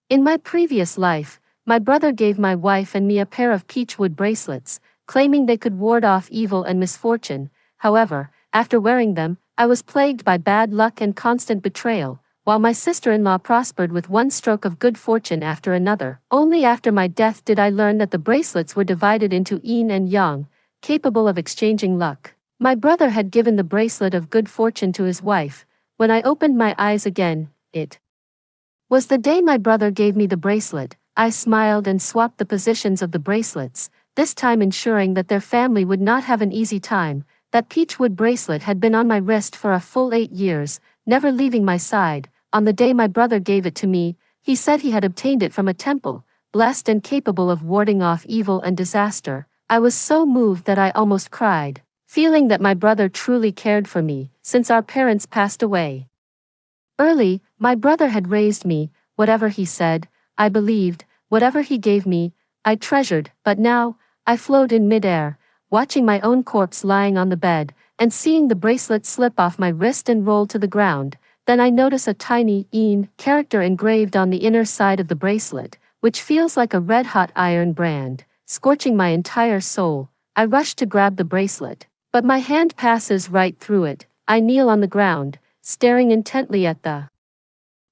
In my previous life, my brother gave my wife and me a pair of peachwood bracelets, claiming they could ward off evil and misfortune. However, after wearing them, I was plagued by bad luck and constant betrayal, while my sister-in-law prospered with one stroke of good fortune after another. Only after my death did I learn that the bracelets were divided into yin and yang, capable of exchanging luck. My brother had given the bracelet of good fortune to his wife. When I opened my eyes again, it was the day my brother gave me the bracelet. I smiled and swapped the positions of the bracelets, this time ensuring that their family would not have an easy time. That peachwood bracelet had been on my wrist for a full 8 years, never leaving my side. On the day my brother gave it to me, he said he had obtained it from a temple, blessed and capable of warding off evil and disaster. I was so moved that I almost cried, feeling that my brother truly cared for me, since our parents passed away early. My brother had raised me. Whatever he said, I believed. Whatever he gave me, I treasured. But now, I float in midair, watching my own corpse lying on the bed, and seeing the bracelet slip off my wrist and roll to the ground. Then I notice a tiny yin character engraved on the inner side of the bracelet, which feels like a red-hot iron brand, scorching my entire soul. I rush to grab the bracelet, but my hand passes right through it. I kneel on the ground, staring intently at the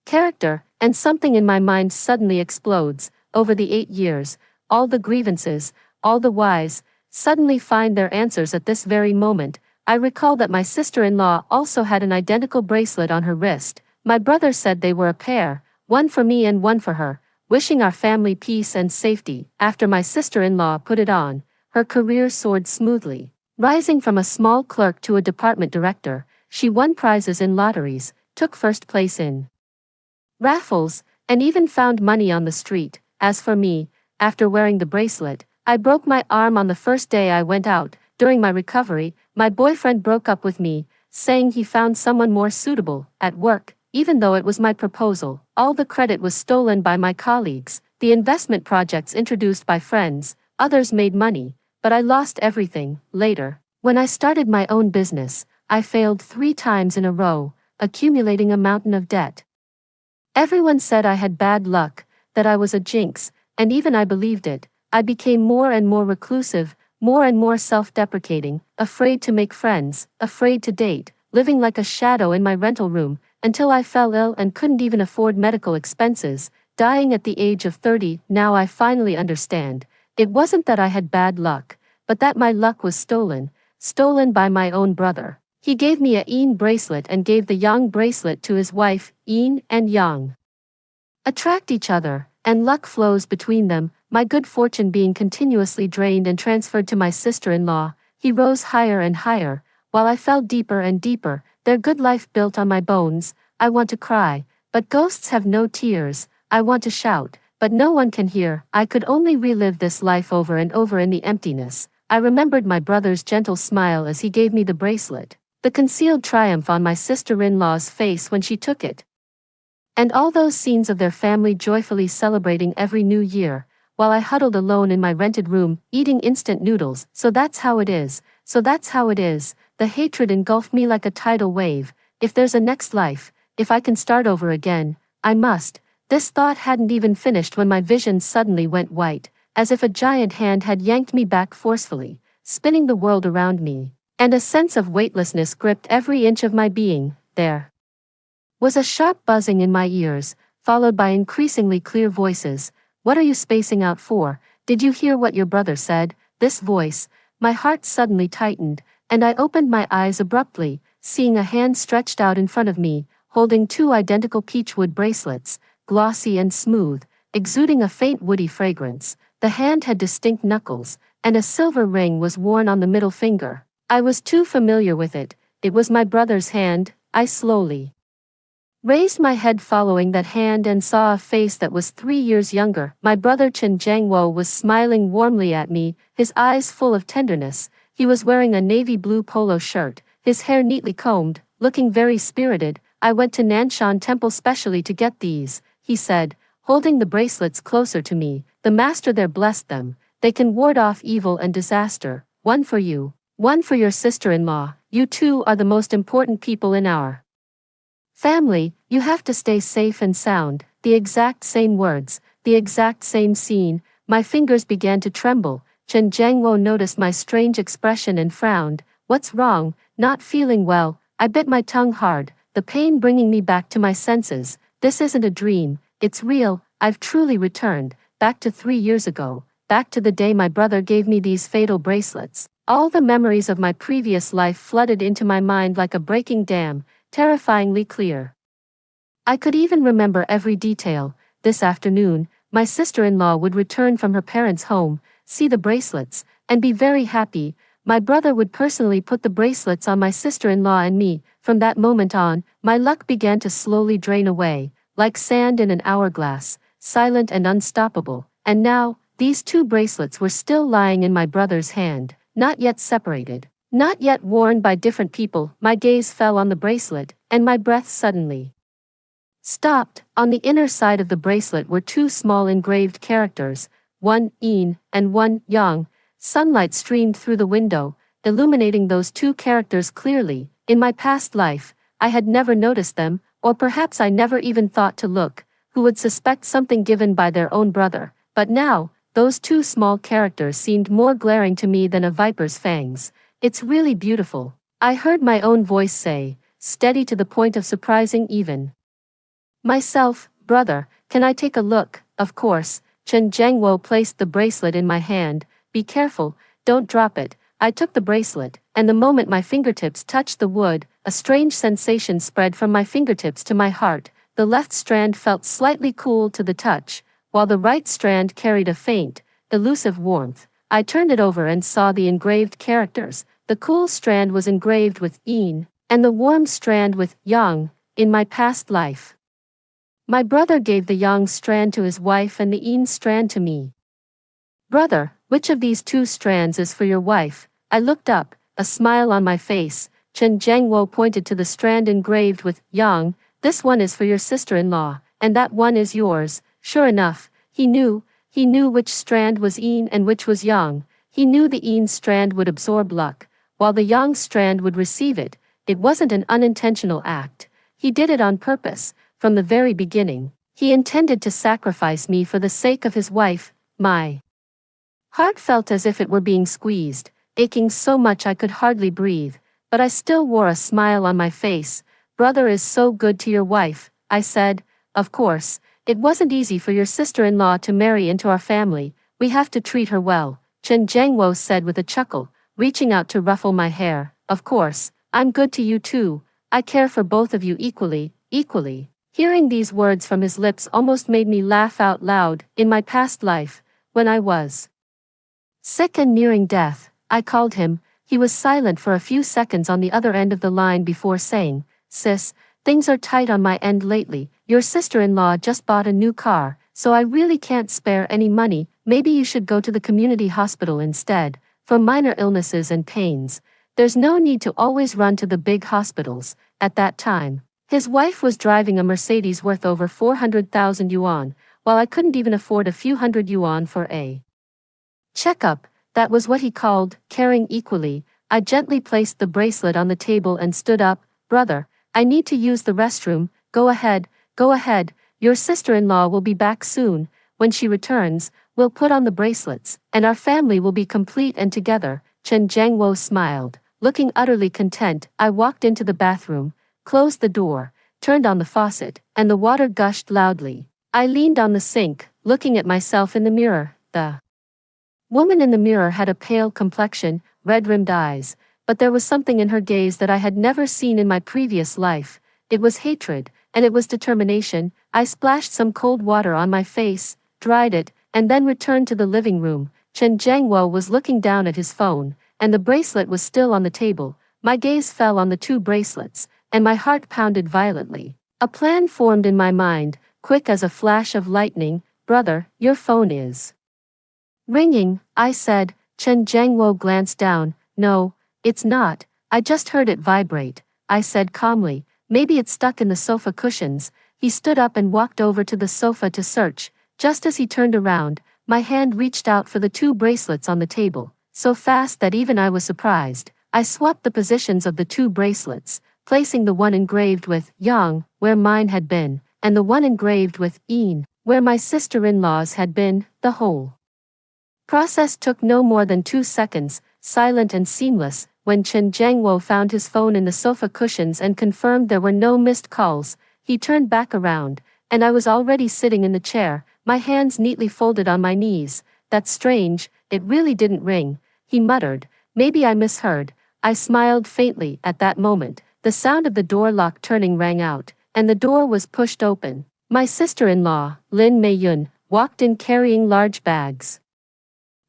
character, and something in my mind suddenly explodes. Over the 8 years, all the grievances, all the whys, suddenly find their answers at this very moment. I recall that my sister-in-law also had an identical bracelet on her wrist. My brother said they were a pair, one for me and one for her, wishing our family peace and safety. After my sister-in-law put it on, her career soared smoothly. Rising from a small clerk to a department director, she won prizes in lotteries, took first place in raffles, and even found money on the street. As for me, after wearing the bracelet, I broke my arm on the first day I went out. During my recovery, my boyfriend broke up with me, saying he found someone more suitable. At work, even though it was my proposal, all the credit was stolen by my colleagues. The investment projects introduced by friends, others made money, but I lost everything. Later, when I started my own business, I failed 3 times in a row, accumulating a mountain of debt. Everyone said I had bad luck, that I was a jinx, and even I believed it. I became more and more reclusive, more and more self-deprecating, afraid to make friends, afraid to date, living like a shadow in my rental room, until I fell ill and couldn't even afford medical expenses, dying at the age of 30. Now I finally understand. It wasn't that I had bad luck, but that my luck was stolen by my own brother. He gave me a yin bracelet and gave the yang bracelet to his wife. Yin and yang attract each other, and luck flows between them. My good fortune being continuously drained and transferred to my sister-in-law. He rose higher and higher, while I fell deeper and deeper. Their good life built on my bones. I want to cry, but ghosts have no tears. I want to shout, but no one can hear. I could only relive this life over and over in the emptiness. I remembered my brother's gentle smile as he gave me the bracelet, the concealed triumph on my sister-in-law's face when she took it, and all those scenes of their family joyfully celebrating every new year, while I huddled alone in my rented room, eating instant noodles. So that's how it is. The hatred engulfed me like a tidal wave. If there's a next life, if I can start over again, I must. This thought hadn't even finished when my vision suddenly went white, as if a giant hand had yanked me back forcefully, spinning the world around me, and a sense of weightlessness gripped every inch of my being. There was a sharp buzzing in my ears, followed by increasingly clear voices. What are you spacing out for? Did you hear what your brother said? This voice, my heart suddenly tightened, and I opened my eyes abruptly, seeing a hand stretched out in front of me, holding 2 identical peachwood bracelets, glossy and smooth, exuding a faint woody fragrance. The hand had distinct knuckles, and a silver ring was worn on the middle finger. I was too familiar with it. It was my brother's hand. I slowly raised my head following that hand and saw a face that was 3 years younger. My brother Chen Jiangwo was smiling warmly at me, his eyes full of tenderness. He was wearing a navy blue polo shirt, his hair neatly combed, looking very spirited. I went to Nanshan Temple specially to get these, he said, holding the bracelets closer to me. The master there blessed them. They can ward off evil and disaster. One for you, one for your sister-in-law. You two are the most important people in our family. You have to stay safe and sound. the exact same words, the exact same scene. My fingers began to tremble. Chen Jiangwo noticed my strange expression and frowned. What's wrong? Not feeling well. I bit my tongue hard, the pain bringing me back to my senses. This isn't a dream, it's real. I've truly returned, back to 3 years ago, back to the day my brother gave me these fatal bracelets. All the memories of my previous life flooded into my mind like a breaking dam, terrifyingly clear. I could even remember every detail. This afternoon, my sister-in-law would return from her parents' home, see the bracelets, and be very happy. My brother would personally put the bracelets on my sister-in-law and me. From that moment on, my luck began to slowly drain away, like sand in an hourglass, silent and unstoppable. And now, these 2 bracelets were still lying in my brother's hand, not yet separated, not yet worn by different people. My gaze fell on the bracelet, and my breath suddenly stopped. On the inner side of the bracelet were 2 small engraved characters, one Yin and one Yang. Sunlight streamed through the window, illuminating those 2 characters clearly. In my past life, I had never noticed them, or perhaps I never even thought to look. Who would suspect something given by their own brother? But now, those 2 small characters seemed more glaring to me than a viper's fangs. It's really beautiful, I heard my own voice say, steady to the point of surprising even myself. Brother, can I take a look? Of course. Chen Jiangwo placed the bracelet in my hand. Be careful, don't drop it. I took the bracelet, and the moment my fingertips touched the wood, a strange sensation spread from my fingertips to my heart. The left strand felt slightly cool to the touch, while the right strand carried a faint, elusive warmth. I turned it over and saw the engraved characters. The cool strand was engraved with Yin, and the warm strand with Yang. In my past life, my brother gave the Yang strand to his wife and the Yin strand to me. Brother, which of these 2 strands is for your wife? I looked up, a smile on my face. Chen Jiangwo pointed to the strand engraved with Yang. This one is for your sister-in-law, and that one is yours. Sure enough, he knew which strand was Yin and which was Yang. He knew the Yin strand would absorb luck, while the Yang strand would receive it. It wasn't an unintentional act. He did it on purpose. From the very beginning, he intended to sacrifice me for the sake of his wife. My heart felt as if it were being squeezed, aching so much I could hardly breathe, but I still wore a smile on my face. Brother is so good to your wife, I said. Of course, it wasn't easy for your sister-in-law to marry into our family. We have to treat her well, Chen Jiangwo said with a chuckle, reaching out to ruffle my hair. Of course, I'm good to you too. I care for both of you equally. Hearing these words from his lips almost made me laugh out loud. In my past life, when I was sick and nearing death, I called him. He was silent for a few seconds on the other end of the line before saying, Sis, things are tight on my end lately. Your sister-in-law just bought a new car, so I really can't spare any money. Maybe you should go to the community hospital instead, for minor illnesses and pains. There's no need to always run to the big hospitals. At that time, his wife was driving a Mercedes worth over 400,000 yuan, while I couldn't even afford a few hundred yuan for a checkup. That was what he called caring equally. I gently placed the bracelet on the table and stood up. Brother, I need to use the restroom. Go ahead. Your sister-in-law will be back soon. When she returns, we'll put on the bracelets, and our family will be complete and together. Chen Jiangwo smiled, looking utterly content. I walked into the bathroom, closed the door, turned on the faucet, and the water gushed loudly. I leaned on the sink, looking at myself in the mirror. The woman in the mirror had a pale complexion, red-rimmed eyes, but there was something in her gaze that I had never seen in my previous life. It was hatred, and it was determination. I splashed some cold water on my face, dried it, and then returned to the living room. Chen Jiangwo was looking down at his phone, and the bracelet was still on the table. My gaze fell on the 2 bracelets, and my heart pounded violently. A plan formed in my mind, quick as a flash of lightning. Brother, your phone is ringing, I said. Chen Jiangwo glanced down. No, it's not. I just heard it vibrate, I said calmly. Maybe it's stuck in the sofa cushions. He stood up and walked over to the sofa to search. Just as he turned around, my hand reached out for the 2 bracelets on the table, so fast that even I was surprised. I swapped the positions of the 2 bracelets, placing the one engraved with Yang where mine had been, and the one engraved with "een," where my sister-in-laws had been. The whole process took no more than 2 seconds, silent and seamless. When Chen Jiangwo found his phone in the sofa cushions and confirmed there were no missed calls, he turned back around, and I was already sitting in the chair, my hands neatly folded on my knees. "That's strange, it really didn't ring," he muttered. "Maybe I misheard." I smiled faintly. At that moment, the sound of the door lock turning rang out, and the door was pushed open. My sister-in-law, Lin Meiyun, walked in carrying large bags.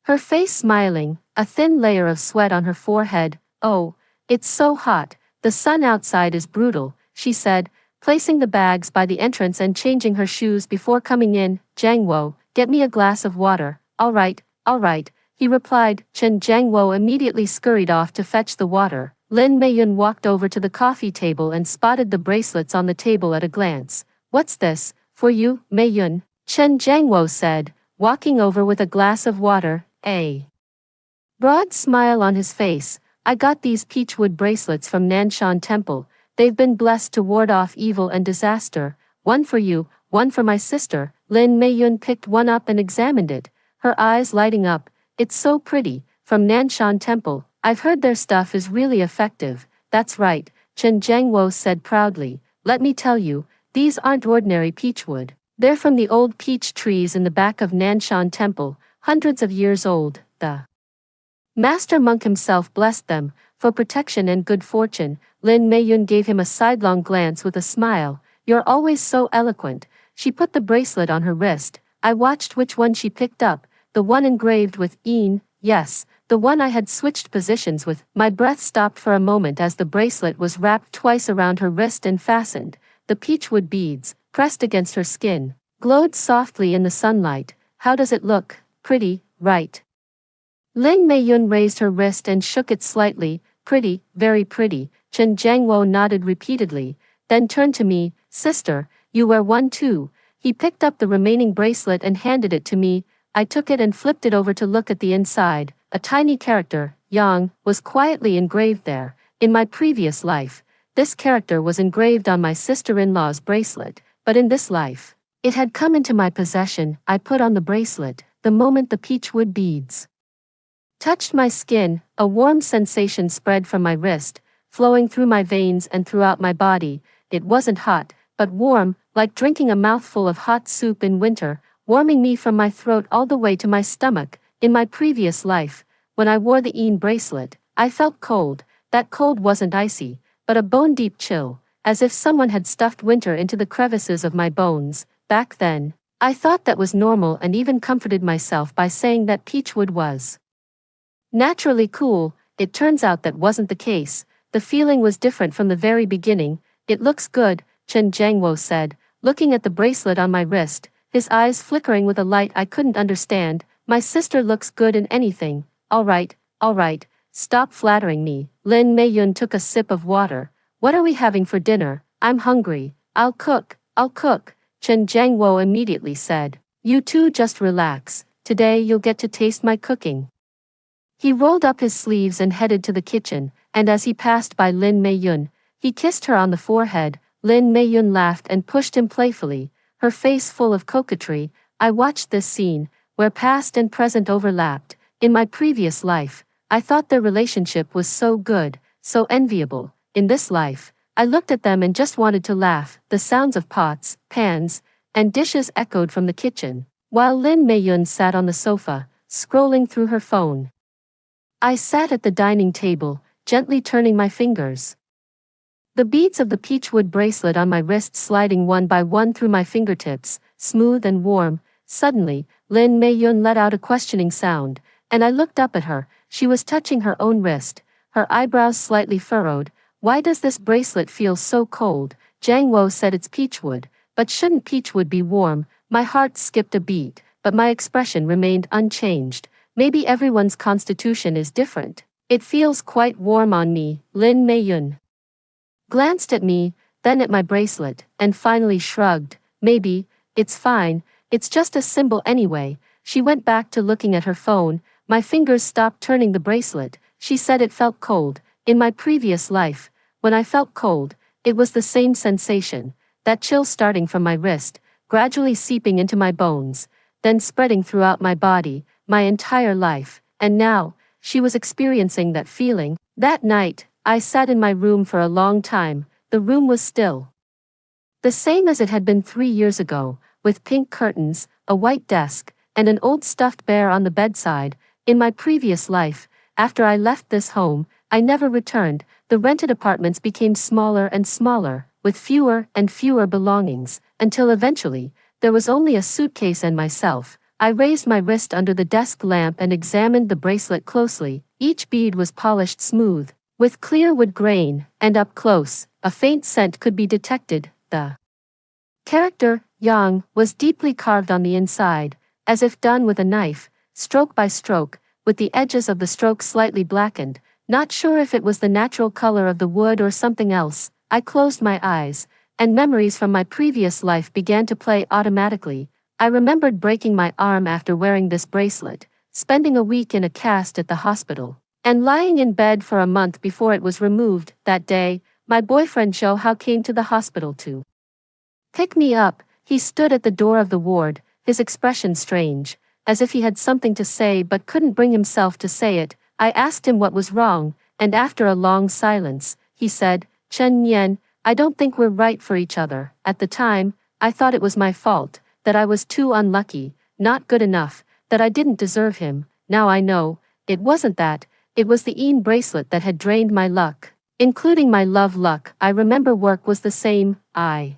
Her face smiling, a thin layer of sweat on her forehead. "Oh, it's so hot, the sun outside is brutal," she said, placing the bags by the entrance and changing her shoes before coming in. "Jiangwo, get me a glass of water." All right, he replied. Chen Jiangwo immediately scurried off to fetch the water. Lin Meiyun walked over to the coffee table and spotted the bracelets on the table at a glance. "What's this, for you, Meiyun?" Chen Jiangwo said, walking over with a glass of water. A broad smile on his face. "I got these peachwood bracelets from Nanshan Temple. They've been blessed to ward off evil and disaster. One for you, one for my sister." Lin Meiyun picked one up and examined it, her eyes lighting up. "It's so pretty, from Nanshan Temple. I've heard their stuff is really effective." "That's right," Chen Jiangwo said proudly. "Let me tell you, these aren't ordinary peachwood. They're from the old peach trees in the back of Nanshan Temple, hundreds of years old. The master monk himself blessed them, for protection and good fortune." Lin Meiyun gave him a sidelong glance with a smile. "You're always so eloquent." She put the bracelet on her wrist. I watched which one she picked up, the one engraved with "een," yes, the one I had switched positions with. My breath stopped for a moment as the bracelet was wrapped twice around her wrist and fastened. The peachwood beads, pressed against her skin, glowed softly in the sunlight. "How does it look? Pretty, right?" Lin Meiyun raised her wrist and shook it slightly. "Pretty, very pretty." Chen Jiangwo nodded repeatedly, then turned to me. "Sister, you wear one too." He picked up the remaining bracelet and handed it to me. I took it and flipped it over to look at the inside. A tiny character, Yang, was quietly engraved there. In my previous life, this character was engraved on my sister-in-law's bracelet, but in this life, it had come into my possession. I put on the bracelet. The moment the peachwood beads touched my skin, a warm sensation spread from my wrist, flowing through my veins and throughout my body. It wasn't hot, but warm, like drinking a mouthful of hot soup in winter, warming me from my throat all the way to my stomach. In my previous life, when I wore the "een" bracelet, I felt cold. That cold wasn't icy, but a bone-deep chill, as if someone had stuffed winter into the crevices of my bones. Back then, I thought that was normal and even comforted myself by saying that peachwood was naturally cool. It turns out that wasn't the case. The feeling was different from the very beginning. "It looks good," Chen Jiangwo said, looking at the bracelet on my wrist, his eyes flickering with a light I couldn't understand. "My sister looks good in anything." All right, stop flattering me." Lin Meiyun took a sip of water. "What are we having for dinner? I'm hungry." I'll cook." Chen Jiangwo immediately said. "You two just relax. Today you'll get to taste my cooking." He rolled up his sleeves and headed to the kitchen, and as he passed by Lin Meiyun, he kissed her on the forehead. Lin Meiyun laughed and pushed him playfully, her face full of coquetry. I watched this scene, where past and present overlapped. In my previous life, I thought their relationship was so good, so enviable. In this life, I looked at them and just wanted to laugh. The sounds of pots, pans, and dishes echoed from the kitchen, while Lin Meiyun sat on the sofa, scrolling through her phone. I sat at the dining table, gently turning my fingers. The beads of the peachwood bracelet on my wrist sliding one by one through my fingertips, smooth and warm. Suddenly, Lin Meiyun let out a questioning sound, and I looked up at her. She was touching her own wrist, her eyebrows slightly furrowed. "Why does this bracelet feel so cold?" Jiangwo said it's peachwood, but shouldn't peachwood be warm? My heart skipped a beat, but my expression remained unchanged. Maybe everyone's constitution is different. "It feels quite warm on me." Lin Meiyun glanced at me, then at my bracelet, and finally shrugged. "Maybe, it's fine, it's just a symbol anyway." She went back to looking at her phone. My fingers stopped turning the bracelet. She said it felt cold. In my previous life, when I felt cold, it was the same sensation. that chill starting from my wrist, gradually seeping into my bones, then spreading throughout my body, my entire life, and now, she was experiencing that feeling. That night, I sat in my room for a long time. The room was still. The same as it had been 3 years ago, with pink curtains, a white desk, and an old stuffed bear on the bedside. In my previous life, after I left this home, I never returned. The rented apartments became smaller and smaller, with fewer and fewer belongings, until eventually, there was only a suitcase and myself. I raised my wrist under the desk lamp and examined the bracelet closely. Each bead was polished smooth, with clear wood grain, and up close, a faint scent could be detected. The character, Yang, was deeply carved on the inside, as if done with a knife, stroke by stroke, with the edges of the stroke slightly blackened. Not sure if it was the natural color of the wood or something else. I closed my eyes, and memories from my previous life began to play automatically. I remembered breaking my arm after wearing this bracelet, spending a week in a cast at the hospital, and lying in bed for a month before it was removed. That day, my boyfriend Joe came to the hospital to pick me up. He stood at the door of the ward, his expression strange, as if he had something to say but couldn't bring himself to say it. I asked him what was wrong, and after a long silence, he said, "Chen Yan, I don't think we're right for each other." At the time, I thought it was my fault, that I was too unlucky, not good enough, that I didn't deserve him. Now I know, it wasn't that, it was the Een bracelet that had drained my luck, including my love luck. I remember work was the same. I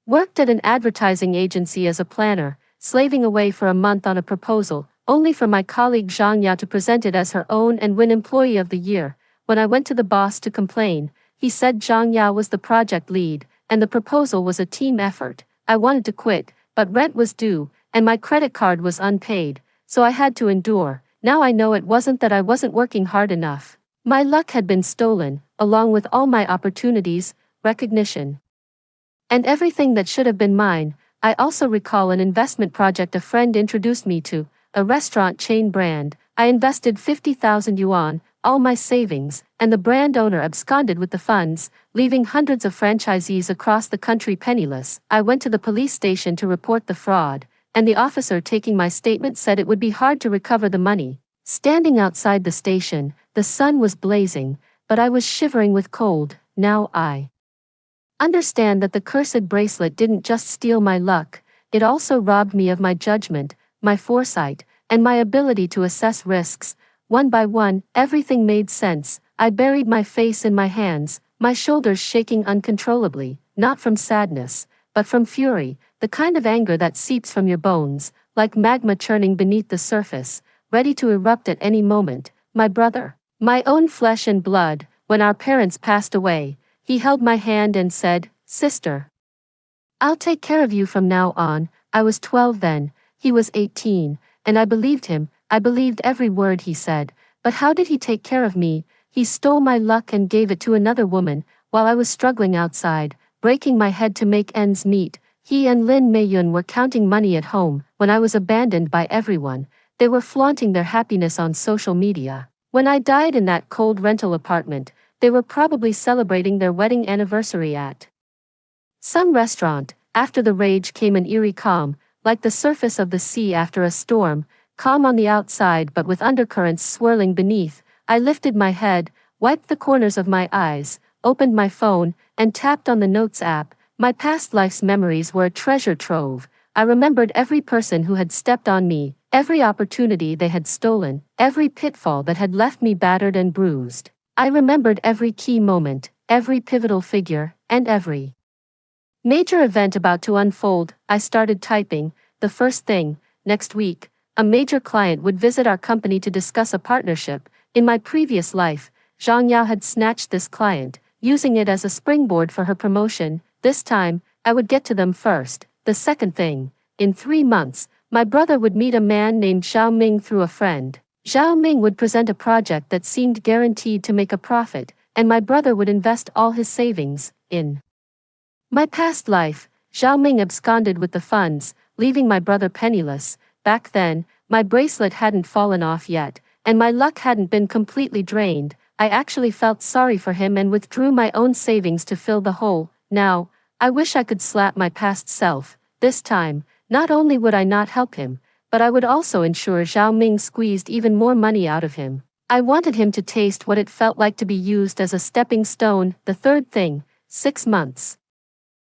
worked at an advertising agency as a planner, slaving away for a month on a proposal, only for my colleague Zhang Yao to present it as her own and win Employee of the Year. When I went to the boss to complain, he said Zhang Yao was the project lead, and the proposal was a team effort. I wanted to quit, but rent was due, and my credit card was unpaid, so I had to endure. Now I know it wasn't that I wasn't working hard enough. My luck had been stolen, along with all my opportunities, recognition, and everything that should have been mine. I also recall an investment project a friend introduced me to, a restaurant chain brand. I invested 50,000 yuan, all my savings, and the brand owner absconded with the funds, leaving hundreds of franchisees across the country penniless. I went to the police station to report the fraud, and the officer taking my statement said it would be hard to recover the money. Standing outside the station, the sun was blazing, but I was shivering with cold. Now I understand that the cursed bracelet didn't just steal my luck, it also robbed me of my judgment, my foresight, and my ability to assess risks. One by one, everything made sense. I buried my face in my hands, my shoulders shaking uncontrollably, not from sadness, but from fury, the kind of anger that seeps from your bones, like magma churning beneath the surface, ready to erupt at any moment. My brother, my own flesh and blood, when our parents passed away, he held my hand and said, "Sister, I'll take care of you from now on." I was 12 then, he was 18, and I believed him. I believed every word he said. But how did he take care of me? He stole my luck and gave it to another woman, while I was struggling outside, breaking my head to make ends meet. He and Lin Meiyun were counting money at home. When I was abandoned by everyone, they were flaunting their happiness on social media. When I died in that cold rental apartment, they were probably celebrating their wedding anniversary at some restaurant. After the rage came an eerie calm, like the surface of the sea after a storm, calm on the outside but with undercurrents swirling beneath. I lifted my head, wiped the corners of my eyes, opened my phone, and tapped on the Notes app. My past life's memories were a treasure trove. I remembered every person who had stepped on me, every opportunity they had stolen, every pitfall that had left me battered and bruised. I remembered every key moment, every pivotal figure, and every major event about to unfold. I started typing. The first thing, next week, a major client would visit our company to discuss a partnership. In my previous life, Zhang Yao had snatched this client, using it as a springboard for her promotion. This time, I would get to them first. The second thing, in 3 months, my brother would meet a man named Zhao Ming through a friend. Zhao Ming would present a project that seemed guaranteed to make a profit, and my brother would invest all his savings in my past life. Zhao Ming absconded with the funds, leaving my brother penniless. Back then, my bracelet hadn't fallen off yet, and my luck hadn't been completely drained. I actually felt sorry for him and withdrew my own savings to fill the hole. Now, I wish I could slap my past self. This time, not only would I not help him, but I would also ensure Zhao Ming squeezed even more money out of him. I wanted him to taste what it felt like to be used as a stepping stone. The third thing, 6 months.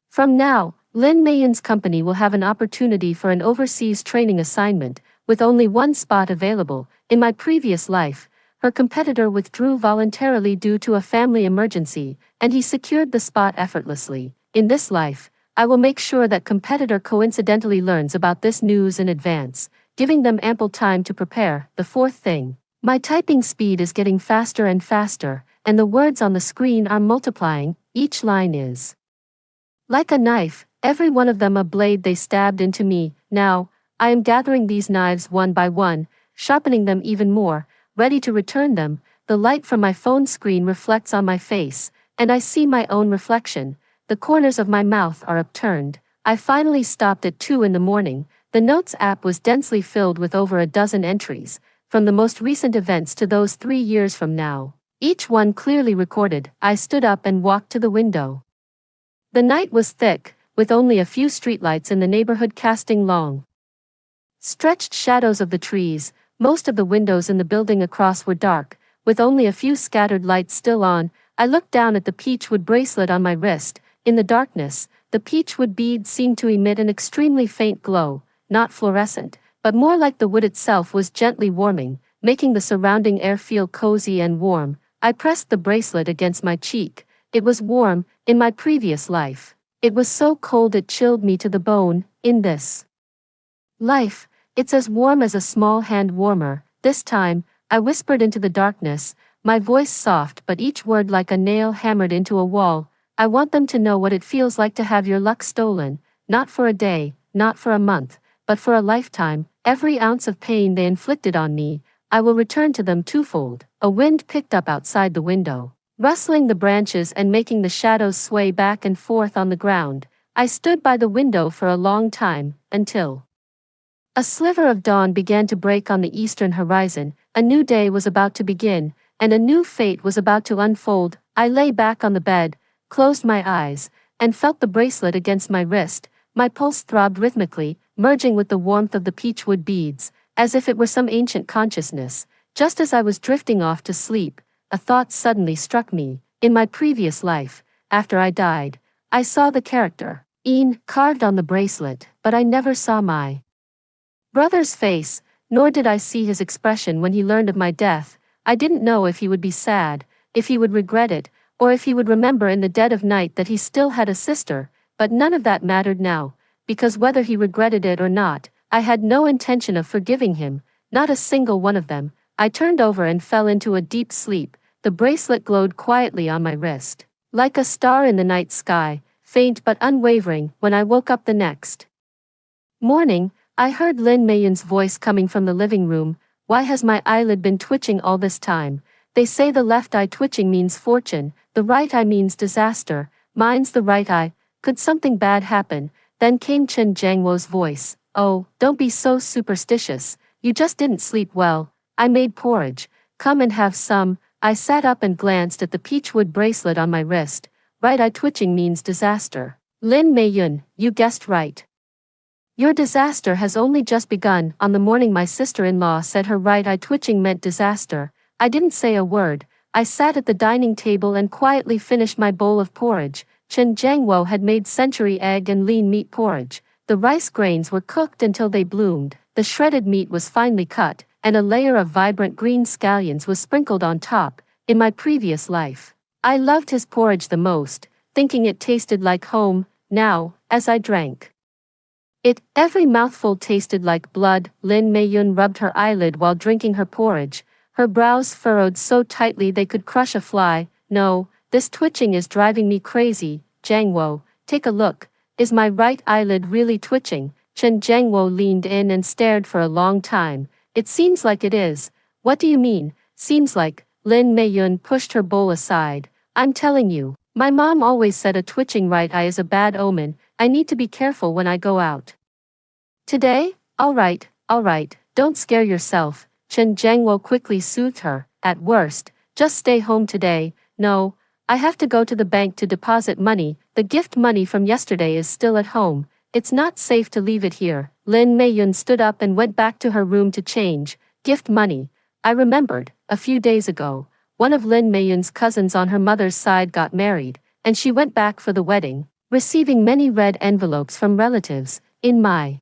From now, Lin Meiyun's company will have an opportunity for an overseas training assignment, with only one spot available. In my previous life, her competitor withdrew voluntarily due to a family emergency, and he secured the spot effortlessly. In this life, I will make sure that competitor coincidentally learns about this news in advance, giving them ample time to prepare. The fourth thing. My typing speed is getting faster and faster, and the words on the screen are multiplying. Each line is like a knife, every one of them a blade they stabbed into me. Now, I am gathering these knives one by one, sharpening them even more, ready to return them. The light from my phone screen reflects on my face, and I see my own reflection. The corners of my mouth are upturned. I finally stopped at 2 in the morning. The Notes app was densely filled with over a dozen entries, from the most recent events to those 3 years from now. Each one clearly recorded. I stood up and walked to the window. The night was thick, with only a few streetlights in the neighborhood casting long, stretched shadows of the trees. Most of the windows in the building across were dark, with only a few scattered lights still on. I looked down at the peachwood bracelet on my wrist. In the darkness, the peachwood bead seemed to emit an extremely faint glow, not fluorescent, but more like the wood itself was gently warming, making the surrounding air feel cozy and warm. I pressed the bracelet against my cheek. It was warm. In my previous life, it was so cold it chilled me to the bone. In this life, it's as warm as a small hand warmer. This time, I whispered into the darkness, my voice soft but each word like a nail hammered into a wall. I want them to know what it feels like to have your luck stolen, not for a day, not for a month, but for a lifetime. Every ounce of pain they inflicted on me, I will return to them twofold. A wind picked up outside the window, rustling the branches and making the shadows sway back and forth on the ground. I stood by the window for a long time, until a sliver of dawn began to break on the eastern horizon. A new day was about to begin, and a new fate was about to unfold. I lay back on the bed, closed my eyes, and felt the bracelet against my wrist. My pulse throbbed rhythmically, merging with the warmth of the peachwood beads, as if it were some ancient consciousness. Just as I was drifting off to sleep, a thought suddenly struck me. In my previous life, after I died, I saw the character Ian carved on the bracelet, but I never saw my brother's face, nor did I see his expression when he learned of my death. I didn't know if he would be sad, if he would regret it, or if he would remember in the dead of night that he still had a sister, but none of that mattered now, because whether he regretted it or not, I had no intention of forgiving him, not a single one of them. I turned over and fell into a deep sleep. The bracelet glowed quietly on my wrist, like a star in the night sky, faint but unwavering. When I woke up the next morning, I heard Lin Meiyun's voice coming from the living room. Why has my eyelid been twitching all this time? They say the left eye twitching means fortune, the right eye means disaster. Mine's the right eye. Could something bad happen? Then came Chen Jiangwo's voice. Oh, don't be so superstitious. You just didn't sleep well. I made porridge. Come and have some. I sat up and glanced at the peachwood bracelet on my wrist. Right eye twitching means disaster. Lin Meiyun, you guessed right. Your disaster has only just begun. On the morning my sister-in-law said her right eye twitching meant disaster, I didn't say a word. I sat at the dining table and quietly finished my bowl of porridge. Chen Jiangwo had made century egg and lean meat porridge. The rice grains were cooked until they bloomed. The shredded meat was finely cut, and a layer of vibrant green scallions was sprinkled on top. In my previous life, I loved his porridge the most, thinking it tasted like home. Now, as I drank it, every mouthful tasted like blood. Lin Meiyun rubbed her eyelid while drinking her porridge, her brows furrowed so tightly they could crush a fly. No, this twitching is driving me crazy. Jiangwo, take a look. Is my right eyelid really twitching? Chen Jiangwo leaned in and stared for a long time. It seems like it is. What do you mean, seems like? Lin Meiyun pushed her bowl aside. I'm telling you, my mom always said a twitching right eye is a bad omen. I need to be careful when I go out today. All right, don't scare yourself. Chen Jiangwo quickly soothed her. At worst, just stay home today. No, I have to go to the bank to deposit money. the gift money from yesterday is still at home. It's not safe to leave it here. Lin Meiyun stood up and went back to her room to change. Gift money. I remembered, a few days ago, one of Lin Meiyun's cousins on her mother's side got married, and she went back for the wedding, receiving many red envelopes from relatives. In my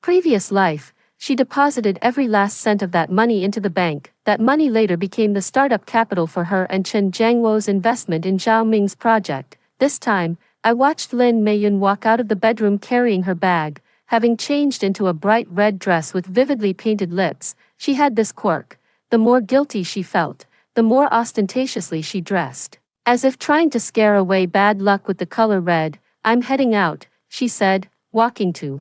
previous life, she deposited every last cent of that money into the bank. That money later became the startup capital for her and Chen Jiangwo's investment in Zhao Ming's project. This time, I watched Lin Meiyun walk out of the bedroom carrying her bag, having changed into a bright red dress with vividly painted lips. She had this quirk: the more guilty she felt, the more ostentatiously she dressed, as if trying to scare away bad luck with the color red. I'm heading out, she said, walking to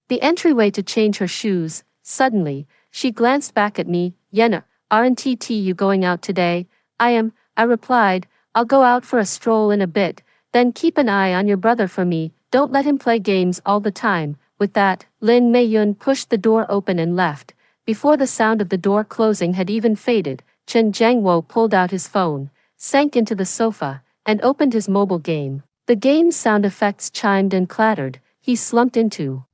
the entryway to change her shoes. Suddenly, she glanced back at me. Yenna, aren't you going out today? I replied. I'll go out for a stroll in a bit, then keep an eye on your brother for me, don't let him play games all the time. With that, Lin Meiyun pushed the door open and left. Before the sound of the door closing had even faded, Chen Jiangwo pulled out his phone, sank into the sofa, and opened his mobile game. The game's sound effects chimed and clattered. He slumped into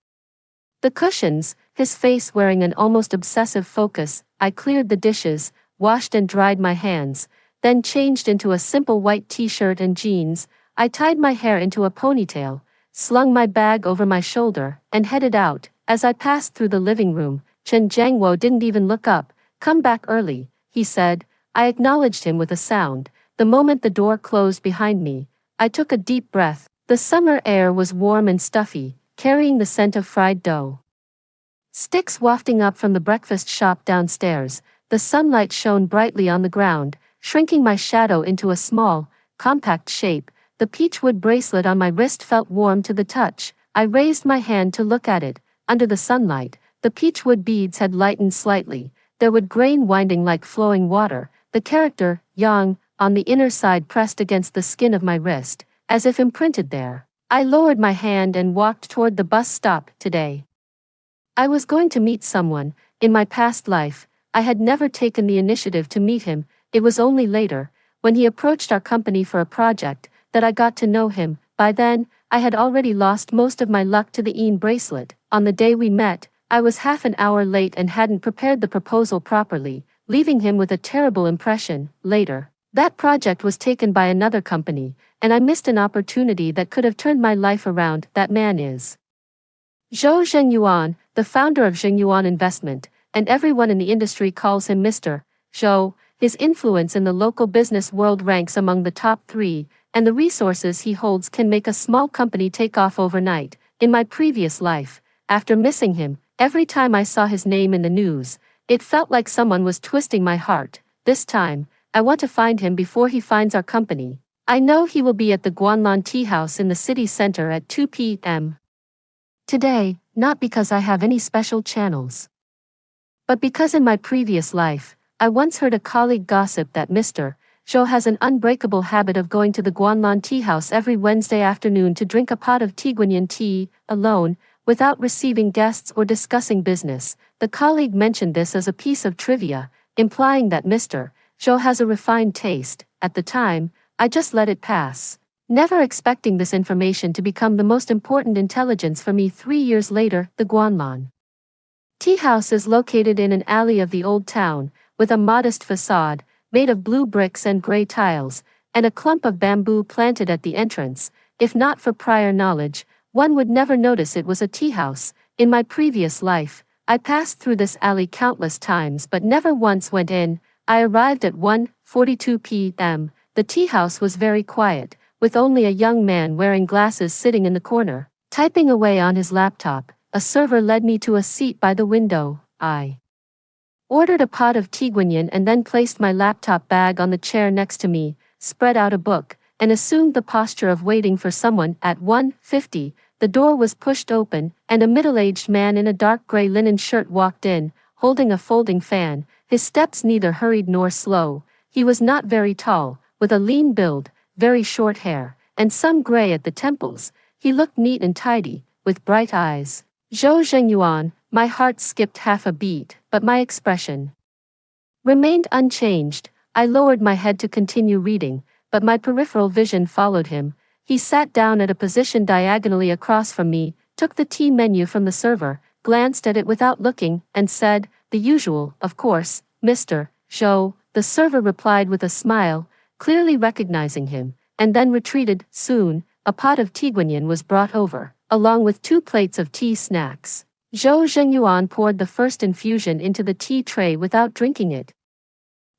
the cushions, his face wearing an almost obsessive focus. I cleared the dishes, washed and dried my hands, then changed into a simple white t-shirt and jeans. I tied my hair into a ponytail, slung my bag over my shoulder, and headed out. As I passed through the living room, Chen Jiangwo didn't even look up. Come back early, he said. I acknowledged him with a sound. The moment the door closed behind me, I took a deep breath. The summer air was warm and stuffy, carrying the scent of fried dough sticks wafting up from the breakfast shop downstairs. The sunlight shone brightly on the ground, shrinking my shadow into a small, compact shape. The peachwood bracelet on my wrist felt warm to the touch. I raised my hand to look at it. Under the sunlight, the peachwood beads had lightened slightly, their wood grain winding like flowing water. The character, Yang, on the inner side pressed against the skin of my wrist, as if imprinted there. I lowered my hand and walked toward the bus stop. Today, I was going to meet someone. In my past life, I had never taken the initiative to meet him. It was only later, when he approached our company for a project, that I got to know him. By then, I had already lost most of my luck to the bracelet. On the day we met, I was half an hour late and hadn't prepared the proposal properly, leaving him with a terrible impression. Later, that project was taken by another company, and I missed an opportunity that could have turned my life around. That man is Zhou Zhengyuan, the founder of Zhengyuan Investment, and everyone in the industry calls him Mr. Zhou. His influence in the local business world ranks among the top 3, and the resources he holds can make a small company take off overnight. In my previous life, after missing him, every time I saw his name in the news, it felt like someone was twisting my heart. This time, I want to find him before he finds our company. I know he will be at the Guanlan Tea House in the city center at 2 p.m. today, not because I have any special channels, but because in my previous life, I once heard a colleague gossip that Mr. Zhou has an unbreakable habit of going to the Guanlan Tea House every Wednesday afternoon to drink a pot of Tiguanyan tea, alone, without receiving guests or discussing business. The colleague mentioned this as a piece of trivia, implying that Mr. Zhou has a refined taste. At the time, I just let it pass, never expecting this information to become the most important intelligence for me. 3 years later, the Guanlan Tea House is located in an alley of the old town, with a modest facade, made of blue bricks and gray tiles, and a clump of bamboo planted at the entrance. If not for prior knowledge, one would never notice it was a tea house. In my previous life, I passed through this alley countless times but never once went in. I arrived at 1:42 p.m. The tea house was very quiet, with only a young man wearing glasses sitting in the corner, typing away on his laptop. A server led me to a seat by the window. I ordered a pot of Tiguanyan and then placed my laptop bag on the chair next to me, spread out a book, and assumed the posture of waiting for someone. At 1:50, the door was pushed open, and a middle-aged man in a dark gray linen shirt walked in, holding a folding fan. His steps neither hurried nor slow. He was not very tall, with a lean build, very short hair, and some gray at the temples. He looked neat and tidy, with bright eyes. Zhou Zhengyuan. My heart skipped half a beat, but my expression remained unchanged. I lowered my head to continue reading, but my peripheral vision followed him. He sat down at a position diagonally across from me, took the tea menu from the server, glanced at it without looking, and said, "The usual, of course, Mr. Zhou." The server replied with a smile, clearly recognizing him, and then retreated. Soon, a pot of tea guanyin was brought over, along with 2 plates of tea snacks. Zhou Zhengyuan poured the first infusion into the tea tray without drinking it.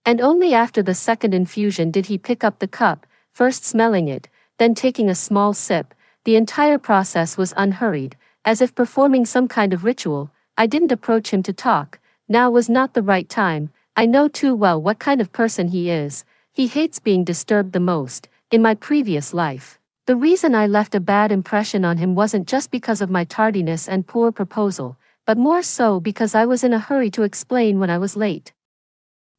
And only after the second infusion did he pick up the cup, first smelling it, then taking a small sip. The entire process was unhurried, as if performing some kind of ritual. I didn't approach him to talk. Now was not the right time. I know too well what kind of person he is. He hates being disturbed the most. In my previous life, the reason I left a bad impression on him wasn't just because of my tardiness and poor proposal, but more so because I was in a hurry to explain when I was late.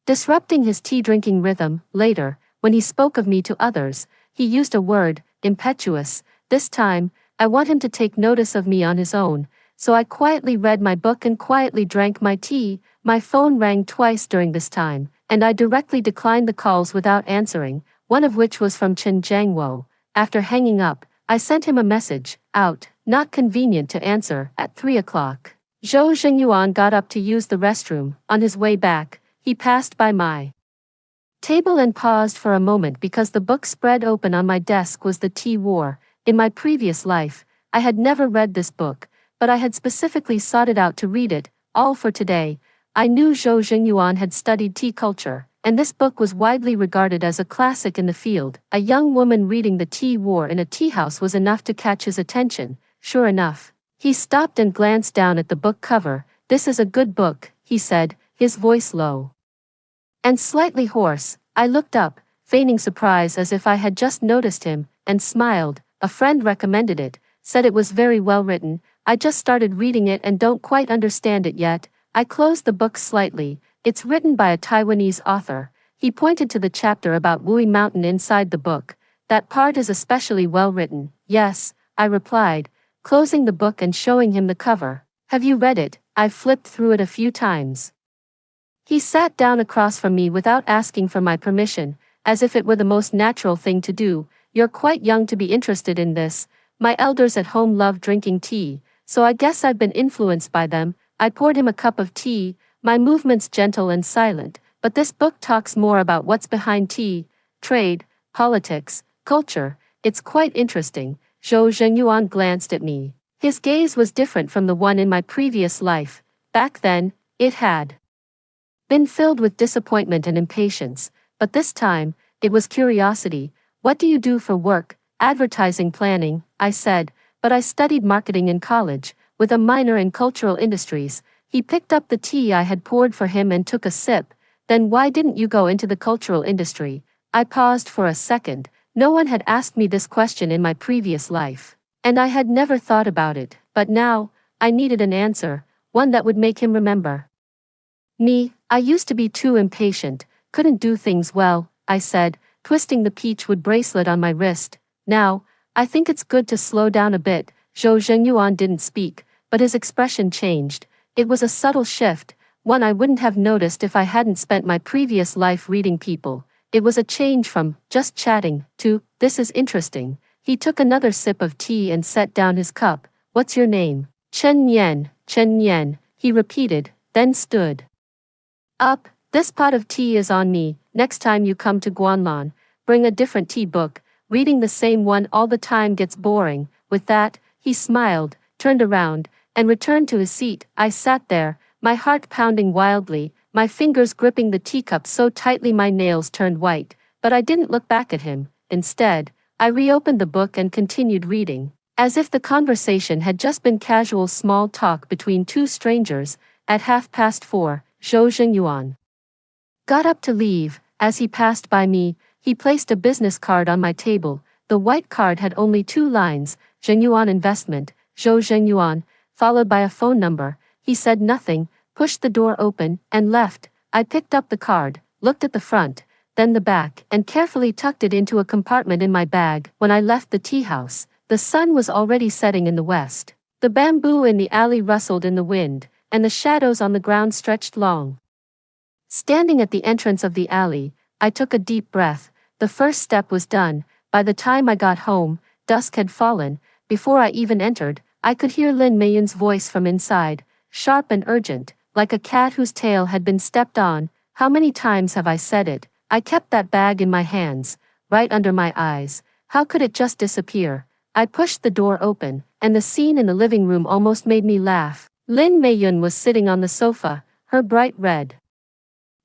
Disrupting his tea-drinking rhythm, later, when he spoke of me to others, he used a word, impetuous. This time, I want him to take notice of me on his own, so I quietly read my book and quietly drank my tea. My phone rang twice during this time, and I directly declined the calls without answering, one of which was from Chen Jiangwo. After hanging up, I sent him a message, out, not convenient to answer, at 3 o'clock. Zhou Zhengyuan got up to use the restroom. On his way back, he passed by my table and paused for a moment because the book spread open on my desk was The Tea War. In my previous life, I had never read this book, but I had specifically sought it out to read it, all for today. I knew Zhou Zhengyuan had studied tea culture, and this book was widely regarded as a classic in the field. A young woman reading The Tea War in a tea house was enough to catch his attention. Sure enough, he stopped and glanced down at the book cover. "This is a good book," he said, his voice low and slightly hoarse. I looked up, feigning surprise as if I had just noticed him, and smiled. "A friend recommended it, said it was very well written. I just started reading it and don't quite understand it yet." I closed the book slightly. "It's written by a Taiwanese author." He pointed to the chapter about Wui Mountain inside the book. "That part is especially well written." "Yes," I replied, closing the book and showing him the cover. "Have you read it?" "I've flipped through it a few times." He sat down across from me without asking for my permission, as if it were the most natural thing to do. "You're quite young to be interested in this. My elders at home love drinking tea, so I guess I've been influenced by them." I poured him a cup of tea, my movements gentle and silent. "But this book talks more about what's behind tea, trade, politics, culture. It's quite interesting." Zhou Zhengyuan glanced at me. His gaze was different from the one in my previous life. Back then, it had been filled with disappointment and impatience, but this time, it was curiosity. "What do you do for work?" "Advertising planning," I said, "but I studied marketing in college, with a minor in cultural industries." He picked up the tea I had poured for him and took a sip. "Then why didn't you go into the cultural industry?" I paused for a second. No one had asked me this question in my previous life, and I had never thought about it, but now, I needed an answer, one that would make him remember me. "I used to be too impatient, couldn't do things well," I said, twisting the peachwood bracelet on my wrist. "Now, I think it's good to slow down a bit." Zhou Zhengyuan didn't speak, but his expression changed. It was a subtle shift, one I wouldn't have noticed if I hadn't spent my previous life reading people. It was a change from just chatting to, "This is interesting." He took another sip of tea and set down his cup. "What's your name?" "Chen Yan," he repeated, then stood up. "This pot of tea is on me. Next time you come to Guanlan, bring a different tea book. Reading the same one all the time gets boring." With that, he smiled, turned around, and returned to his seat. I sat there, my heart pounding wildly, my fingers gripping the teacup so tightly my nails turned white, but I didn't look back at him. Instead, I reopened the book and continued reading, as if the conversation had just been casual small talk between two strangers. At 4:30, Zhou Zhengyuan got up to leave. As he passed by me, he placed a business card on my table. The white card had only 2 lines, "Zhengyuan Investment, Zhou Zhengyuan," followed by a phone number. He said nothing, pushed the door open, and left. I picked up the card, looked at the front, then the back, and carefully tucked it into a compartment in my bag. When I left the tea house, the sun was already setting in the west. The bamboo in the alley rustled in the wind, and the shadows on the ground stretched long. Standing at the entrance of the alley, I took a deep breath. The first step was done. By the time I got home, dusk had fallen. Before I even entered, I could hear Lin Meiyun's voice from inside, sharp and urgent, like a cat whose tail had been stepped on. How many times have I said it? I kept that bag in my hands, right under my eyes. How could it just disappear? I pushed the door open, and the scene in the living room almost made me laugh. Lin Meiyun was sitting on the sofa, her bright red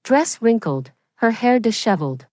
dress wrinkled, her hair disheveled,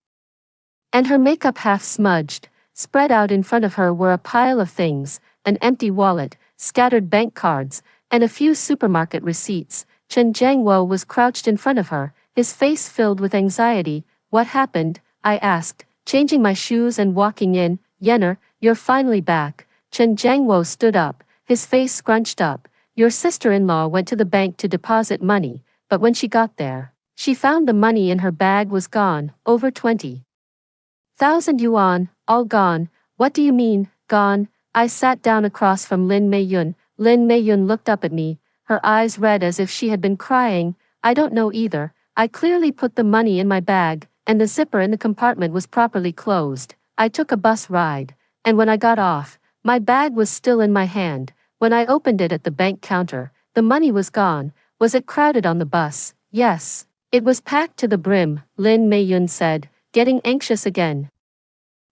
and her makeup half smudged. Spread out in front of her were a pile of things, an empty wallet, scattered bank cards, and a few supermarket receipts. Chen Jiangwo was crouched in front of her, his face filled with anxiety. What happened? I asked, changing my shoes and walking in. Yenner, you're finally back. Chen Jiangwo stood up, his face scrunched up. Your sister-in-law went to the bank to deposit money, but when she got there, she found the money in her bag was gone, over 20,000 yuan, all gone. What do you mean, gone? I sat down across from Lin Meiyun. Lin Meiyun looked up at me, her eyes red as if she had been crying. I don't know either. I clearly put the money in my bag, and the zipper in the compartment was properly closed. I took a bus ride, and when I got off, my bag was still in my hand. When I opened it at the bank counter, the money was gone. Was it crowded on the bus? Yes. It was packed to the brim, Lin Meiyun said, getting anxious again.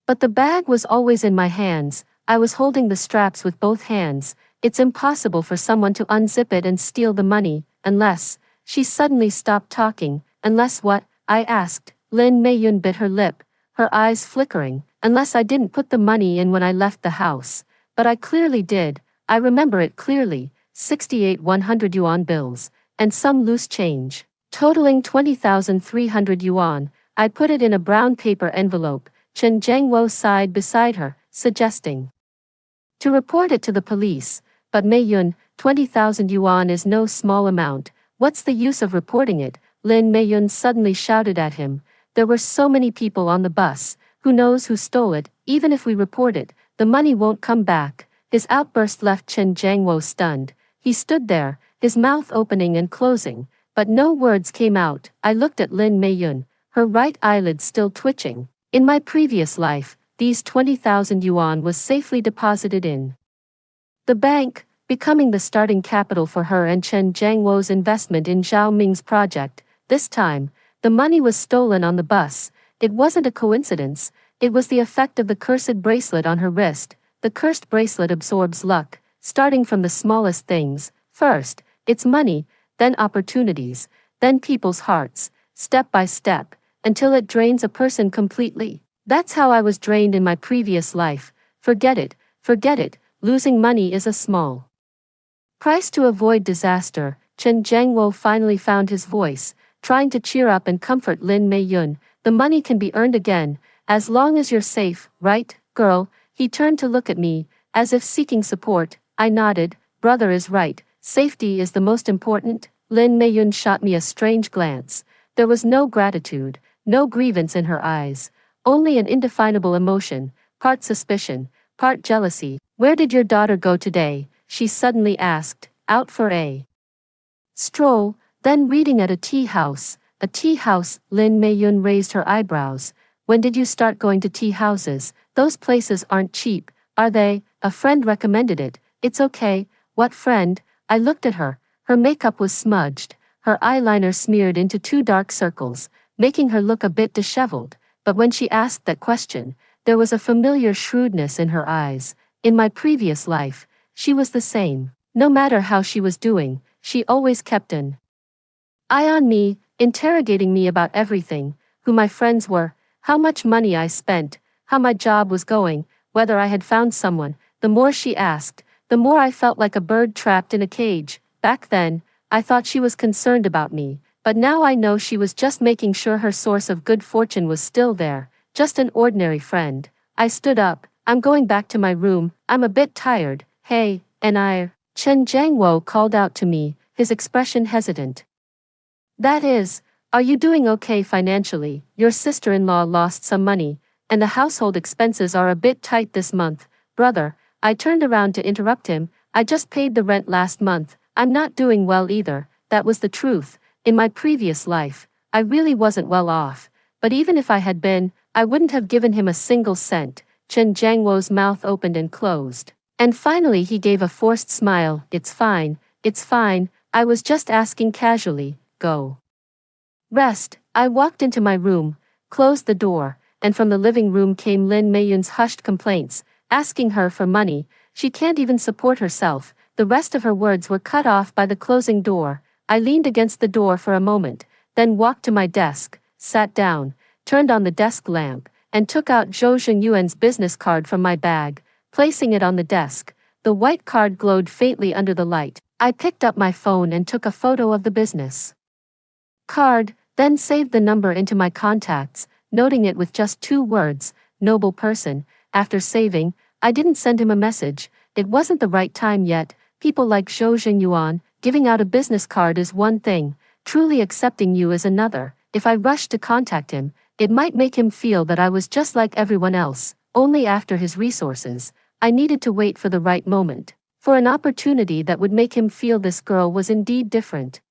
But the bag was always in my hands. I was holding the straps with both hands. It's impossible for someone to unzip it and steal the money, unless... She suddenly stopped talking. Unless what? I asked. Lin Meiyun bit her lip, her eyes flickering. Unless I didn't put the money in when I left the house. But I clearly did. I remember it clearly. 68 100 yuan bills, and some loose change, totaling 20,300 yuan. I put it in a brown paper envelope. Chen Jiangwo sighed beside her, suggesting to report it to the police. But Meiyun, 20,000 yuan is no small amount. What's the use of reporting it? Lin Meiyun suddenly shouted at him. There were so many people on the bus. Who knows who stole it? Even if we report it, the money won't come back. His outburst left Chen Jiangwo stunned. He stood there, his mouth opening and closing, but no words came out. I looked at Lin Meiyun, her right eyelid still twitching. In my previous life, these 20,000 yuan was safely deposited in the bank, becoming the starting capital for her and Chen Jiangwo's investment in Zhao Ming's project. This time, the money was stolen on the bus. It wasn't a coincidence, it was the effect of the cursed bracelet on her wrist. The cursed bracelet absorbs luck, starting from the smallest things. First, it's money, then opportunities, then people's hearts, step by step, until it drains a person completely. That's how I was drained in my previous life. Forget it, losing money is a small price to avoid disaster. Chen Jiangwo finally found his voice, trying to cheer up and comfort Lin Meiyun. The money can be earned again, as long as you're safe, right, girl? He turned to look at me, as if seeking support. I nodded. Brother is right, safety is the most important. Lin Meiyun shot me a strange glance. There was no gratitude, no grievance in her eyes, only an indefinable emotion, part suspicion, part jealousy. Where did your daughter go today? She suddenly asked. Out for a stroll, then reading at a tea house. A tea house? Lin Meiyun raised her eyebrows. When did you start going to tea houses? Those places aren't cheap, are they? A friend recommended it. It's okay. What friend? I looked at her. Her makeup was smudged, her eyeliner smeared into 2 dark circles, making her look a bit disheveled. But when she asked that question, there was a familiar shrewdness in her eyes. In my previous life, she was the same. No matter how she was doing, she always kept an eye on me, interrogating me about everything, who my friends were, how much money I spent, how my job was going, whether I had found someone. The more she asked, the more I felt like a bird trapped in a cage. Back then, I thought she was concerned about me, but now I know she was just making sure her source of good fortune was still there, just an ordinary friend. I stood up. I'm going back to my room. I'm a bit tired. Hey, Chen Jiangwo called out to me, his expression hesitant. That is, are you doing okay financially? Your sister-in-law lost some money, and the household expenses are a bit tight this month. Brother, I turned around to interrupt him. I just paid the rent last month. I'm not doing well either. That was the truth. In my previous life, I really wasn't well off. But even if I had been, I wouldn't have given him a single cent. Chen Jiangwo's mouth opened and closed. And finally he gave a forced smile. It's fine, I was just asking casually, go. Rest. I walked into my room, closed the door, and from the living room came Lin Meiyun's hushed complaints, asking her for money. She can't even support herself. The rest of her words were cut off by the closing door. I leaned against the door for a moment, then walked to my desk, sat down, turned on the desk lamp, and took out Zhou Zhengyuan's business card from my bag, placing it on the desk. The white card glowed faintly under the light. I picked up my phone and took a photo of the business card, then saved the number into my contacts, noting it with just 2 words, noble person. After saving, I didn't send him a message. It wasn't the right time yet. People like Zhou Zhengyuan, giving out a business card is one thing, truly accepting you is another. If I rushed to contact him, it might make him feel that I was just like everyone else, only after his resources. I needed to wait for the right moment, for an opportunity that would make him feel this girl was indeed different.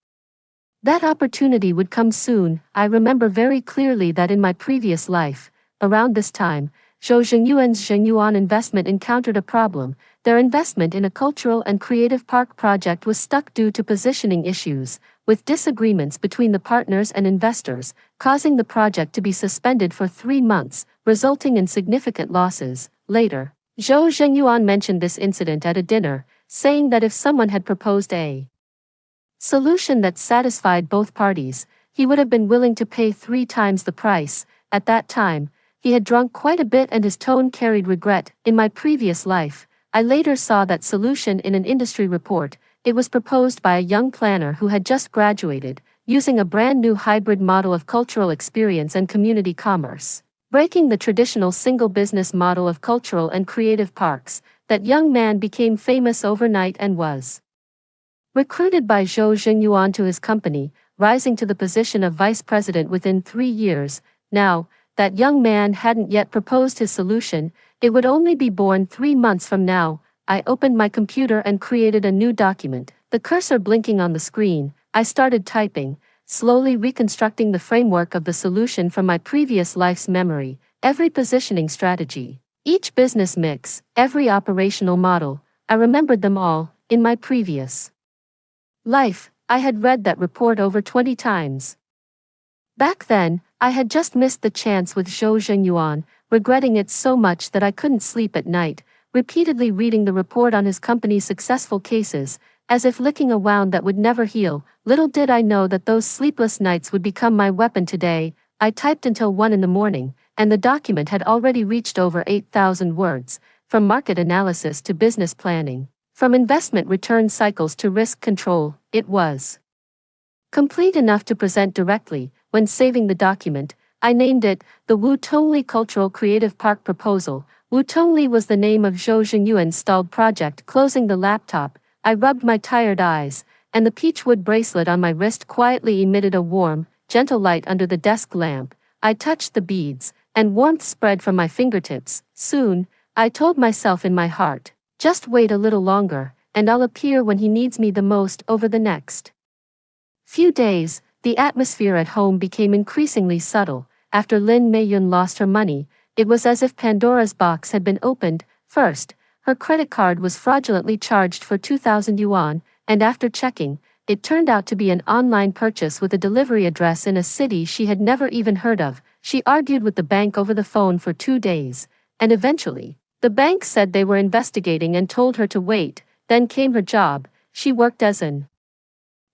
That opportunity would come soon. I remember very clearly that in my previous life, around this time, Zhou Zhengyuan's Zhengyuan investment encountered a problem. Their investment in a cultural and creative park project was stuck due to positioning issues, with disagreements between the partners and investors, causing the project to be suspended for 3 months, resulting in significant losses. Later, Zhou Zhengyuan mentioned this incident at a dinner, saying that if someone had proposed a solution that satisfied both parties, he would have been willing to pay 3 times the price. At that time, he had drunk quite a bit and his tone carried regret. In my previous life, I later saw that solution in an industry report. It was proposed by a young planner who had just graduated, using a brand new hybrid model of cultural experience and community commerce, breaking the traditional single business model of cultural and creative parks. That young man became famous overnight and was recruited by Zhou Zhengyuan to his company, rising to the position of vice president within 3 years. Now, that young man hadn't yet proposed his solution. It would only be born 3 months from now. I opened my computer and created a new document, the cursor blinking on the screen. I started typing, slowly reconstructing the framework of the solution from my previous life's memory, every positioning strategy, each business mix, every operational model. I remembered them all. In my previous life, I had read that report over 20 times. Back then, I had just missed the chance with Zhou Zhengyuan, regretting it so much that I couldn't sleep at night, repeatedly reading the report on his company's successful cases, as if licking a wound that would never heal. Little did I know that those sleepless nights would become my weapon today. I typed until 1 in the morning, and the document had already reached over 8,000 words, from market analysis to business planning, from investment return cycles to risk control. It was complete enough to present directly. When saving the document, I named it the Wu Tongli Cultural Creative Park Proposal. Wu Tongli was the name of Zhou Zhengyuan's stalled project. Closing the laptop, I rubbed my tired eyes, and the peachwood bracelet on my wrist quietly emitted a warm, gentle light under the desk lamp. I touched the beads, and warmth spread from my fingertips. Soon, I told myself in my heart, just wait a little longer, and I'll appear when he needs me the most. Over the next few days, the atmosphere at home became increasingly subtle. After Lin Meiyun lost her money, it was as if Pandora's box had been opened. First, her credit card was fraudulently charged for 2,000 yuan, and after checking, it turned out to be an online purchase with a delivery address in a city she had never even heard of. She argued with the bank over the phone for 2 days, and eventually, the bank said they were investigating and told her to wait. Then came her job. She worked as an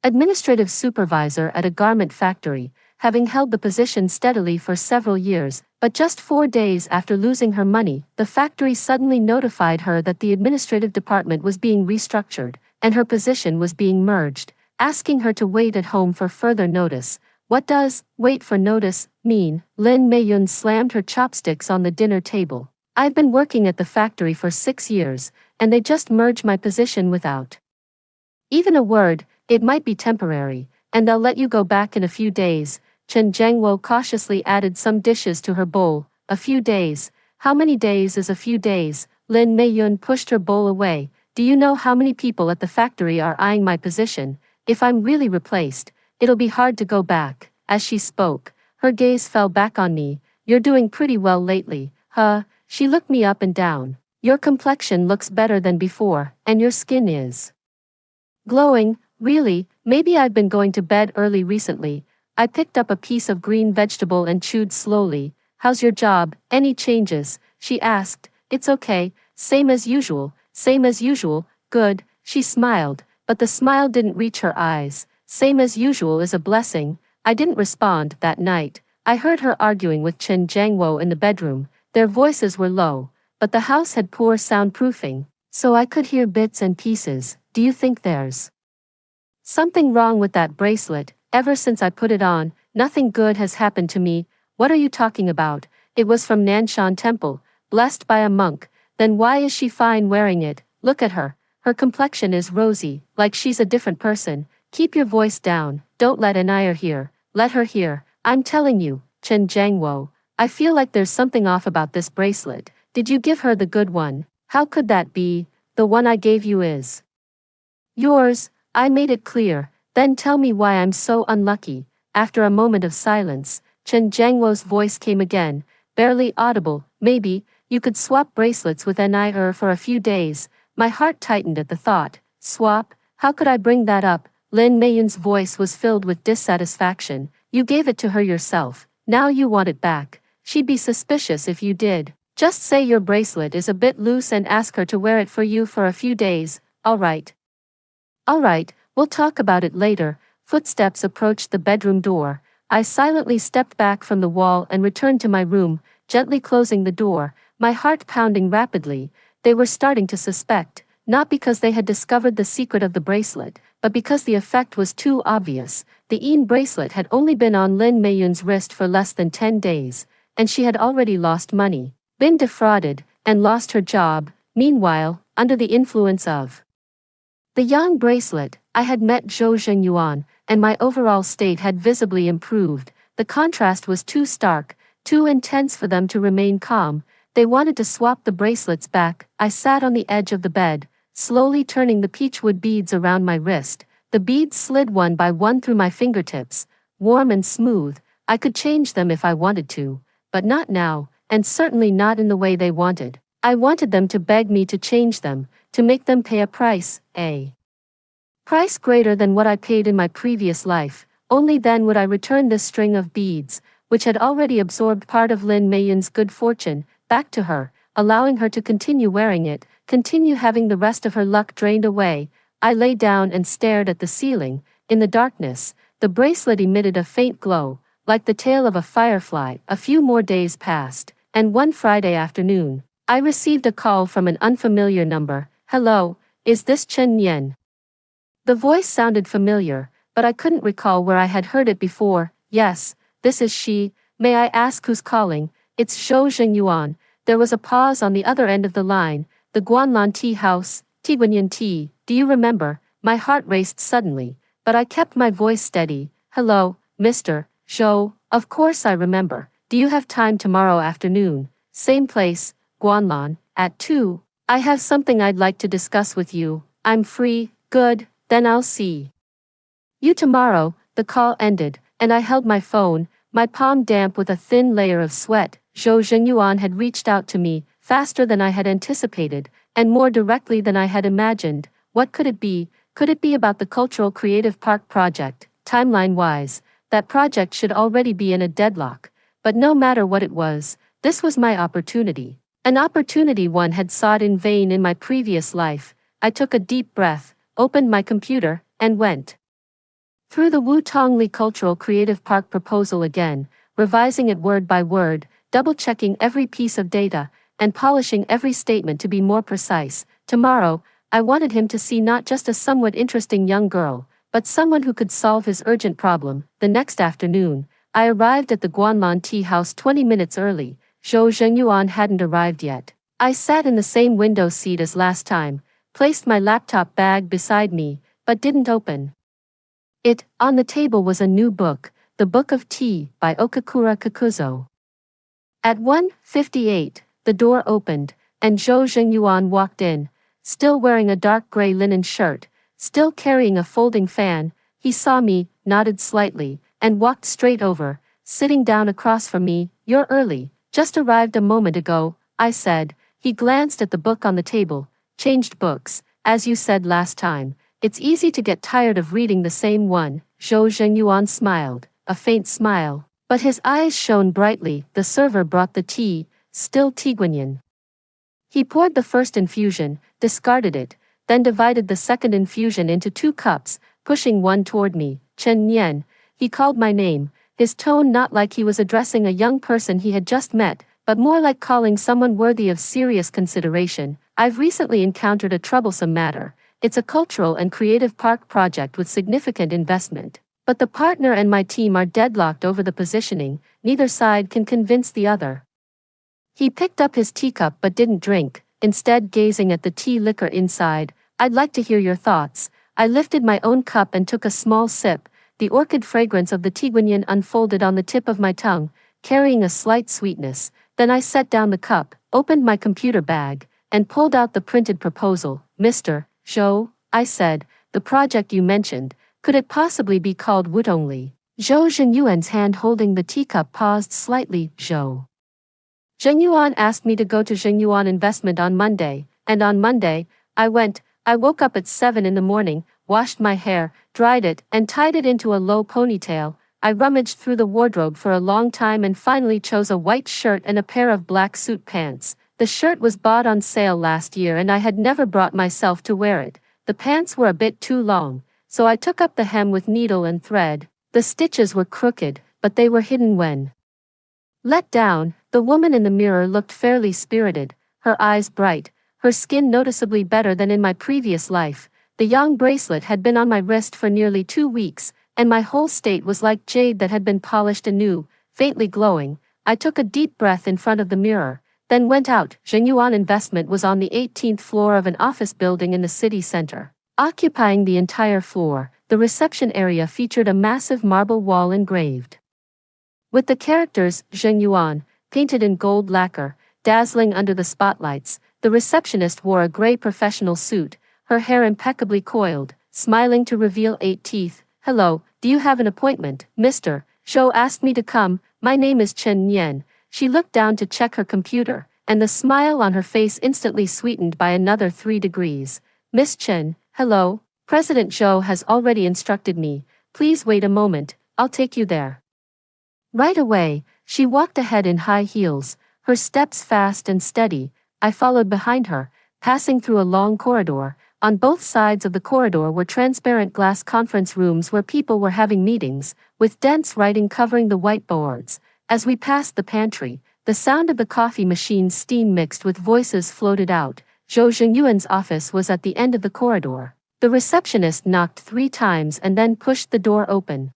administrative supervisor at a garment factory, having held the position steadily for several years. But just 4 days after losing her money, the factory suddenly notified her that the administrative department was being restructured, and her position was being merged, asking her to wait at home for further notice. What does wait for notice mean? Lin Meiyun slammed her chopsticks on the dinner table. I've been working at the factory for 6 years, and they just merged my position without even a word. It might be temporary, and they'll let you go back in a few days. Chen Jiangwo cautiously added some dishes to her bowl. A few days. How many days is a few days? Lin Meiyun pushed her bowl away. Do you know how many people at the factory are eyeing my position? If I'm really replaced, it'll be hard to go back. As she spoke, her gaze fell back on me. You're doing pretty well lately, huh? She looked me up and down. Your complexion looks better than before, and your skin is glowing. Really? Maybe I've been going to bed early recently. I picked up a piece of green vegetable and chewed slowly. How's your job? Any changes? She asked. It's okay, same as usual, same as usual. Good. She smiled, but the smile didn't reach her eyes. Same as usual is a blessing. I didn't respond that night. I heard her arguing with Chen Jiangwo in the bedroom. Their voices were low, but the house had poor soundproofing, so I could hear bits and pieces. Do you think there's something wrong with that bracelet? Ever since I put it on, nothing good has happened to me. What are you talking about? It was from Nanshan Temple, blessed by a monk. Then why is she fine wearing it? Look at her. Her complexion is rosy, like she's a different person. Keep your voice down. Don't let Anaya hear. Let her hear. I'm telling you, Chen Jiangwo. I feel like there's something off about this bracelet. Did you give her the good one? How could that be? The one I gave you is yours. I made it clear. Then tell me why I'm so unlucky. After a moment of silence, Chen Jiangwo's voice came again, barely audible. Maybe you could swap bracelets with Anaya for a few days. My heart tightened at the thought. Swap? How could I bring that up? Lin Meiyun's voice was filled with dissatisfaction. You gave it to her yourself. Now you want it back. She'd be suspicious if you did. Just say your bracelet is a bit loose and ask her to wear it for you for a few days. All right. All right, we'll talk about it later. Footsteps approached the bedroom door. I silently stepped back from the wall and returned to my room, gently closing the door, my heart pounding rapidly. They were starting to suspect, not because they had discovered the secret of the bracelet, but because the effect was too obvious. The Yin bracelet had only been on Lin Meiyun's wrist for less than 10 days, and she had already lost money, been defrauded, and lost her job. Meanwhile, under the influence of the Yang bracelet, I had met Zhou Zhengyuan, and my overall state had visibly improved. The contrast was too stark, too intense for them to remain calm. They wanted to swap the bracelets back. I sat on the edge of the bed, slowly turning the peachwood beads around my wrist. The beads slid one by one through my fingertips, warm and smooth. I could change them if I wanted to, but not now, and certainly not in the way they wanted. I wanted them to beg me to change them, to make them pay a price greater than what I paid in my previous life. Only then would I return this string of beads, which had already absorbed part of Lin Meiyun's good fortune, back to her, allowing her to continue wearing it, continue having the rest of her luck drained away. I lay down and stared at the ceiling. In the darkness, the bracelet emitted a faint glow, like the tail of a firefly. A few more days passed, and one Friday afternoon, I received a call from an unfamiliar number. Hello, is this Chen Yan? The voice sounded familiar, but I couldn't recall where I had heard it before. Yes, this is she. May I ask who's calling? It's Zhou Zhengyuan. There was a pause on the other end of the line. The Guanlan Tea House, Tiguanyan Tea. Do you remember? My heart raced suddenly, but I kept my voice steady. Hello, Mr. Zhou. Of course I remember. Do you have time tomorrow afternoon? Same place, Guanlan, at 2. I have something I'd like to discuss with you. I'm free. Good, then I'll see you tomorrow. The call ended, and I held my phone, my palm damp with a thin layer of sweat. Zhou Zhengyuan had reached out to me, faster than I had anticipated, and more directly than I had imagined. What could it be? Could it be about the Cultural Creative Park project? Timeline-wise, that project should already be in a deadlock. But no matter what it was, this was my opportunity. An opportunity one had sought in vain in my previous life. I took a deep breath, opened my computer, and went through the Wu Tongli Cultural Creative Park proposal again, revising it word by word, double-checking every piece of data, and polishing every statement to be more precise. Tomorrow, I wanted him to see not just a somewhat interesting young girl, but someone who could solve his urgent problem. The next afternoon, I arrived at the Guanlan Tea House 20 minutes early. Zhou Zhengyuan hadn't arrived yet. I sat in the same window seat as last time, placed my laptop bag beside me, but didn't open it. On the table was a new book, The Book of Tea by Okakura Kakuzo. At 1:58, the door opened, and Zhou Zhengyuan walked in, still wearing a dark gray linen shirt, still carrying a folding fan. He saw me, nodded slightly, and walked straight over, sitting down across from me. You're early. Just arrived a moment ago. I said. He glanced at the book on the table. Changed books, as you said last time. It's easy to get tired of reading the same one. Zhou Zhengyuan smiled, a faint smile. But his eyes shone brightly. The server brought the tea, still Tiguanyin. He poured the first infusion, discarded it, then divided the second infusion into 2 cups, pushing one toward me. Chen Nian. He called my name, his tone not like he was addressing a young person he had just met, but more like calling someone worthy of serious consideration. I've recently encountered a troublesome matter. It's a cultural and creative park project with significant investment. But the partner and my team are deadlocked over the positioning, neither side can convince the other. He picked up his teacup but didn't drink, instead gazing at the tea liquor inside. I'd like to hear your thoughts. I lifted my own cup and took a small sip. The orchid fragrance of the Tiguanyin unfolded on the tip of my tongue, carrying a slight sweetness. Then I set down the cup, opened my computer bag, and pulled out the printed proposal. Mr. Zhou, I said, the project you mentioned, could it possibly be called Wutongli? Zhou Zhenyuan's hand holding the teacup paused slightly. Zhou Zhenyuan asked me to go to Zhenyuan Investment on Monday, and on Monday, I went. I woke up at 7 in the morning, washed my hair, dried it, and tied it into a low ponytail. I rummaged through the wardrobe for a long time and finally chose a white shirt and a pair of black suit pants. The shirt was bought on sale last year and I had never brought myself to wear it. The pants were a bit too long, so I took up the hem with needle and thread. The stitches were crooked, but they were hidden when let down. The woman in the mirror looked fairly spirited, her eyes bright, her skin noticeably better than in my previous life. The yang bracelet had been on my wrist for nearly 2 weeks, and my whole state was like jade that had been polished anew, faintly glowing. I took a deep breath in front of the mirror, then went out. Zhenyuan Investment was on the 18th floor of an office building in the city center. Occupying the entire floor, the reception area featured a massive marble wall engraved with the characters Zhenyuan, painted in gold lacquer, dazzling under the spotlights. The receptionist wore a gray professional suit, her hair impeccably coiled, smiling to reveal 8 teeth. Hello, do you have an appointment, Mr. Zhou asked me to come. My name is Chen Nian. She looked down to check her computer, and the smile on her face instantly sweetened by another 3 degrees. Miss Chen, hello. President Zhou has already instructed me. Please wait a moment, I'll take you there. Right away, she walked ahead in high heels, her steps fast and steady. I followed behind her, passing through a long corridor. On both sides of the corridor were transparent glass conference rooms where people were having meetings, with dense writing covering the whiteboards. As we passed the pantry, the sound of the coffee machine's steam mixed with voices floated out. Zhou Zhenyuan's office was at the end of the corridor. The receptionist knocked 3 times and then pushed the door open.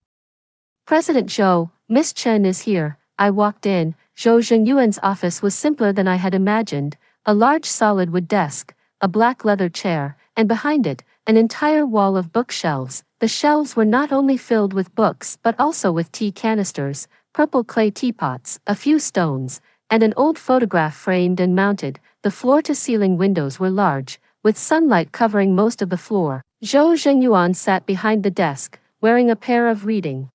President Zhou, Miss Chen is here. I walked in. Zhou Zhenyuan's office was simpler than I had imagined. A large solid wood desk, a black leather chair, and behind it, an entire wall of bookshelves. The shelves were not only filled with books but also with tea canisters, purple clay teapots, a few stones, and an old photograph framed and mounted. The floor-to-ceiling windows were large, with sunlight covering most of the floor. Zhou Zhenyuan sat behind the desk, wearing a pair of reading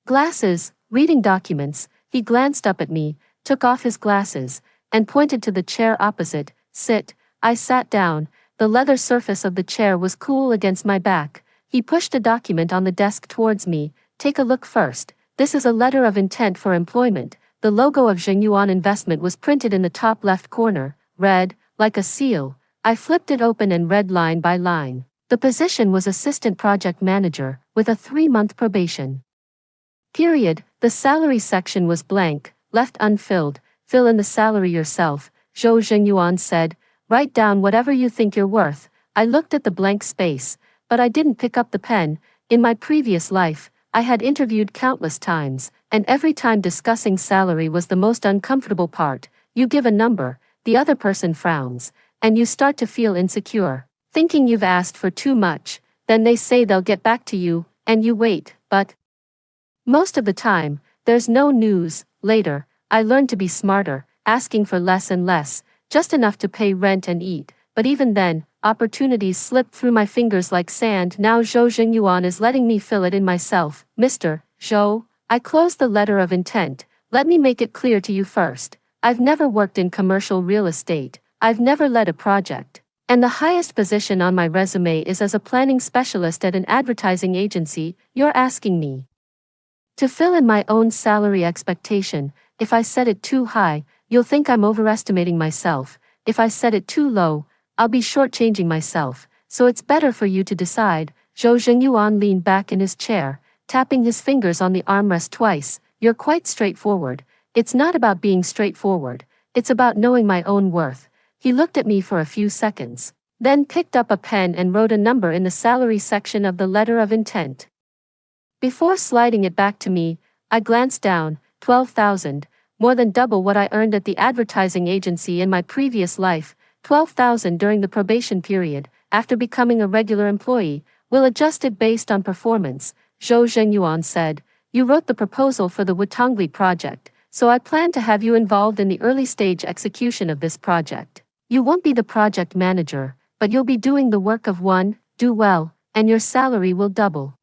glasses, reading documents. He glanced up at me, took off his glasses, and pointed to the chair opposite. Sit. I sat down. The leather surface of the chair was cool against my back. He pushed a document on the desk towards me. Take a look first. This is a letter of intent for employment. The logo of Zhenyuan Investment was printed in the top left corner, red, like a seal. I flipped it open and read line by line. The position was assistant project manager, with a 3-month probation period. The salary section was blank, left unfilled. Fill in the salary yourself, Zhou Zhenyuan said. Write down whatever you think you're worth. I looked at the blank space, but I didn't pick up the pen. In my previous life, I had interviewed countless times, and every time discussing salary was the most uncomfortable part. You give a number, the other person frowns, and you start to feel insecure, thinking you've asked for too much. Then they say they'll get back to you, and you wait, but most of the time, there's no news. Later, I learned to be smarter, asking for less and less, just enough to pay rent and eat. But even then, opportunities slipped through my fingers like sand. Now Zhou Zhenyuan is letting me fill it in myself. Mr. Zhou, I closed the letter of intent. Let me make it clear to you first. I've never worked in commercial real estate, I've never led a project. And the highest position on my resume is as a planning specialist at an advertising agency. You're asking me to fill in my own salary expectation. If I set it too high, you'll think I'm overestimating myself. If I set it too low, I'll be shortchanging myself. So it's better for you to decide. Zhou Zhengyuan leaned back in his chair, tapping his fingers on the armrest twice. You're quite straightforward. It's not about being straightforward. It's about knowing my own worth. He looked at me for a few seconds, then picked up a pen and wrote a number in the salary section of the letter of intent. Before sliding it back to me, I glanced down. 12,000, more than double what I earned at the advertising agency in my previous life. 12,000 during the probation period. After becoming a regular employee, we'll adjust it based on performance, Zhou Zhengyuan said. You wrote the proposal for the Wutongli project, so I plan to have you involved in the early stage execution of this project. You won't be the project manager, but you'll be doing the work of one. Do well, and your salary will double.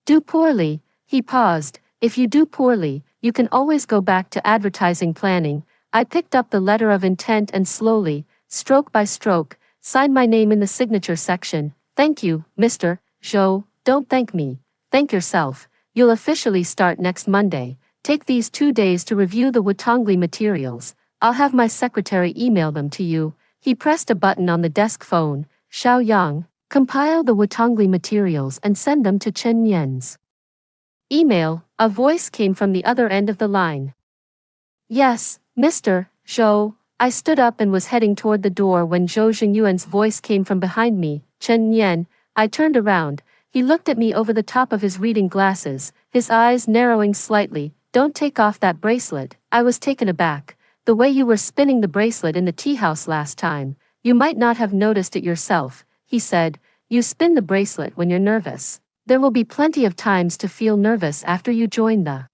Do poorly. He paused. If you do poorly, you can always go back to advertising planning. I picked up the letter of intent and slowly, stroke by stroke, signed my name in the signature section. Thank you, Mr. Zhou. Don't thank me. Thank yourself. You'll officially start next Monday. Take these 2 days to review the Wutongli materials. I'll have my secretary email them to you. He pressed a button on the desk phone. Xiaoyang, compile the Wutongli materials and send them to Chen Yan's email. A voice came from the other end of the line. Yes, Mr. Zhou. I stood up and was heading toward the door when Zhou Zhengyuan's voice came from behind me. Chen Yan. I turned around. He looked at me over the top of his reading glasses, his eyes narrowing slightly. Don't take off that bracelet. I was taken aback. The way you were spinning the bracelet in the tea house last time. You might not have noticed it yourself, he said. You spin the bracelet when you're nervous. There will be plenty of times to feel nervous after you join the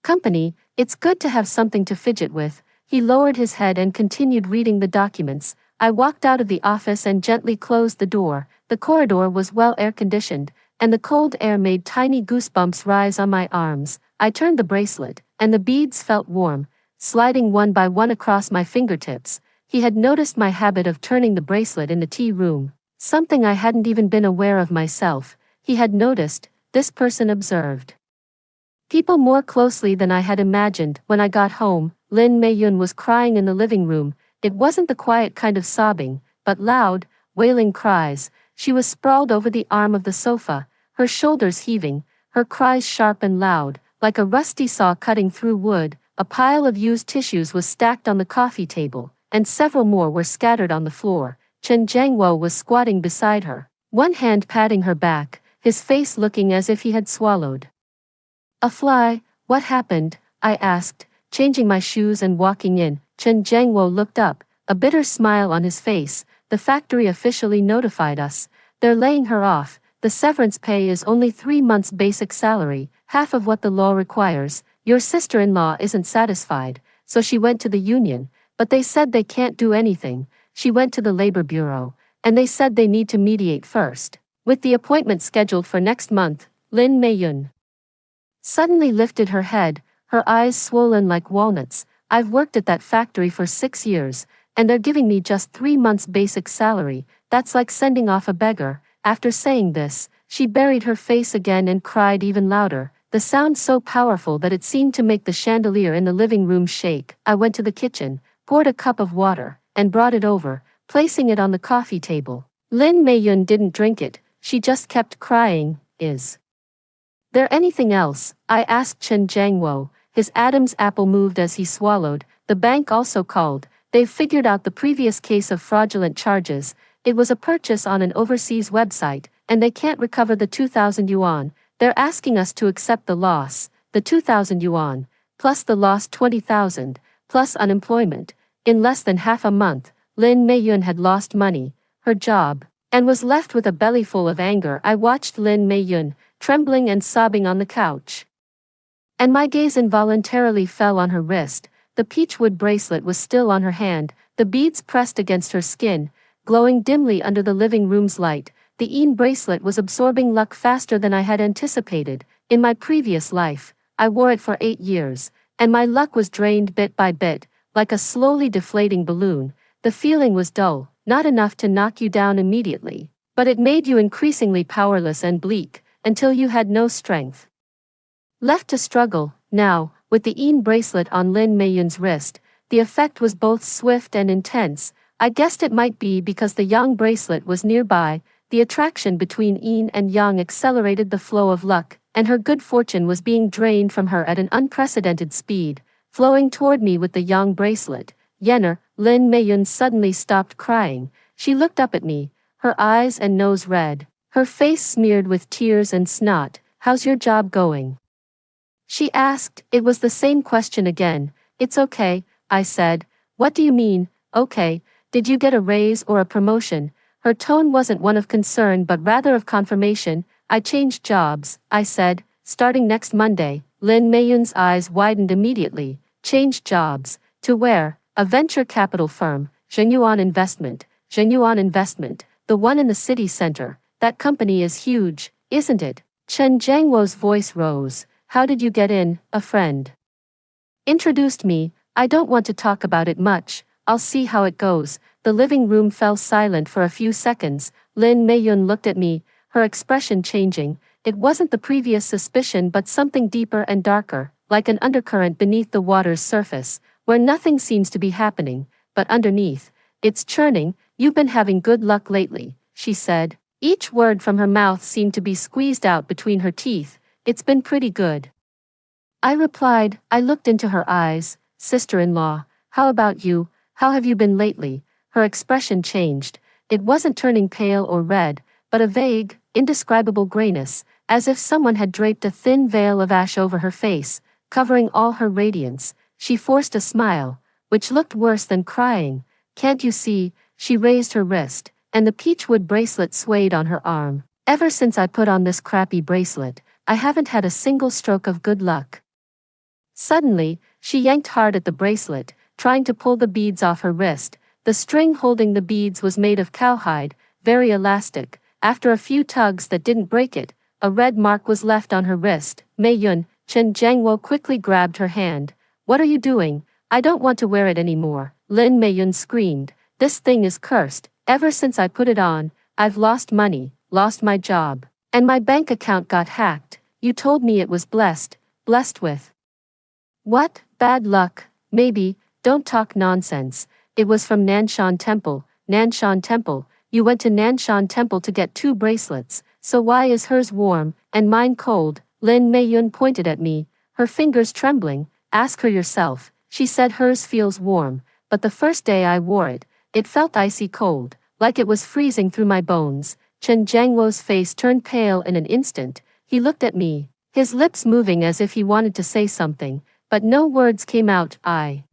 company. It's good to have something to fidget with. He lowered his head and continued reading the documents. I walked out of the office and gently closed the door. The corridor was well air-conditioned, and the cold air made tiny goosebumps rise on my arms. I turned the bracelet, and the beads felt warm, sliding one by one across my fingertips. He had noticed my habit of turning the bracelet in the tea room, something I hadn't even been aware of myself. He had noticed. This person observed people more closely than I had imagined. When I got home, Lin Meiyun was crying in the living room. It wasn't the quiet kind of sobbing, but loud, wailing cries. She was sprawled over the arm of the sofa, her shoulders heaving, her cries sharp and loud, like a rusty saw cutting through wood. A pile of used tissues was stacked on the coffee table, and several more were scattered on the floor. Chen Jiangwo was squatting beside her, one hand patting her back, his face looking as if he had swallowed a fly. What happened? I asked, changing my shoes and walking in. Chen Jiangwo looked up, a bitter smile on his face. The factory officially notified us. They're laying her off. The severance pay is only 3 months' basic salary, half of what the law requires. Your sister-in-law isn't satisfied, so she went to the union, but they said they can't do anything. She went to the labor bureau, and they said they need to mediate first. With the appointment scheduled for next month, Lin Meiyun suddenly lifted her head, her eyes swollen like walnuts. I've worked at that factory for 6 years, and they're giving me just 3 months' basic salary. That's like sending off a beggar. After saying this, she buried her face again and cried even louder, the sound so powerful that it seemed to make the chandelier in the living room shake. I went to the kitchen, poured a cup of water, and brought it over, placing it on the coffee table. Lin Meiyun didn't drink it, she just kept crying. Is there anything else? I asked Chen Jiangwo. His Adam's apple moved as he swallowed. The bank also called. They've figured out the previous case of fraudulent charges. It was a purchase on an overseas website, and they can't recover the 2,000 yuan. They're asking us to accept the loss, the 2,000 yuan, plus the lost 20,000, plus unemployment. In less than half a month, Lin Meiyun had lost money, her job, and was left with a bellyful of anger. I watched Lin Meiyun, trembling and sobbing on the couch, and my gaze involuntarily fell on her wrist. The peachwood bracelet was still on her hand, the beads pressed against her skin, glowing dimly under the living room's light. The Een bracelet was absorbing luck faster than I had anticipated. In my previous life, I wore it for 8 years, and my luck was drained bit by bit. like a slowly deflating balloon. The feeling was dull, not enough to knock you down immediately, but it made you increasingly powerless and bleak, until you had no strength left to struggle. Now, with the Een bracelet on Lin Meiyun's wrist, the effect was both swift and intense. I guessed it might be because the Yang bracelet was nearby. The attraction between Een and Yang accelerated the flow of luck, and her good fortune was being drained from her at an unprecedented speed, flowing toward me with the Yang bracelet. Yenner, Lin Meiyun suddenly stopped crying. She looked up at me, her eyes and nose red, her face smeared with tears and snot. "How's your job going?" she asked. It was the same question again. "It's okay," I said. "What do you mean, okay? Did you get a raise or a promotion?" Her tone wasn't one of concern but rather of confirmation. "I changed jobs," I said, "starting next Monday." Lin Meiyun's eyes widened immediately. "Changed jobs? To where?" "A venture capital firm, Zhenyuan Investment." "Zhenyuan Investment, the one in the city center. That company is huge, isn't it?" Chen Jiangwo's voice rose. "How did you get in?" "A friend introduced me. I don't want to talk about it much. I'll see how it goes." The living room fell silent for a few seconds. Lin Meiyun looked at me, her expression changing. It wasn't the previous suspicion but something deeper and darker, like an undercurrent beneath the water's surface, where nothing seems to be happening, but underneath, it's churning. "You've been having good luck lately," she said. Each word from her mouth seemed to be squeezed out between her teeth. "It's been pretty good," I replied. I looked into her eyes. "Sister-in-law, how about you? How have you been lately?" Her expression changed. It wasn't turning pale or red, but a vague, indescribable grayness, as if someone had draped a thin veil of ash over her face, covering all her radiance. She forced a smile, which looked worse than crying. "Can't you see?" She raised her wrist, and the peachwood bracelet swayed on her arm. "Ever since I put on this crappy bracelet, I haven't had a single stroke of good luck." Suddenly, she yanked hard at the bracelet, trying to pull the beads off her wrist. The string holding the beads was made of cowhide, very elastic. After a few tugs that didn't break it, a red mark was left on her wrist. "Meiyun," Chen Jiangwo quickly grabbed her hand. "What are you doing? I don't want to wear it anymore." Lin Meiyun screamed. "This thing is cursed. Ever since I put it on, I've lost money, lost my job, and my bank account got hacked. You told me it was blessed with what? Bad luck, maybe." "Don't talk nonsense. It was from Nanshan Temple." "Nanshan Temple? You went to Nanshan Temple to get 2 bracelets, so why is hers warm, and mine cold?" Lin Meiyun pointed at me, her fingers trembling. "Ask her yourself." She said hers feels warm, but the first day I wore it, it felt icy cold, like it was freezing through my bones. Chen Jiangwo's face turned pale in an instant. He looked at me, his lips moving as if he wanted to say something, but no words came out. I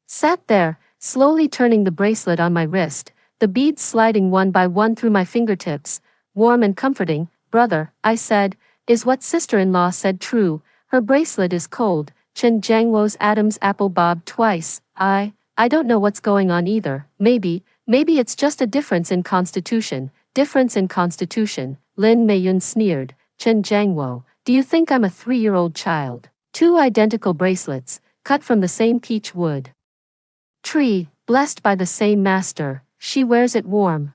sat there, slowly turning the bracelet on my wrist, the beads sliding one by one through my fingertips. "Warm and comforting." "Brother," I said, "is what sister-in-law said true? Her bracelet is cold." Chen Jiangwo's Adam's apple bobbed twice. I don't know what's going on either. Maybe it's just a difference in constitution." "Difference in constitution," Lin Meiyun sneered. "Chen Jiangwo, do you think I'm a 3-year-old child? 2 identical bracelets, cut from the same peach wood tree, blessed by the same master. She wears it warm.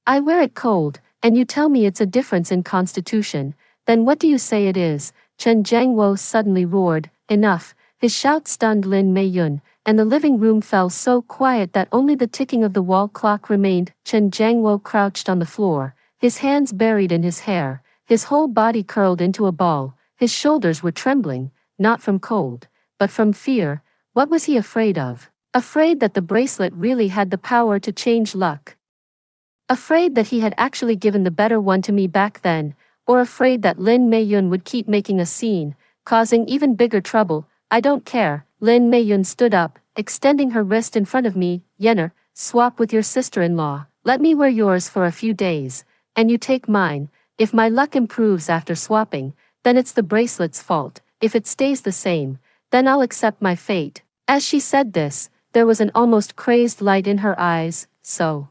I wear it cold, and you tell me it's a difference in constitution. Then what do you say it is?" Chen Jiangwo suddenly roared. "Enough." His shout stunned Lin Meiyun, and the living room fell so quiet that only the ticking of the wall clock remained. Chen Jiangwo crouched on the floor, his hands buried in his hair, his whole body curled into a ball. His shoulders were trembling, not from cold, but from fear. What was he afraid of? Afraid that the bracelet really had the power to change luck? Afraid that he had actually given the better one to me back then, or afraid that Lin Meiyun would keep making a scene, causing even bigger trouble? "I don't care." Lin Meiyun stood up, extending her wrist in front of me. "Yenner, swap with your sister-in-law. Let me wear yours for a few days, and you take mine. If my luck improves after swapping, then it's the bracelet's fault. If it stays the same, then I'll accept my fate." As she said this, there was an almost crazed light in her eyes. So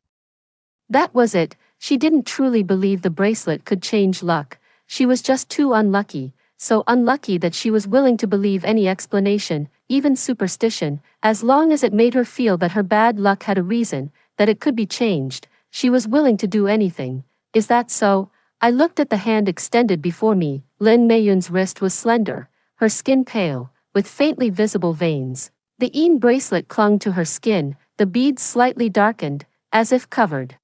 that was it. She didn't truly believe the bracelet could change luck. She was just too unlucky, so unlucky that she was willing to believe any explanation, even superstition, as long as it made her feel that her bad luck had a reason, that it could be changed. She was willing to do anything. Is that so? I looked at the hand extended before me. Lin Meiyun's wrist was slender, her skin pale, with faintly visible veins. The Yin bracelet clung to her skin, the beads slightly darkened, as if covered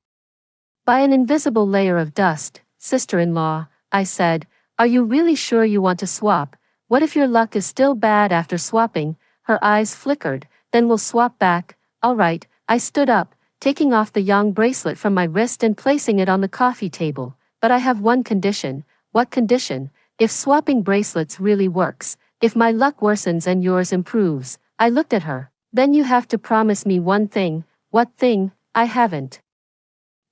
by an invisible layer of dust. Sister-in-law, I said, are you really sure you want to swap? What if your luck is still bad after swapping? Her eyes flickered. Then we'll swap back. All right. I stood up, taking off the Yang bracelet from my wrist and placing it on the coffee table. But I have one condition. What condition? If swapping bracelets really works, if my luck worsens and yours improves. I looked at her. Then you have to promise me one thing. What thing? I haven't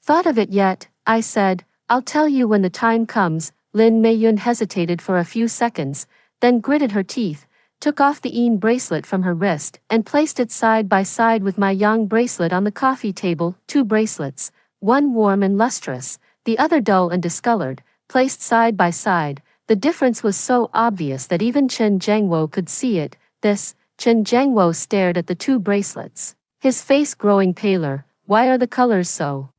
thought of it yet, I said. I'll tell you when the time comes. Lin Meiyun hesitated for a few seconds, then gritted her teeth, took off the Yin bracelet from her wrist, and placed it side by side with my Yang bracelet on the coffee table. 2 bracelets, one warm and lustrous, the other dull and discolored, placed side by side. The difference was so obvious that even Chen Jiangwo could see it. Chen Jiangwo stared at the 2 bracelets, his face growing paler. Why are the colors so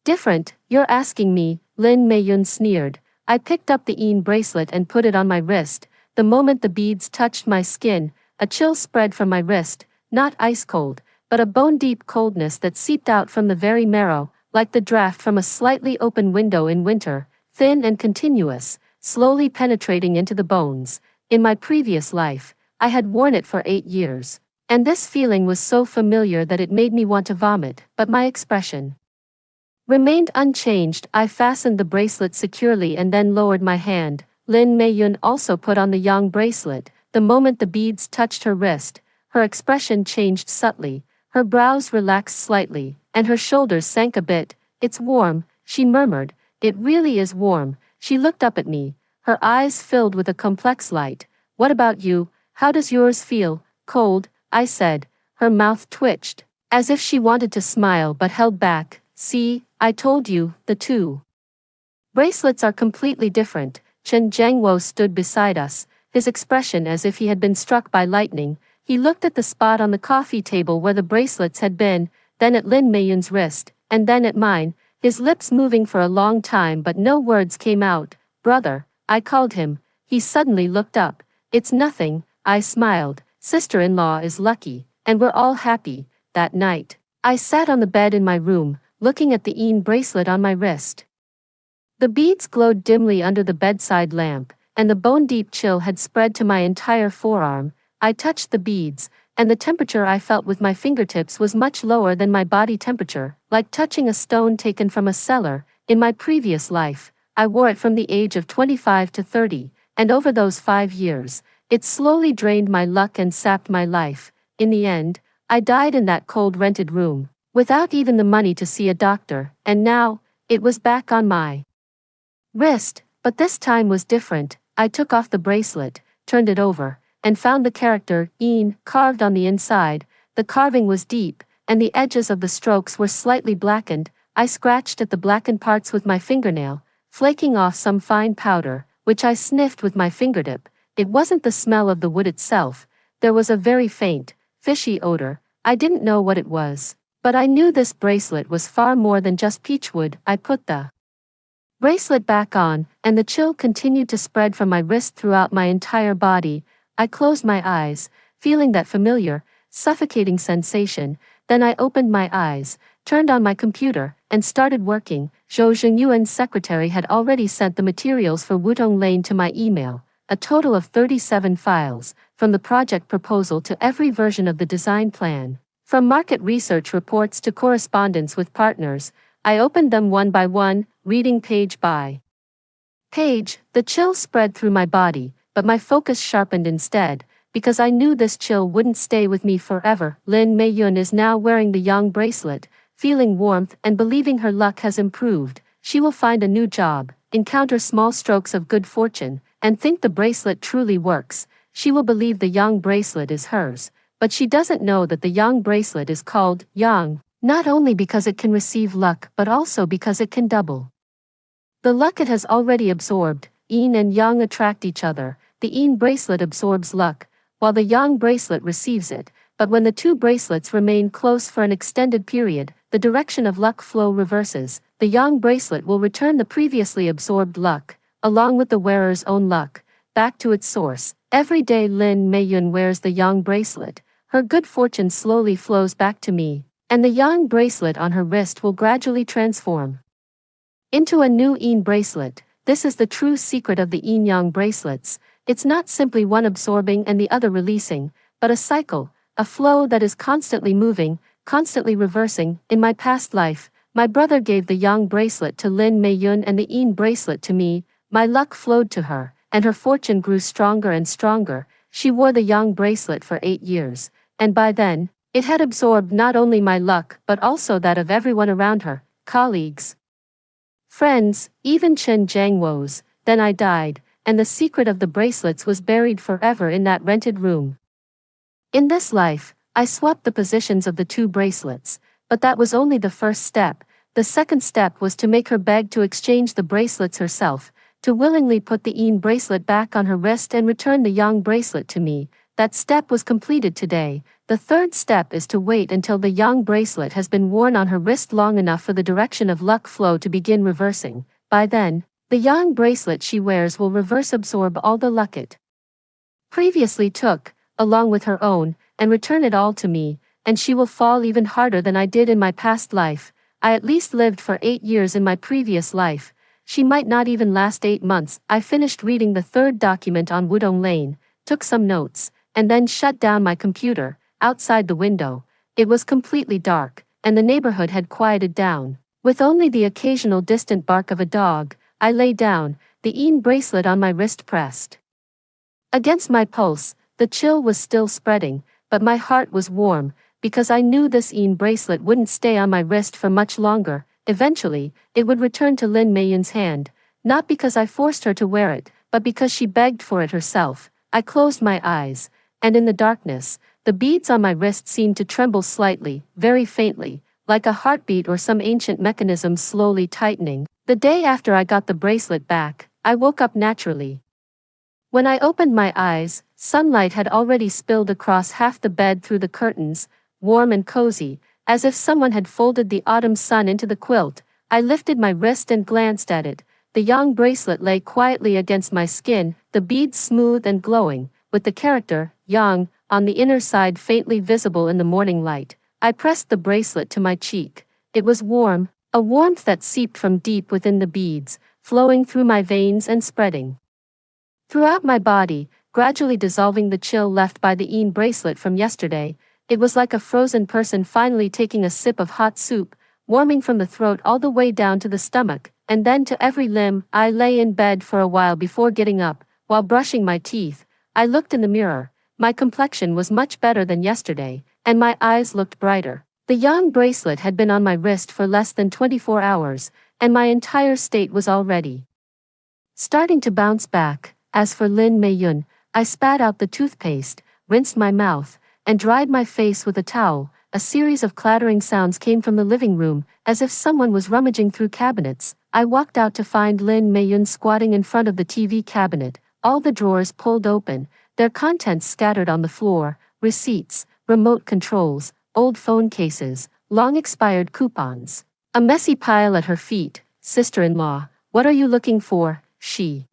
different? You're asking me, Lin Meiyun sneered. I picked up the Yin bracelet and put it on my wrist. The moment the beads touched my skin, a chill spread from my wrist, not ice cold, but a bone-deep coldness that seeped out from the very marrow, like the draft from a slightly open window in winter, thin and continuous, slowly penetrating into the bones. In my previous life, I had worn it for 8 years, and this feeling was so familiar that it made me want to vomit, but my expression remained unchanged. I fastened the bracelet securely and then lowered my hand. Lin Meiyun also put on the Yang bracelet. The moment the beads touched her wrist, her expression changed subtly. Her brows relaxed slightly, and her shoulders sank a bit. It's warm, she murmured. It really is warm. She looked up at me, her eyes filled with a complex light. What about you? How does yours feel? Cold, I said. Her mouth twitched, as if she wanted to smile but held back. See, I told you, the 2 bracelets are completely different. Chen Jiangwo stood beside us, his expression as if he had been struck by lightning. He looked at the spot on the coffee table where the bracelets had been, then at Lin Meiyun's wrist, and then at mine, his lips moving for a long time but no words came out. Brother, I called him. He suddenly looked up. It's nothing, I smiled. Sister-in-law is lucky, and we're all happy. That night, I sat on the bed in my room, looking at the Yin bracelet on my wrist. The beads glowed dimly under the bedside lamp, and the bone-deep chill had spread to my entire forearm. I touched the beads, and the temperature I felt with my fingertips was much lower than my body temperature, like touching a stone taken from a cellar. In my previous life, I wore it from the age of 25 to 30, and over those 5 years, it slowly drained my luck and sapped my life. In the end, I died in that cold rented room, without even the money to see a doctor, and now, it was back on my wrist, but this time was different. I took off the bracelet, turned it over, and found the character, Yin, carved on the inside. The carving was deep, and the edges of the strokes were slightly blackened. I scratched at the blackened parts with my fingernail, flaking off some fine powder, which I sniffed with my fingertip. It wasn't the smell of the wood itself. There was a very faint, fishy odor. I didn't know what it was, but I knew this bracelet was far more than just peachwood. I put the bracelet back on, and the chill continued to spread from my wrist throughout my entire body. I closed my eyes, feeling that familiar, suffocating sensation. Then I opened my eyes, turned on my computer, and started working. Zhou Zhengyuan's secretary had already sent the materials for Wutong Lane to my email, a total of 37 files, from the project proposal to every version of the design plan. From market research reports to correspondence with partners, I opened them one by one, reading page by page. The chill spread through my body, but my focus sharpened instead, because I knew this chill wouldn't stay with me forever. Lin Meiyun is now wearing the Yang bracelet, feeling warmth and believing her luck has improved. She will find a new job, encounter small strokes of good fortune, and think the bracelet truly works. She will believe the Yang bracelet is hers, but she doesn't know that the Yang bracelet is called Yang, not only because it can receive luck but also because it can double the luck it has already absorbed. Yin and Yang attract each other. The Yin bracelet absorbs luck, while the yang bracelet receives it, but when the two bracelets remain close for an extended period, the direction of luck flow reverses. The yang bracelet will return the previously absorbed luck, along with the wearer's own luck, back to its source. Every day Lin Meiyun wears the yang bracelet, her good fortune slowly flows back to me, and the yang bracelet on her wrist will gradually transform into a new yin bracelet. This is the true secret of the yin-yang bracelets. It's not simply one absorbing and the other releasing, but a cycle, a flow that is constantly moving, constantly reversing. In my past life, my brother gave the yang bracelet to Lin Meiyun and the yin bracelet to me. My luck flowed to her, and her fortune grew stronger and stronger. She wore the yang bracelet for 8 years, and by then, it had absorbed not only my luck but also that of everyone around her, colleagues, friends, even Chen Jiangwo's. Then I died, and the secret of the bracelets was buried forever in that rented room. In this life, I swapped the positions of the two bracelets, but that was only the first step. The second step was to make her beg to exchange the bracelets herself, to willingly put the yin bracelet back on her wrist and return the yang bracelet to me. That step was completed today. The third step is to wait until the yang bracelet has been worn on her wrist long enough for the direction of luck flow to begin reversing. By then, the yang bracelet she wears will reverse absorb all the luck it previously took, along with her own, and return it all to me, and she will fall even harder than I did in my past life. I at least lived for 8 years in my previous life. She might not even last 8 months. I finished reading the third document on Wudong Lane, took some notes, and then shut down my computer. Outside the window, it was completely dark, and the neighborhood had quieted down. With only the occasional distant bark of a dog, I lay down, the yin bracelet on my wrist pressed against my pulse. The chill was still spreading, but my heart was warm, because I knew this yin bracelet wouldn't stay on my wrist for much longer. Eventually, it would return to Lin Meiyun's hand, not because I forced her to wear it, but because she begged for it herself. I closed my eyes, and in the darkness, the beads on my wrist seemed to tremble slightly, very faintly, like a heartbeat or some ancient mechanism slowly tightening. The day after I got the bracelet back, I woke up naturally. When I opened my eyes, sunlight had already spilled across half the bed through the curtains, warm and cozy, as if someone had folded the autumn sun into the quilt. I lifted my wrist and glanced at it. The yang bracelet lay quietly against my skin, the beads smooth and glowing, with the character, yang, on the inner side faintly visible in the morning light. I pressed the bracelet to my cheek. It was warm, a warmth that seeped from deep within the beads, flowing through my veins and spreading throughout my body, gradually dissolving the chill left by the yin bracelet from yesterday. It was like a frozen person finally taking a sip of hot soup, warming from the throat all the way down to the stomach, and then to every limb. I lay in bed for a while before getting up. While brushing my teeth, I looked in the mirror. My complexion was much better than yesterday, and my eyes looked brighter. The yang bracelet had been on my wrist for less than 24 hours, and my entire state was already starting to bounce back. As for Lin Meiyun, I spat out the toothpaste, rinsed my mouth, and dried my face with a towel. A series of clattering sounds came from the living room, as if someone was rummaging through cabinets. I walked out to find Lin Meiyun squatting in front of the TV cabinet, all the drawers pulled open, their contents scattered on the floor: receipts, remote controls, old phone cases, long-expired coupons. A messy pile at her feet. "Sister-in-law, what are you looking for?" She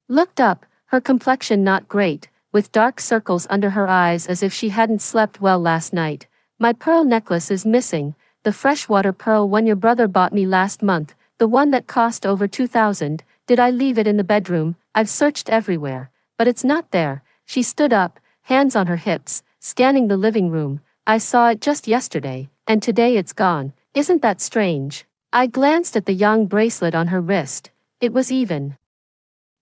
looked up, her complexion not great, with dark circles under her eyes as if she hadn't slept well last night. "My pearl necklace is missing, the freshwater pearl one your brother bought me last month, the one that cost over 2,000. Did I leave it in the bedroom? I've searched everywhere, but it's not there." She stood up, hands on her hips, scanning the living room. "I saw it just yesterday, and today it's gone. Isn't that strange?" I glanced at the yang bracelet on her wrist. It was even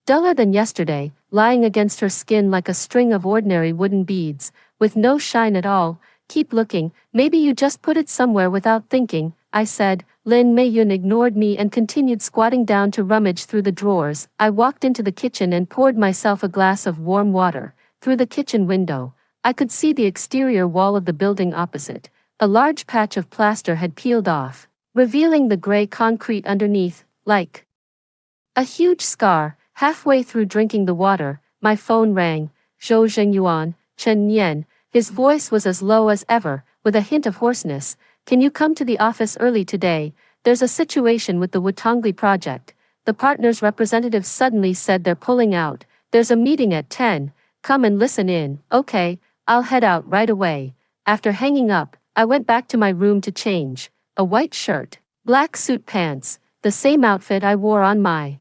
duller than yesterday, lying against her skin like a string of ordinary wooden beads, with no shine at all. "Keep looking, maybe you just put it somewhere without thinking," I said. Lin Meiyun ignored me and continued squatting down to rummage through the drawers. I walked into the kitchen and poured myself a glass of warm water. Through the kitchen window, I could see the exterior wall of the building opposite. A large patch of plaster had peeled off, revealing the gray concrete underneath, like a huge scar. Halfway through drinking the water, my phone rang. "Zhou Zhengyuan, Chen Yan. His voice was as low as ever, with a hint of hoarseness. Can you come to the office early today? There's a situation with the Wutongli project. The partners' representatives suddenly said they're pulling out. There's a meeting at 10. Come and listen in. Okay, I'll head out right away. After hanging up, I went back to my room to change. A white shirt, black suit pants, the same outfit I wore on my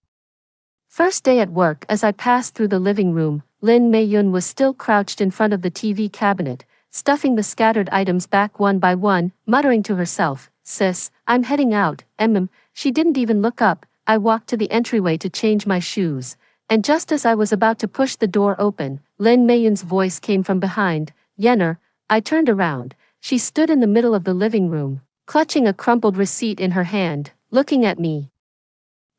first day at work. As I passed through the living room, Lin Meiyun was still crouched in front of the TV cabinet, stuffing the scattered items back one by one, muttering to herself, "Sis, I'm heading out." She didn't even look up. I walked to the entryway to change my shoes, and just as I was about to push the door open, Lin Meiyun's voice came from behind, "Yenner." I turned around. She stood in the middle of the living room, clutching a crumpled receipt in her hand, looking at me.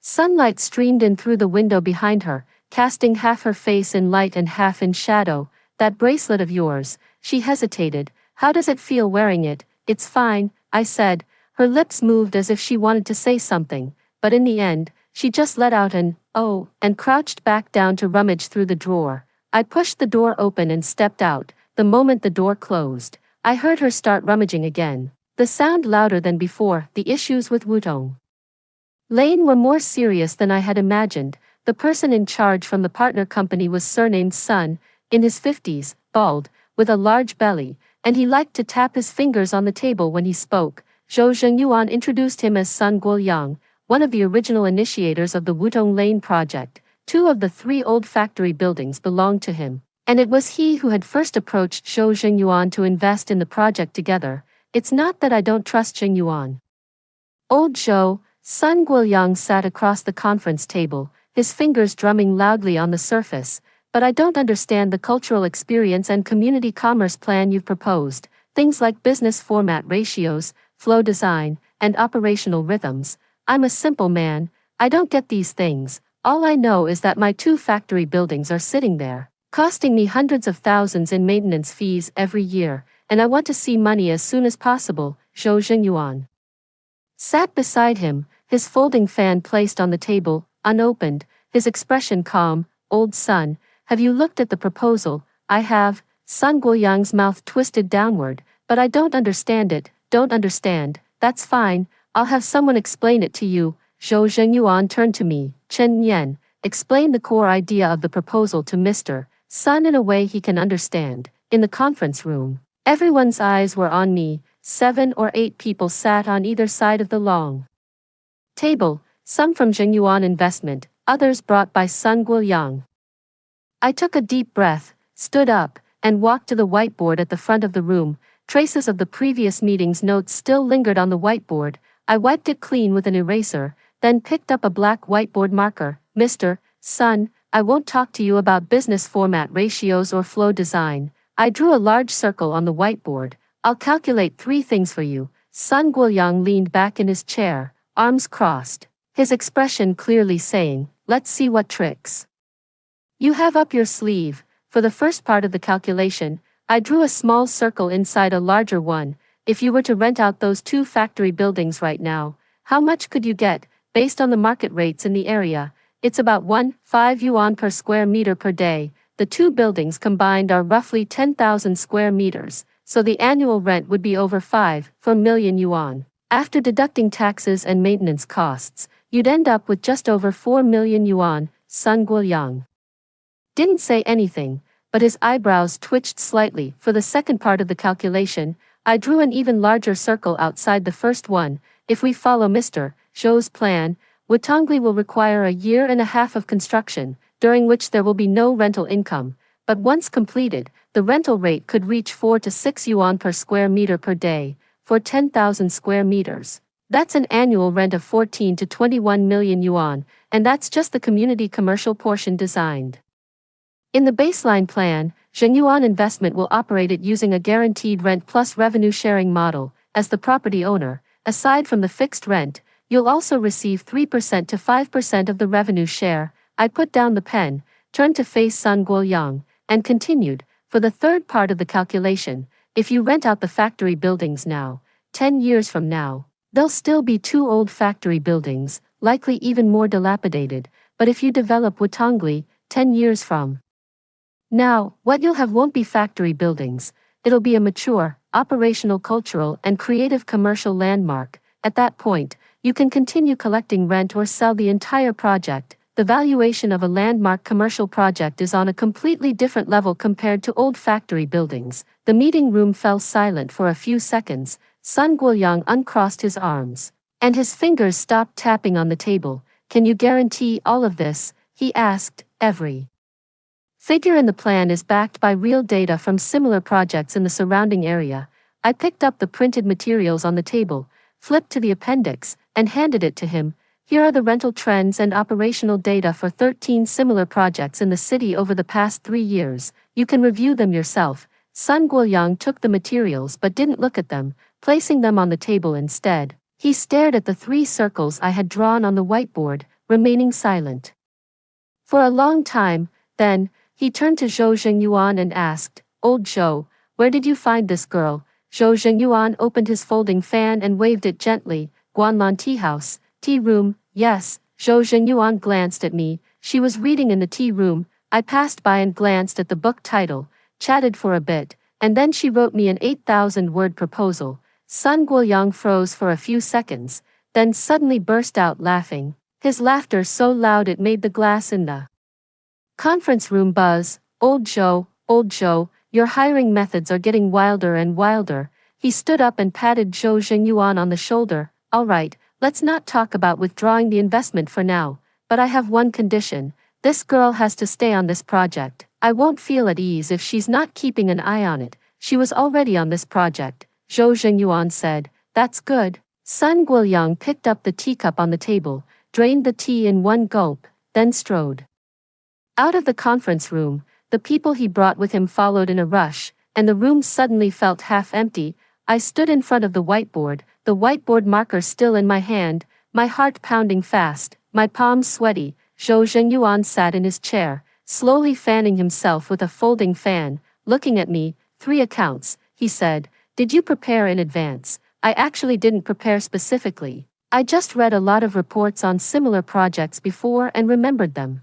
Sunlight streamed in through the window behind her, casting half her face in light and half in shadow. "That bracelet of yours," she hesitated. "How does it feel wearing it?" "It's fine," I said. Her lips moved as if she wanted to say something, but in the end, she just let out an "oh," and crouched back down to rummage through the drawer. I pushed the door open and stepped out. The moment the door closed, I heard her start rummaging again, the sound louder than before. The issues with Wutong Lane were more serious than I had imagined. The person in charge from the partner company was surnamed Sun, in his 50s, bald, with a large belly, and he liked to tap his fingers on the table when he spoke. Zhou Zhengyuan introduced him as Sun Guoyang, one of the original initiators of the Wutong Lane project. 2 of the 3 old factory buildings belonged to him, and it was he who had first approached Zhou Zhengyuan to invest in the project together. It's not that I don't trust Zhengyuan. Old Zhou, Sun Guoyang sat across the conference table, his fingers drumming loudly on the surface. "But I don't understand the cultural experience and community commerce plan you've proposed. Things like business format ratios, flow design, and operational rhythms. I'm a simple man. I don't get these things. All I know is that my 2 factory buildings are sitting there, costing me hundreds of thousands in maintenance fees every year, and I want to see money as soon as possible." Zhou Zhengyuan sat beside him, his folding fan placed on the table, unopened, his expression calm. "Old Sun, have you looked at the proposal?" "I have." Sun Guoyang's mouth twisted downward. "But I don't understand it." "Don't understand? That's fine. I'll have someone explain it to you." Zhou Zhengyuan turned to me. "Chen Yan, explain the core idea of the proposal to Mr. Sun in a way he can understand." In the conference room, everyone's eyes were on me. 7 or 8 people sat on either side of the long table, some from Zhengyuan Investment, others brought by Sun Guoyang. I took a deep breath, stood up, and walked to the whiteboard at the front of the room. Traces of the previous meeting's notes still lingered on the whiteboard. I wiped it clean with an eraser, then picked up a black whiteboard marker. "Mr. Sun, I won't talk to you about business format ratios or flow design." I drew a large circle on the whiteboard. "I'll calculate 3 things for you." Sun Guoyang leaned back in his chair, arms crossed, his expression clearly saying, "Let's see what tricks you have up your sleeve." For the first part of the calculation, I drew a small circle inside a larger one. "If you were to rent out those 2 factory buildings right now, how much could you get, based on the market rates in the area?" "It's about 1.5 yuan per square meter per day. The 2 buildings combined are roughly 10,000 square meters, so the annual rent would be over 5.4 million yuan. After deducting taxes and maintenance costs, you'd end up with just over 4 million yuan." Sun Guoyang didn't say anything, but his eyebrows twitched slightly. For the second part of the calculation, I drew an even larger circle outside the first one. "If we follow Mr. Zhou's plan, Wutongli will require a year and a half of construction, during which there will be no rental income. But once completed, the rental rate could reach 4 to 6 yuan per square meter per day, for 10,000 square meters. That's an annual rent of 14 to 21 million yuan, and that's just the community commercial portion designed. In the baseline plan, Zhengyuan Investment will operate it using a guaranteed rent plus revenue sharing model. As the property owner, aside from the fixed rent, you'll also receive 3% to 5% of the revenue share." I put down the pen, turned to face Sun Guoyang, and continued. "For the third part of the calculation, if you rent out the factory buildings now, 10 years from now, they'll still be 2 old factory buildings, likely even more dilapidated. But if you develop Wutongli, 10 years from Now, what you'll have won't be factory buildings. It'll be a mature, operational cultural and creative commercial landmark. At that point, you can continue collecting rent or sell the entire project. The valuation of a landmark commercial project is on a completely different level compared to old factory buildings. The meeting room fell silent for a few seconds. Sun Guoyang uncrossed his arms, and his fingers stopped tapping on the table. Can you guarantee all of this? He asked. Every figure in the plan is backed by real data from similar projects in the surrounding area. I picked up the printed materials on the table, flipped to the appendix, and handed it to him. Here are the rental trends and operational data for 13 similar projects in the city over the past 3 years. You can review them yourself. Sun Guoyang took the materials but didn't look at them, placing them on the table instead. He stared at the 3 circles I had drawn on the whiteboard, remaining silent for a long time. Then, he turned to Zhou Zhengyuan and asked, Old Zhou, where did you find this girl? Zhou Zhengyuan opened his folding fan and waved it gently. Guanlan Tea House, tea room, yes. Zhou Zhengyuan glanced at me. She was reading in the tea room. I passed by and glanced at the book title, chatted for a bit, and then she wrote me an 8,000-word proposal. Sun Guoyang froze for a few seconds, then suddenly burst out laughing. His laughter so loud it made the glass in the conference room buzz. Old Zhou, your hiring methods are getting wilder and wilder. He stood up and patted Zhou Zhengyuan on the shoulder. All right, let's not talk about withdrawing the investment for now, but I have one condition. This girl has to stay on this project. I won't feel at ease if she's not keeping an eye on it. She was already on this project, Zhou Zhengyuan said. That's good. Sun Guoyang picked up the teacup on the table, drained the tea in one gulp, then strode out of the conference room. The people he brought with him followed in a rush, and the room suddenly felt half empty. I stood in front of the whiteboard marker still in my hand, my heart pounding fast, my palms sweaty. Zhou Zhengyuan sat in his chair, slowly fanning himself with a folding fan, looking at me. 3 accounts, he said. Did you prepare in advance? I actually didn't prepare specifically. I just read a lot of reports on similar projects before and remembered them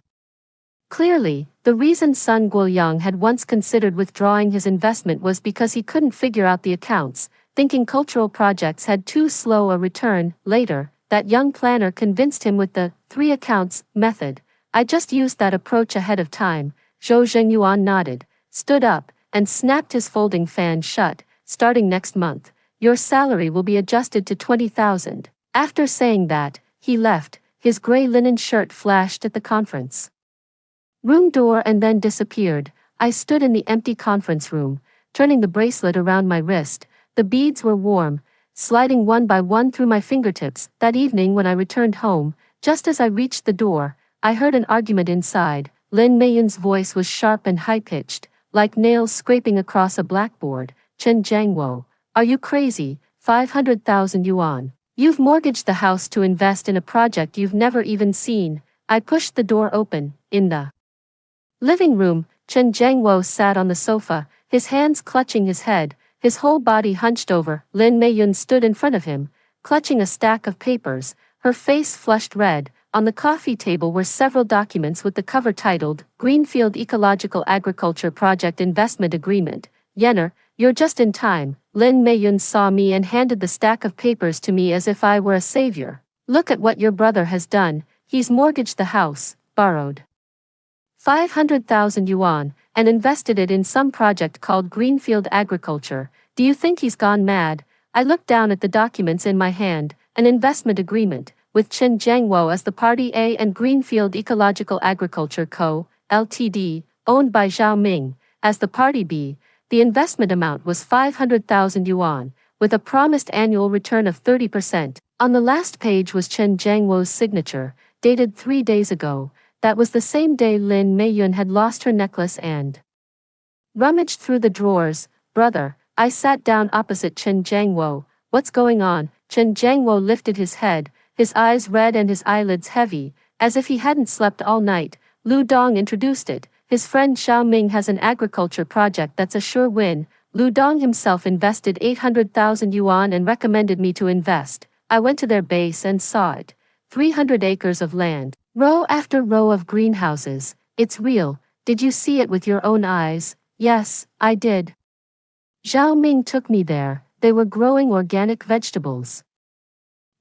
clearly. The reason Sun Guoyang had once considered withdrawing his investment was because he couldn't figure out the accounts, thinking cultural projects had too slow a return. Later, that young planner convinced him with the 3 accounts method. I just used that approach ahead of time. Zhou Zhengyuan nodded, stood up, and snapped his folding fan shut. Starting next month, your salary will be adjusted to 20,000. After saying that, he left. His gray linen shirt flashed at the conference room door and then disappeared. I stood in the empty conference room, turning the bracelet around my wrist. The beads were warm, sliding one by one through my fingertips. That evening when I returned home, just as I reached the door, I heard an argument inside. Lin Meiyun's voice was sharp and high-pitched, like nails scraping across a blackboard. Chen Jiangwo, are you crazy? 500,000 yuan. You've mortgaged the house to invest in a project you've never even seen. I pushed the door open. In the living room, Chen Jiangwo sat on the sofa, his hands clutching his head, his whole body hunched over. Lin Meiyun stood in front of him, clutching a stack of papers, her face flushed red. On the coffee table were several documents with the cover titled, Greenfield Ecological Agriculture Project Investment Agreement. Yenner, you're just in time. Lin Meiyun saw me and handed the stack of papers to me as if I were a savior. Look at what your brother has done. He's mortgaged the house, borrowed 500,000 yuan, and invested it in some project called Greenfield Agriculture. Do you think he's gone mad? I looked down at the documents in my hand, an investment agreement, with Chen Jiangwo as the party A and Greenfield Ecological Agriculture Co., Ltd., owned by Zhao Ming, as the party B. The investment amount was 500,000 yuan, with a promised annual return of 30%. On the last page was Chen Jiangwo's signature, dated 3 days ago. That was the same day Lin Meiyun had lost her necklace and rummaged through the drawers. Brother, I sat down opposite Chen Jiangwo. What's going on? Chen Jiangwo lifted his head, his eyes red and his eyelids heavy, as if he hadn't slept all night. Lu Dong introduced it. His friend Zhao Ming has an agriculture project that's a sure win. Lu Dong himself invested 800,000 yuan and recommended me to invest. I went to their base and saw it. 300 acres of land, row after row of greenhouses. It's real. Did you see it with your own eyes? Yes, I did. Zhao Ming took me there. They were growing organic vegetables,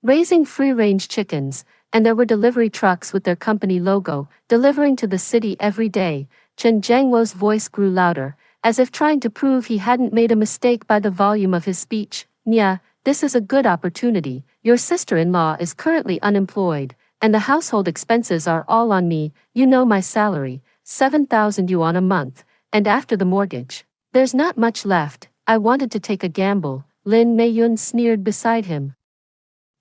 raising free-range chickens, and there were delivery trucks with their company logo, delivering to the city every day. Chen Jiangwo's voice grew louder, as if trying to prove he hadn't made a mistake by the volume of his speech. Nya, this is a good opportunity. Your sister-in-law is currently unemployed, and the household expenses are all on me. You know my salary, 7,000 yuan a month, and after the mortgage, there's not much left. I wanted to take a gamble. Lin Meiyun sneered beside him.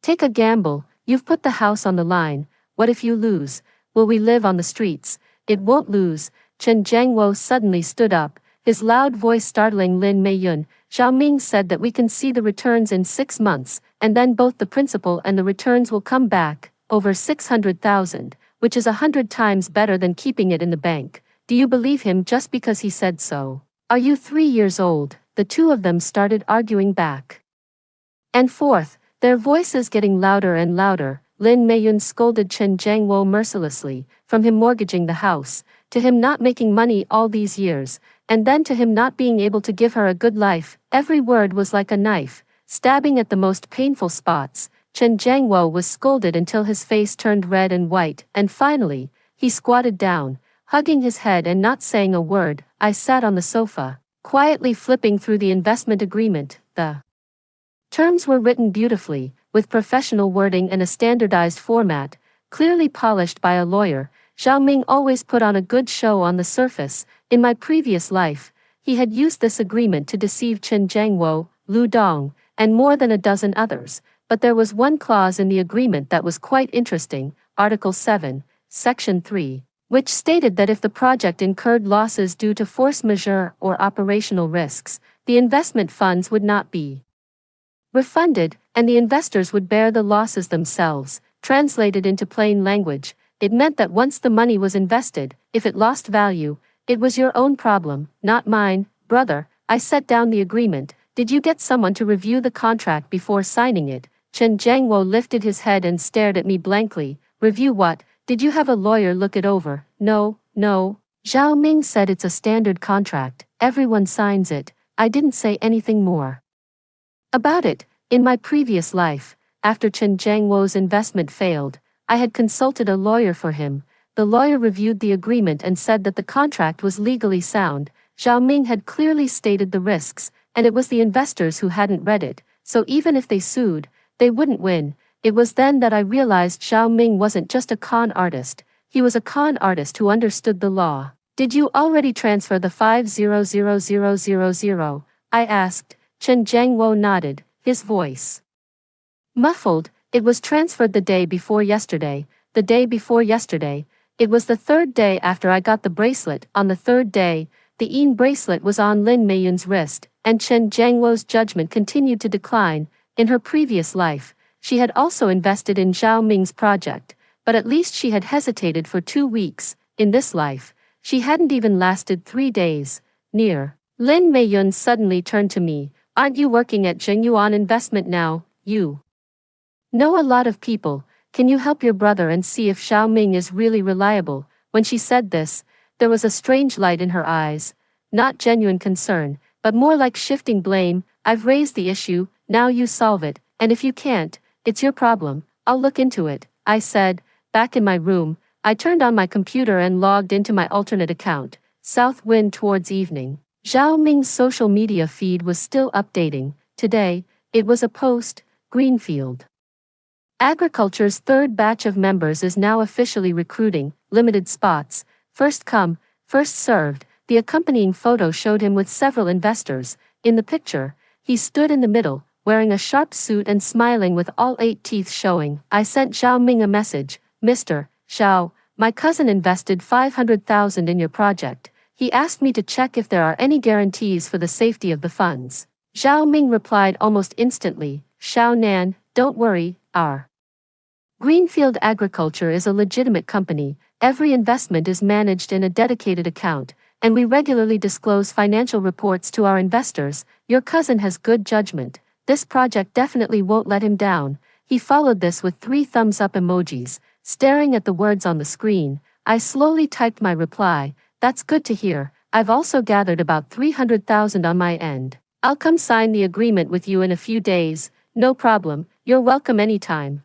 Take a gamble, you've put the house on the line. What if you lose? Will we live on the streets? It won't lose. Chen Jiangwo suddenly stood up, his loud voice startling Lin Meiyun. Zhao Ming said that we can see the returns in 6 months, and then both the principal and the returns will come back, over 600,000, which is 100 times better than keeping it in the bank. Do you believe him just because he said so? Are you 3 years old? The two of them started arguing back and forth, their voices getting louder and louder. Lin Meiyun scolded Chen Jiangwo mercilessly, from him mortgaging the house, to him not making money all these years, and then to him not being able to give her a good life. Every word was like a knife, stabbing at the most painful spots. Chen Jiangwo was scolded until his face turned red and white, and finally, he squatted down, hugging his head and not saying a word. I sat on the sofa, quietly flipping through the investment agreement. The terms were written beautifully, with professional wording and a standardized format, clearly polished by a lawyer. Zhao Ming always put on a good show on the surface. In my previous life, he had used this agreement to deceive Chen Jiangwo, Lu Dong, and more than a dozen others, but there was one clause in the agreement that was quite interesting, Article 7, Section 3, which stated that if the project incurred losses due to force majeure or operational risks, the investment funds would not be refunded, and the investors would bear the losses themselves. Translated into plain language, it meant that once the money was invested, if it lost value, it was your own problem, not mine. Brother, I set down the agreement. Did you get someone to review the contract before signing it? Chen Jiangwo lifted his head and stared at me blankly. Review what? Did you have a lawyer look it over? No. Zhao Ming said it's a standard contract. Everyone signs it. I didn't say anything more about it. In my previous life, after Chen Jiangwo's investment failed, I had consulted a lawyer for him. The lawyer reviewed the agreement and said that the contract was legally sound. Zhao Ming had clearly stated the risks, and it was the investors who hadn't read it, so even if they sued, they wouldn't win. It was then that I realized Zhao Ming wasn't just a con artist, he was a con artist who understood the law. Did you already transfer the 500,000? I asked. Chen Jiangwo nodded, his voice muffled. It was transferred the day before yesterday. The day before yesterday. It was the third day after I got the bracelet. On the third day, the Yin bracelet was on Lin Meiyun's wrist, and Chen Jiangwo's judgment continued to decline. In her previous life, she had also invested in Zhao Ming's project, but at least she had hesitated for 2 weeks. In this life, she hadn't even lasted 3 days. Near. Lin Meiyun suddenly turned to me. Aren't you working at Zhengyuan Investment now? You know a lot of people. Can you help your brother and see if Zhao Ming is really reliable? When she said this, there was a strange light in her eyes. Not genuine concern, but more like shifting blame. I've raised the issue, now you solve it, and if you can't, it's your problem. I'll look into it, I said. Back in my room, I turned on my computer and logged into my alternate account. South wind towards evening. Zhao Ming's social media feed was still updating. Today, it was a post, Greenfield Agriculture's third batch of members is now officially recruiting, limited spots, first come, first served. The accompanying photo showed him with several investors. In the picture, he stood in the middle, wearing a sharp suit and smiling with all 8 teeth showing. I sent Zhao Ming a message. Mr. Zhao, my cousin invested 500,000 in your project. He asked me to check if there are any guarantees for the safety of the funds. Zhao Ming replied almost instantly. Xiao Nan, don't worry, our Greenfield Agriculture is a legitimate company. Every investment is managed in a dedicated account, and we regularly disclose financial reports to our investors. Your cousin has good judgment. This project definitely won't let him down. He followed this with 3 thumbs up emojis. Staring at the words on the screen, I slowly typed my reply. That's good to hear. I've also gathered about 300,000 on my end. I'll come sign the agreement with you in a few days. No problem, you're welcome anytime.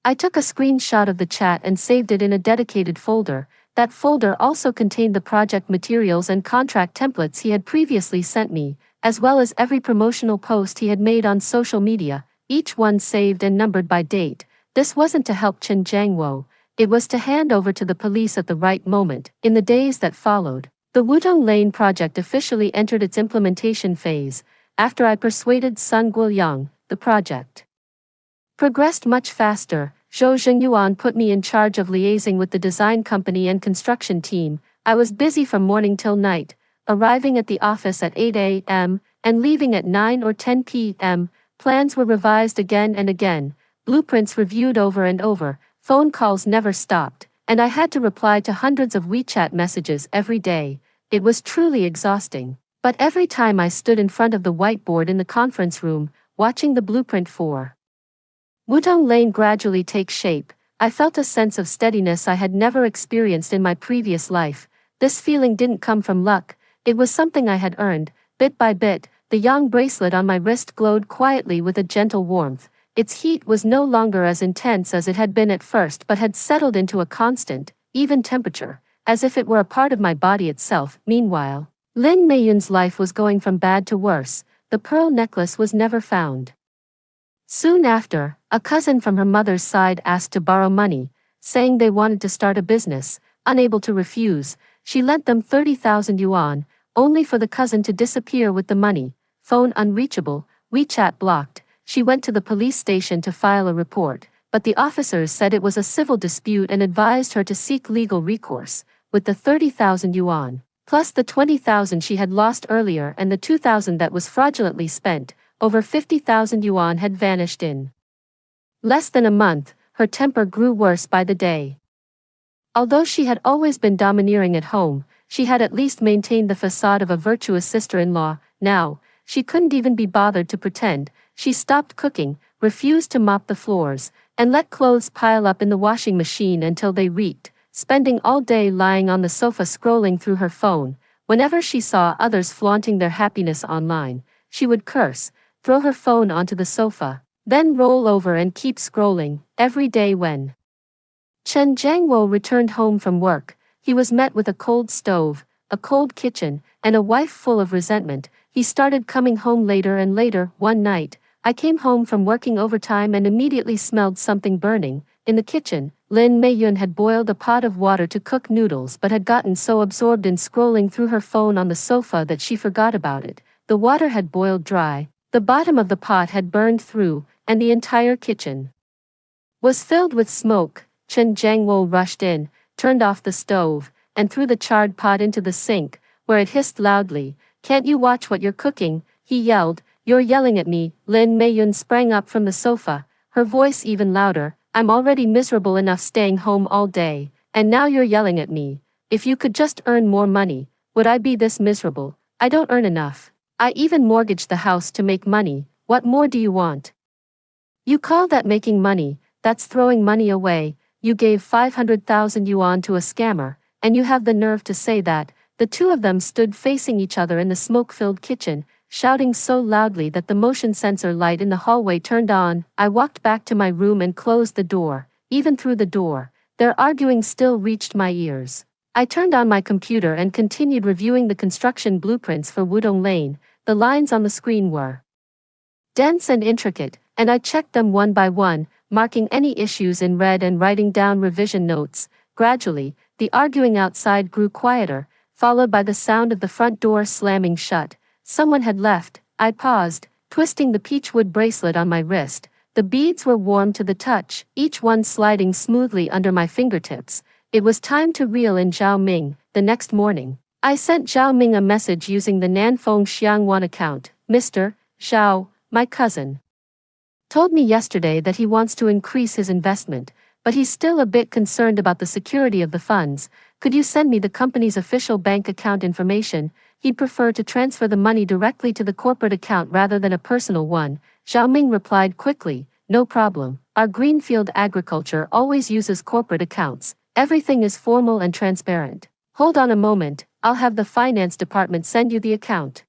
I took a screenshot of the chat and saved it in a dedicated folder. That folder also contained the project materials and contract templates he had previously sent me, as well as every promotional post he had made on social media, each one saved and numbered by date. This wasn't to help Chen Jiangwo, it was to hand over to the police at the right moment. In the days that followed, the Wudong Lane project officially entered its implementation phase. After I persuaded Sun Guoyang, the project progressed much faster. Zhou Zhengyuan put me in charge of liaising with the design company and construction team. I was busy from morning till night, arriving at the office at 8 a.m. and leaving at 9 or 10 p.m. Plans were revised again and again, blueprints reviewed over and over, phone calls never stopped, and I had to reply to hundreds of WeChat messages every day. It was truly exhausting. But every time I stood in front of the whiteboard in the conference room, watching the blueprint for Wudong Lane gradually take shape, I felt a sense of steadiness I had never experienced in my previous life. This feeling didn't come from luck, it was something I had earned. Bit by bit, the yang bracelet on my wrist glowed quietly with a gentle warmth. Its heat was no longer as intense as it had been at first but had settled into a constant, even temperature, as if it were a part of my body itself. Meanwhile, Lin Meiyun's life was going from bad to worse. The pearl necklace was never found. Soon after, a cousin from her mother's side asked to borrow money, saying they wanted to start a business. Unable to refuse, she lent them 30,000 yuan, only for the cousin to disappear with the money. Phone unreachable, WeChat blocked. She went to the police station to file a report, but the officers said it was a civil dispute and advised her to seek legal recourse. With the 30,000 yuan, plus the 20,000 she had lost earlier and the 2,000 that was fraudulently spent, over 50,000 yuan had vanished in less than a month. Her temper grew worse by the day. Although she had always been domineering at home, she had at least maintained the facade of a virtuous sister-in-law. Now, she couldn't even be bothered to pretend. She stopped cooking, refused to mop the floors, and let clothes pile up in the washing machine until they reeked, spending all day lying on the sofa scrolling through her phone. Whenever she saw others flaunting their happiness online, she would curse, throw her phone onto the sofa, then roll over and keep scrolling. Every day when Chen Jiangwo returned home from work, he was met with a cold stove, a cold kitchen, and a wife full of resentment. He started coming home later and later. One night, I came home from working overtime and immediately smelled something burning. In the kitchen, Lin Meiyun had boiled a pot of water to cook noodles but had gotten so absorbed in scrolling through her phone on the sofa that she forgot about it. The water had boiled dry, the bottom of the pot had burned through, and the entire kitchen was filled with smoke. Chen Jiangwo rushed in, turned off the stove, and threw the charred pot into the sink, where it hissed loudly. "Can't you watch what you're cooking?" he yelled. "You're yelling at me." Lin Meiyun sprang up from the sofa, her voice even louder. "I'm already miserable enough staying home all day, and now you're yelling at me. If you could just earn more money, would I be this miserable? I don't earn enough. I even mortgaged the house to make money. What more do you want? You call that making money? That's throwing money away. You gave 500,000 yuan to a scammer, and you have the nerve to say that." The two of them stood facing each other in the smoke-filled kitchen, shouting so loudly that the motion sensor light in the hallway turned on. I walked back to my room and closed the door. Even through the door, their arguing still reached my ears. I turned on my computer and continued reviewing the construction blueprints for Wudong Lane. The lines on the screen were dense and intricate, and I checked them one by one, marking any issues in red and writing down revision notes. Gradually, the arguing outside grew quieter, followed by the sound of the front door slamming shut. Someone had left. I paused, twisting the peachwood bracelet on my wrist. The beads were warm to the touch, each one sliding smoothly under my fingertips. It was time to reel in Zhao Ming. The next morning, I sent Zhao Ming a message using the Nanfeng Xiangwan account. "Mr. Zhao, my cousin told me yesterday that he wants to increase his investment, but he's still a bit concerned about the security of the funds. Could you send me the company's official bank account information? He'd prefer to transfer the money directly to the corporate account rather than a personal one." Zhao Ming replied quickly, "No problem. Our greenfield agriculture always uses corporate accounts. Everything is formal and transparent." Hold on a moment, I'll have the finance department send you the account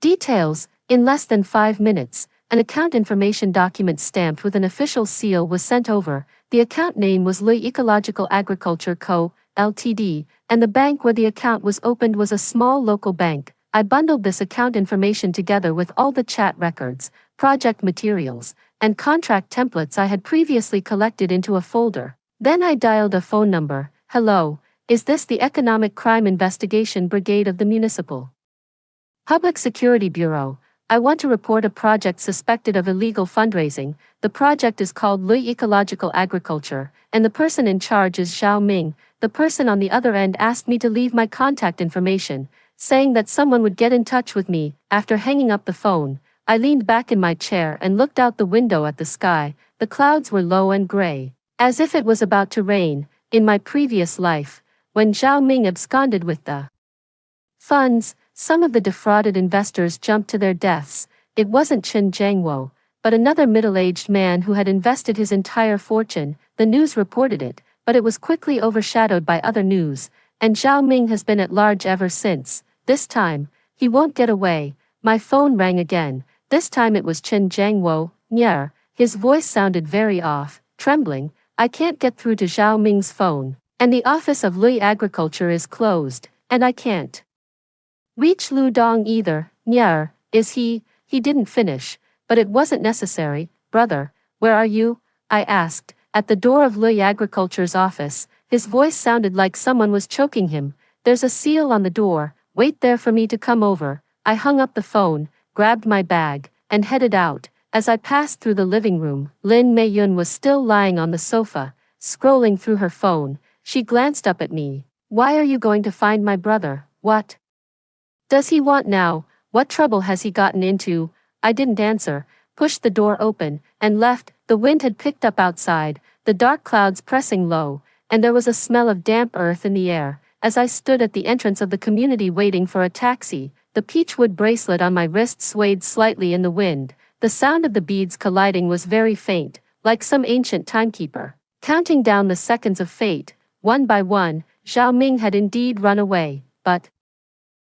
details. In less than 5 minutes, an account information document stamped with an official seal was sent over. The account name was Lilly Ecological Agriculture Co., Ltd., and the bank where the account was opened was a small local bank. I bundled this account information together with all the chat records, project materials, and contract templates I had previously collected into a folder. Then I dialed a phone number. Hello, is this the Economic Crime Investigation Brigade of the Municipal Public Security Bureau? I want to report a project suspected of illegal fundraising. The project is called Lilly Ecological Agriculture, and the person in charge is Zhao Ming. The person on the other end asked me to leave my contact information, saying that someone would get in touch with me. After hanging up the phone, I leaned back in my chair and looked out the window at the sky. The clouds were low and gray, as if it was about to rain. In my previous life, when Zhao Ming absconded with the funds, some of the defrauded investors jumped to their deaths. It wasn't Chen Jiangwo, but another middle-aged man who had invested his entire fortune. The news reported it, but it was quickly overshadowed by other news, and Zhao Ming has been at large ever since. This time, he won't get away. My phone rang again. This time it was Chen Jiangwo. Nyer. His voice sounded very off, trembling. I can't get through to Zhao Ming's phone, and the office of Lilly Agriculture is closed, and I can't reach Lu Dong either. Nyer, is he? He didn't finish, but it wasn't necessary. Brother, where are you? I asked. At the door of Lilly Agriculture's office, his voice sounded like someone was choking him. There's a seal on the door. Wait there for me to come over. I hung up the phone, grabbed my bag, and headed out. As I passed through the living room, Lin Meiyun was still lying on the sofa, scrolling through her phone. She glanced up at me. Why are you going to find my brother? What does he want now? What trouble has he gotten into? I didn't answer, pushed the door open, and left. The wind had picked up outside, the dark clouds pressing low, and there was a smell of damp earth in the air. As I stood at the entrance of the community waiting for a taxi, the peachwood bracelet on my wrist swayed slightly in the wind. The sound of the beads colliding was very faint, like some ancient timekeeper counting down the seconds of fate. One by one, Zhao Ming had indeed run away, but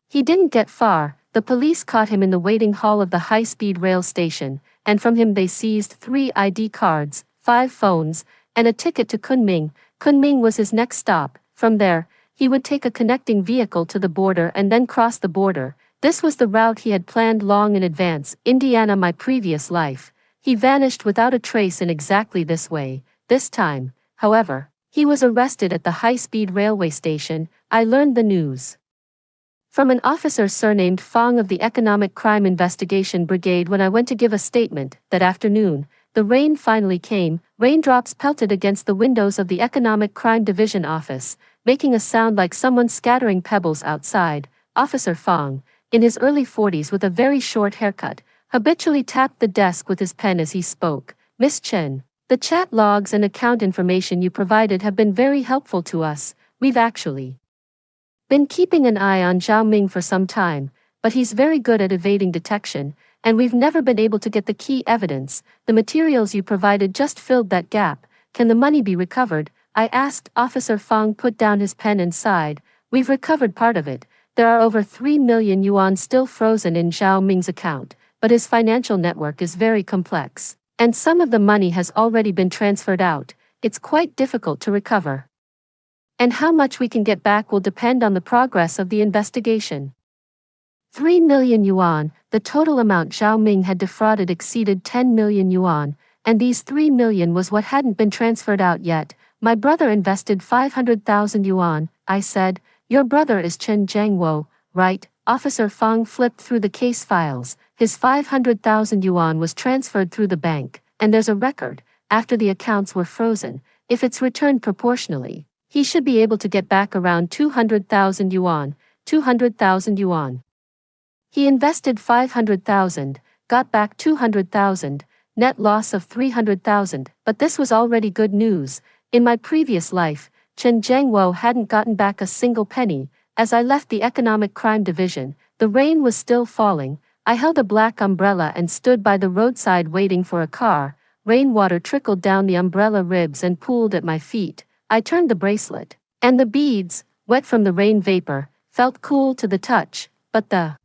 he didn't get far. The police caught him in the waiting hall of the high-speed rail station, and from him they seized 3 ID cards, 5 phones, and a ticket to Kunming. Kunming was his next stop. From there, he would take a connecting vehicle to the border and then cross the border. This was the route he had planned long in advance. Indiana, my previous life. He vanished without a trace in exactly this way. This time, however, he was arrested at the high-speed railway station. I learned the news from an officer surnamed Fong of the Economic Crime Investigation Brigade when I went to give a statement. That afternoon, the rain finally came. Raindrops pelted against the windows of the Economic Crime Division office, making a sound like someone scattering pebbles outside. Officer Fong, in his early 40s with a very short haircut, habitually tapped the desk with his pen as he spoke. Miss Chen, the chat logs and account information you provided have been very helpful to us. We've actually been keeping an eye on Zhao Ming for some time, but he's very good at evading detection, and we've never been able to get the key evidence. The materials you provided just filled that gap. Can the money be recovered? I asked. Officer Fong put down his pen and sighed. We've recovered part of it. There are over 3 million yuan still frozen in Zhao Ming's account, but his financial network is very complex, and some of the money has already been transferred out. It's quite difficult to recover, and how much we can get back will depend on the progress of the investigation. 3 million yuan, the total amount Zhao Ming had defrauded exceeded 10 million yuan, and these 3 million was what hadn't been transferred out yet. My brother invested 500,000 yuan, I said. Your brother is Chen Jiangwo, right? Officer Fong flipped through the case files. His 500,000 yuan was transferred through the bank, and there's a record. After the accounts were frozen, if it's returned proportionally, he should be able to get back around 200,000 yuan. 200,000 yuan. He invested 500,000, got back 200,000, net loss of 300,000, but this was already good news. In my previous life, Chen Jiangwo hadn't gotten back a single penny. As I left the Economic Crime Division, the rain was still falling. I held a black umbrella and stood by the roadside waiting for a car. Rainwater trickled down the umbrella ribs and pooled at my feet. I turned the bracelet and the beads. wet from the rain vapor, felt cool to the touch, but the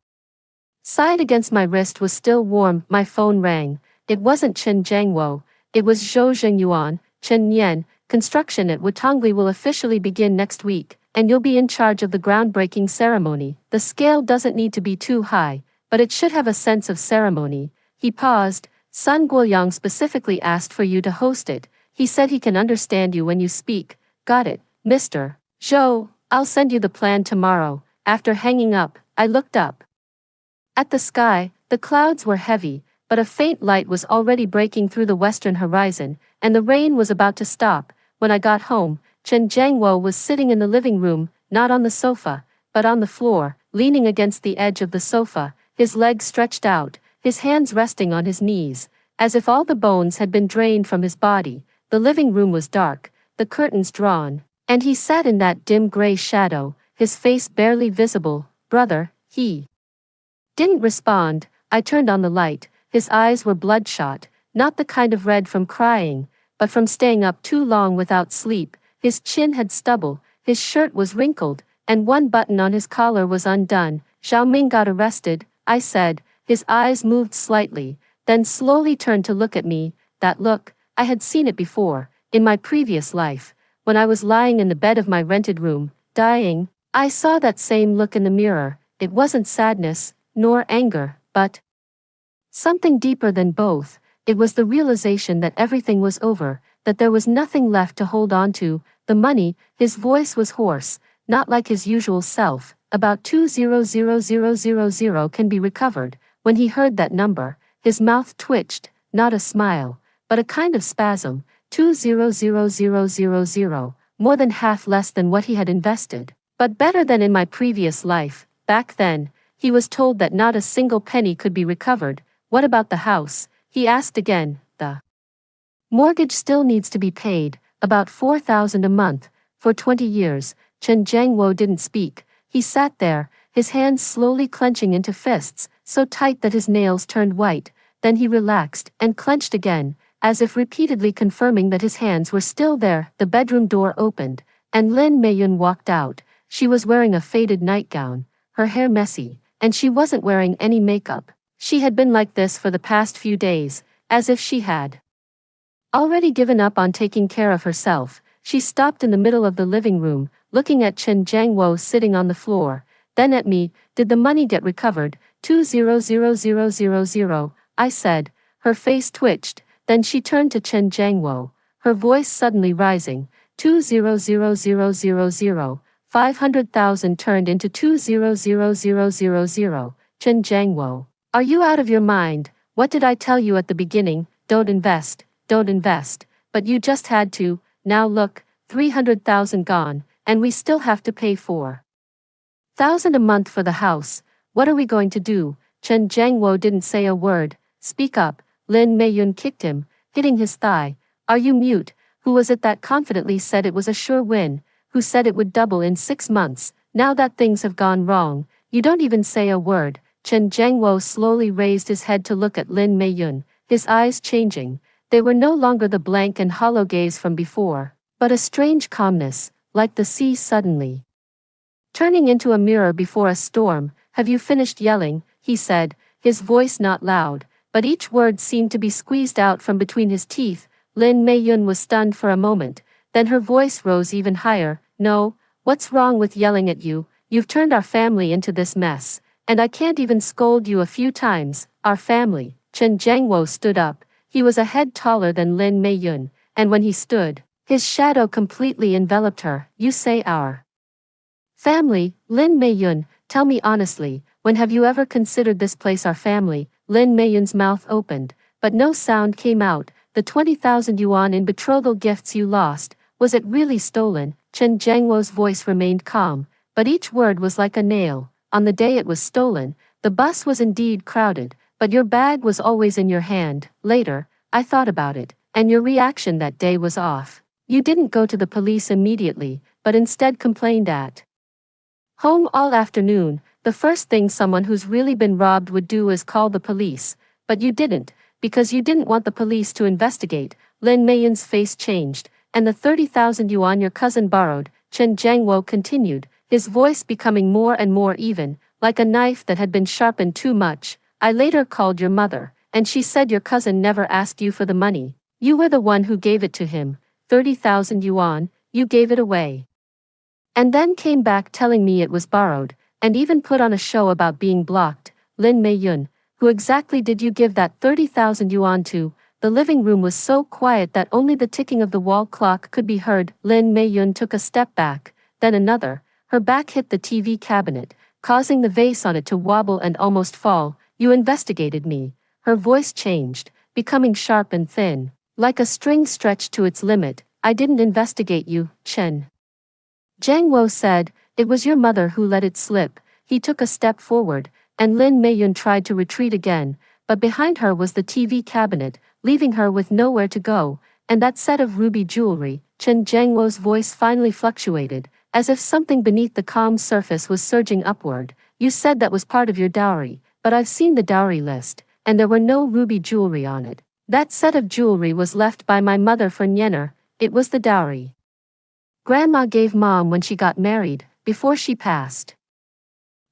side against my wrist was still warm. My phone rang. It wasn't Chen Jiangwo, it was Zhou Zhengyuan. Chen Nian, construction at Wutongli will officially begin next week, and you'll be in charge of the groundbreaking ceremony. The scale doesn't need to be too high, but it should have a sense of ceremony. He paused. Sun Guoyang specifically asked for you to host it. He said he can understand you when you speak. Got it, Mr. Zhou. I'll send you the plan tomorrow. After hanging up, I looked up at the sky. The clouds were heavy, but a faint light was already breaking through the western horizon, and the rain was about to stop. When I got home, Chen Jiangwo was sitting in the living room, not on the sofa, but on the floor, leaning against the edge of the sofa, his legs stretched out, his hands resting on his knees, as if all the bones had been drained from his body. The living room was dark, the curtains drawn, and he sat in that dim gray shadow, his face barely visible. Brother, he didn't respond. I turned on the light. His eyes were bloodshot, not the kind of red from crying, but from staying up too long without sleep. His chin had stubble, his shirt was wrinkled, and one button on his collar was undone. Zhao Ming got arrested, I said. His eyes moved slightly, then slowly turned to look at me. That look, I had seen it before, in my previous life. When I was lying in the bed of my rented room, dying, I saw that same look in the mirror. It wasn't sadness, nor anger, but something deeper than both. It was the realization that everything was over, that there was nothing left to hold on to. The money, his voice was hoarse, not like his usual self. About 200,000 can be recovered. When he heard that number, his mouth twitched, not a smile, but a kind of spasm. 200,000, more than half less than what he had invested, but better than in my previous life. Back then, he was told that not a single penny could be recovered. What about the house? He asked again. The mortgage still needs to be paid, about 4,000 a month, for 20 years. Chen Jiangwo didn't speak. He sat there, his hands slowly clenching into fists, so tight that his nails turned white. Then he relaxed and clenched again, as if repeatedly confirming that his hands were still there. The bedroom door opened, and Lin Meiyun walked out. She was wearing a faded nightgown, her hair messy, and she wasn't wearing any makeup. She had been like this for the past few days, as if she had already given up on taking care of herself. She stopped in the middle of the living room, looking at Chen Jiangwo sitting on the floor, then at me. Did the money get recovered? 200,000, I said. Her face twitched, then she turned to Chen Jiangwo, her voice suddenly rising. 200,000, 500,000 turned into 200,000. Chen Jiangwo, are you out of your mind? What did I tell you at the beginning? Don't invest, but you just had to. Now look, 300,000 gone, and we still have to pay 4,000 a month for the house. What are we going to do? Chen Jiangwo didn't say a word. Speak up. Lin Meiyun kicked him, hitting his thigh. Are you mute? Who was it that confidently said it was a sure win? Who said it would double in 6 months? Now that things have gone wrong, you don't even say a word. Chen Jiangwo slowly raised his head to look at Lin Meiyun, his eyes changing. They were no longer the blank and hollow gaze from before, but a strange calmness, like the sea suddenly turning into a mirror before a storm. Have you finished yelling? He said, his voice not loud, but each word seemed to be squeezed out from between his teeth. Lin Meiyun was stunned for a moment, then her voice rose even higher. No, what's wrong with yelling at you? You've turned our family into this mess, and I can't even scold you a few times. Our family. Chen Jiangwo stood up. He was a head taller than Lin Meiyun, and when he stood, his shadow completely enveloped her. You say our family? Lin Meiyun, tell me honestly, when have you ever considered this place our family? Lin Meiyun's mouth opened, but no sound came out. The 20,000 yuan in betrothal gifts you lost, was it really stolen? Chen Jiangwo's voice remained calm, but each word was like a nail. On the day it was stolen, the bus was indeed crowded, but your bag was always in your hand. Later, I thought about it, and your reaction that day was off. You didn't go to the police immediately, but instead complained at home all afternoon. The first thing someone who's really been robbed would do is call the police, but you didn't, because you didn't want the police to investigate. Lin Meiyun's face changed. And the 30,000 yuan your cousin borrowed, Chen Jiangwo continued. his voice becoming more and more even, like a knife that had been sharpened too much. I later called your mother, and she said your cousin never asked you for the money. You were the one who gave it to him, 30,000 yuan, you gave it away. And then came back telling me it was borrowed, and even put on a show about being blocked. Lin Meiyun, who exactly did you give that 30,000 yuan to? The living room was so quiet that only the ticking of the wall clock could be heard. Lin Meiyun took a step back, then another. Her back hit the TV cabinet, causing the vase on it to wobble and almost fall. You investigated me. Her voice changed, becoming sharp and thin, like a string stretched to its limit. I didn't investigate you, Chen. Zhang Wo said, it was your mother who let it slip. He took a step forward, and Lin Meiyun tried to retreat again, but behind her was the TV cabinet, leaving her with nowhere to go, and that set of ruby jewelry. Chen Zhangwo's voice finally fluctuated, as if something beneath the calm surface was surging upward. You said that was part of your dowry, but I've seen the dowry list, and there were no ruby jewelry on it. That set of jewelry was left by my mother for Nyener. It was the dowry Grandma gave Mom when she got married, before she passed.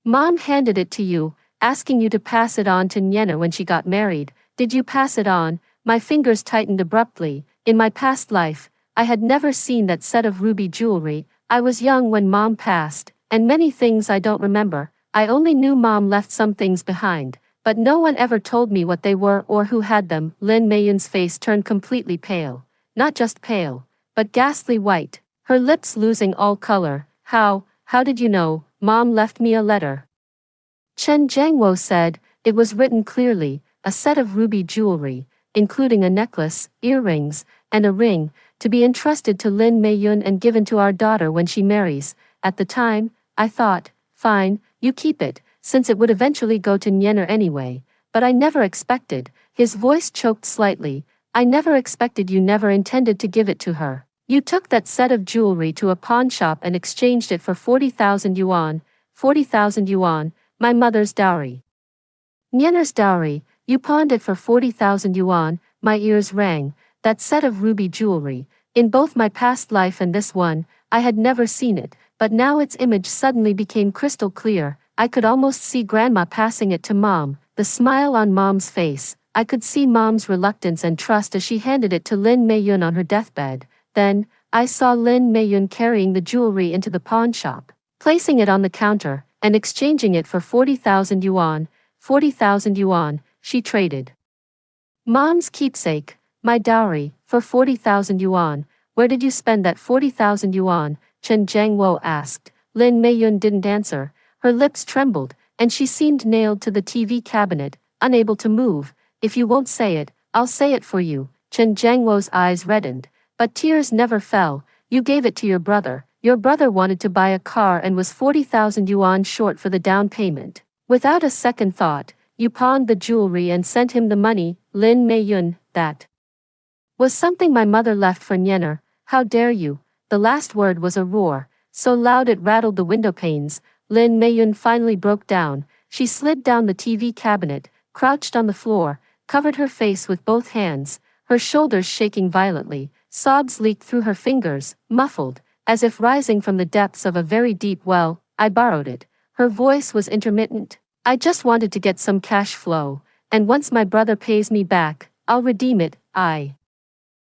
Mom handed it to you, asking you to pass it on to Nyener when she got married. Did you pass it on? My fingers tightened abruptly. In my past life, I had never seen that set of ruby jewelry. I was young when Mom passed, and many things I don't remember. I only knew Mom left some things behind, but no one ever told me what they were or who had them. Lin Meiyun's face turned completely pale. Not just pale, but ghastly white, her lips losing all color. How did you know? Mom left me a letter. Chen Zhangwo said, it was written clearly, a set of ruby jewelry, including a necklace, earrings, and a ring, to be entrusted to Lin Meiyun and given to our daughter when she marries. At the time, I thought, fine, you keep it, since it would eventually go to Nyener anyway, but I never expected, his voice choked slightly, I never expected you never intended to give it to her. You took that set of jewelry to a pawn shop and exchanged it for 40,000 yuan, 40,000 yuan, my mother's dowry. Nyener's dowry, you pawned it for 40,000 yuan, my ears rang, that set of ruby jewelry. In both my past life and this one, I had never seen it, but now its image suddenly became crystal clear. I could almost see Grandma passing it to Mom, the smile on Mom's face. I could see Mom's reluctance and trust as she handed it to Lin Meiyun on her deathbed. Then, I saw Lin Meiyun carrying the jewelry into the pawn shop, placing it on the counter, and exchanging it for 40,000 yuan. 40,000 yuan, she traded Mom's keepsake, my dowry, for 40,000 yuan. Where did you spend that 40,000 yuan? Chen Zhangwo asked. Lin Meiyun didn't answer. Her lips trembled, and she seemed nailed to the TV cabinet, unable to move. If you won't say it, I'll say it for you. Chen Zhangwo's eyes reddened, but tears never fell. You gave it to your brother. Your brother wanted to buy a car and was 40,000 yuan short for the down payment. Without a second thought, you pawned the jewelry and sent him the money. Lin Meiyun, that was something my mother left for Nyener. How dare you? The last word was a roar, so loud it rattled the window panes. Lin Meiyun finally broke down. She slid down the TV cabinet, crouched on the floor, covered her face with both hands, her shoulders shaking violently. Sobs leaked through her fingers, muffled, as if rising from the depths of a very deep well. I borrowed it. Her voice was intermittent. I just wanted to get some cash flow, and once my brother pays me back, I'll redeem it. I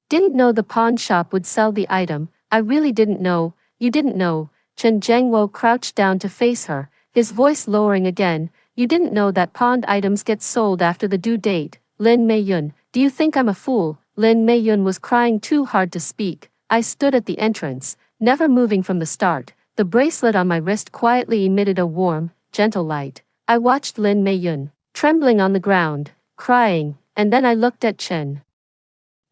didn't know the pawn shop would sell the item. I really didn't know. You didn't know. Chen Zhangwo crouched down to face her, his voice lowering again. You didn't know that pawned items get sold after the due date. Lin Meiyun, do you think I'm a fool? Lin Meiyun was crying too hard to speak. I stood at the entrance, never moving from the start. The bracelet on my wrist quietly emitted a warm, gentle light. I watched Lin Meiyun, trembling on the ground, crying, and then I looked at Chen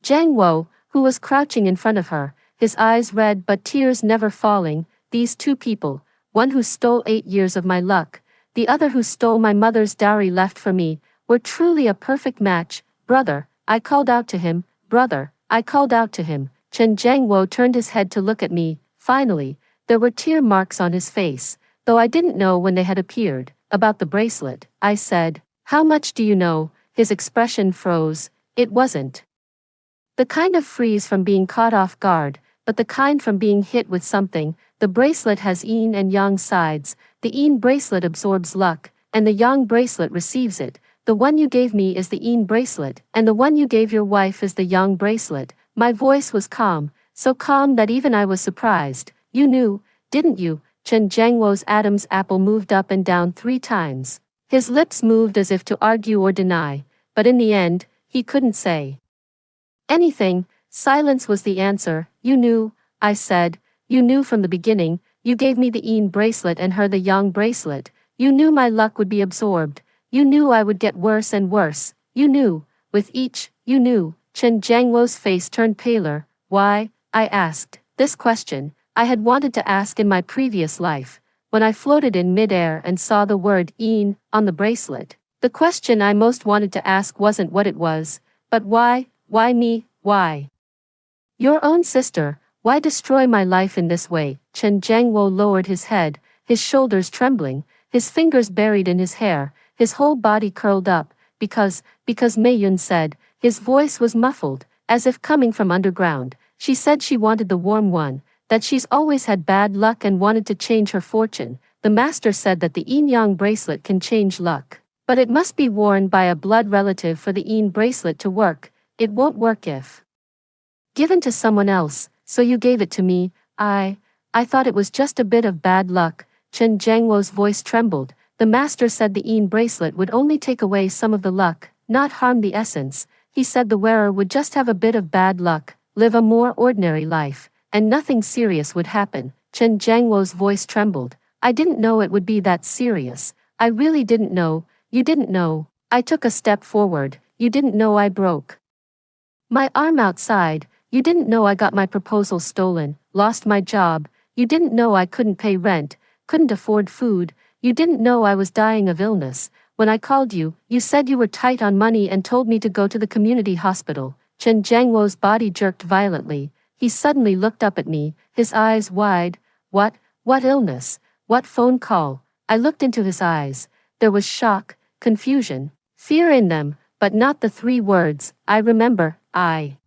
Zhangwo, who was crouching in front of her, his eyes red but tears never falling. These two people, one who stole 8 years of my luck, the other who stole my mother's dowry left for me, were truly a perfect match. Brother, I called out to him. Brother, I called out to him. Chen Zhangwo turned his head to look at me. Finally, there were tear marks on his face, though I didn't know when they had appeared. About the bracelet, I said, how much do you know? His expression froze. It wasn't the kind of freeze from being caught off guard, but the kind from being hit with something. The bracelet has yin and yang sides. The yin bracelet absorbs luck, and the yang bracelet receives it. The one you gave me is the yin bracelet, and the one you gave your wife is the yang bracelet. My voice was calm, so calm that even I was surprised. You knew, didn't you? Chen Jiangwo's Adam's apple moved up and down 3 times. His lips moved as if to argue or deny, but in the end, he couldn't say anything. Silence was the answer. You knew, I said. You knew from the beginning. You gave me the yin bracelet and her the yang bracelet. You knew my luck would be absorbed. You knew I would get worse and worse. You knew. With each, you knew. Chen Jiangwo's face turned paler. Why? I asked. This question, I had wanted to ask in my previous life, when I floated in midair and saw the word yin on the bracelet. The question I most wanted to ask wasn't what it was, but why? Why me? Why? Your own sister. Why destroy my life in this way? Chen Jiangwo lowered his head, his shoulders trembling, his fingers buried in his hair, his whole body curled up, because Mei Yun said. His voice was muffled, as if coming from underground. She said she wanted the warm one, that she's always had bad luck and wanted to change her fortune. The master said that the yin-yang bracelet can change luck, but it must be worn by a blood relative for the yin bracelet to work. It won't work if given to someone else, so you gave it to me. I thought it was just a bit of bad luck. Chen Jiangwo's voice trembled. The master said the yin bracelet would only take away some of the luck, not harm the essence. He said the wearer would just have a bit of bad luck, live a more ordinary life, and nothing serious would happen. Chen Jiangwo's voice trembled. I didn't know it would be that serious. I really didn't know. You didn't know. I took a step forward. You didn't know I broke my arm outside. You didn't know I got my proposal stolen, lost my job. You didn't know I couldn't pay rent, couldn't afford food. You didn't know I was dying of illness. When I called you, you said you were tight on money and told me to go to the community hospital. Chen Jiangwo's body jerked violently. He suddenly looked up at me, his eyes wide. What illness? What phone call? I looked into his eyes. There was shock, confusion, fear in them, but not the 3 words, I remember. I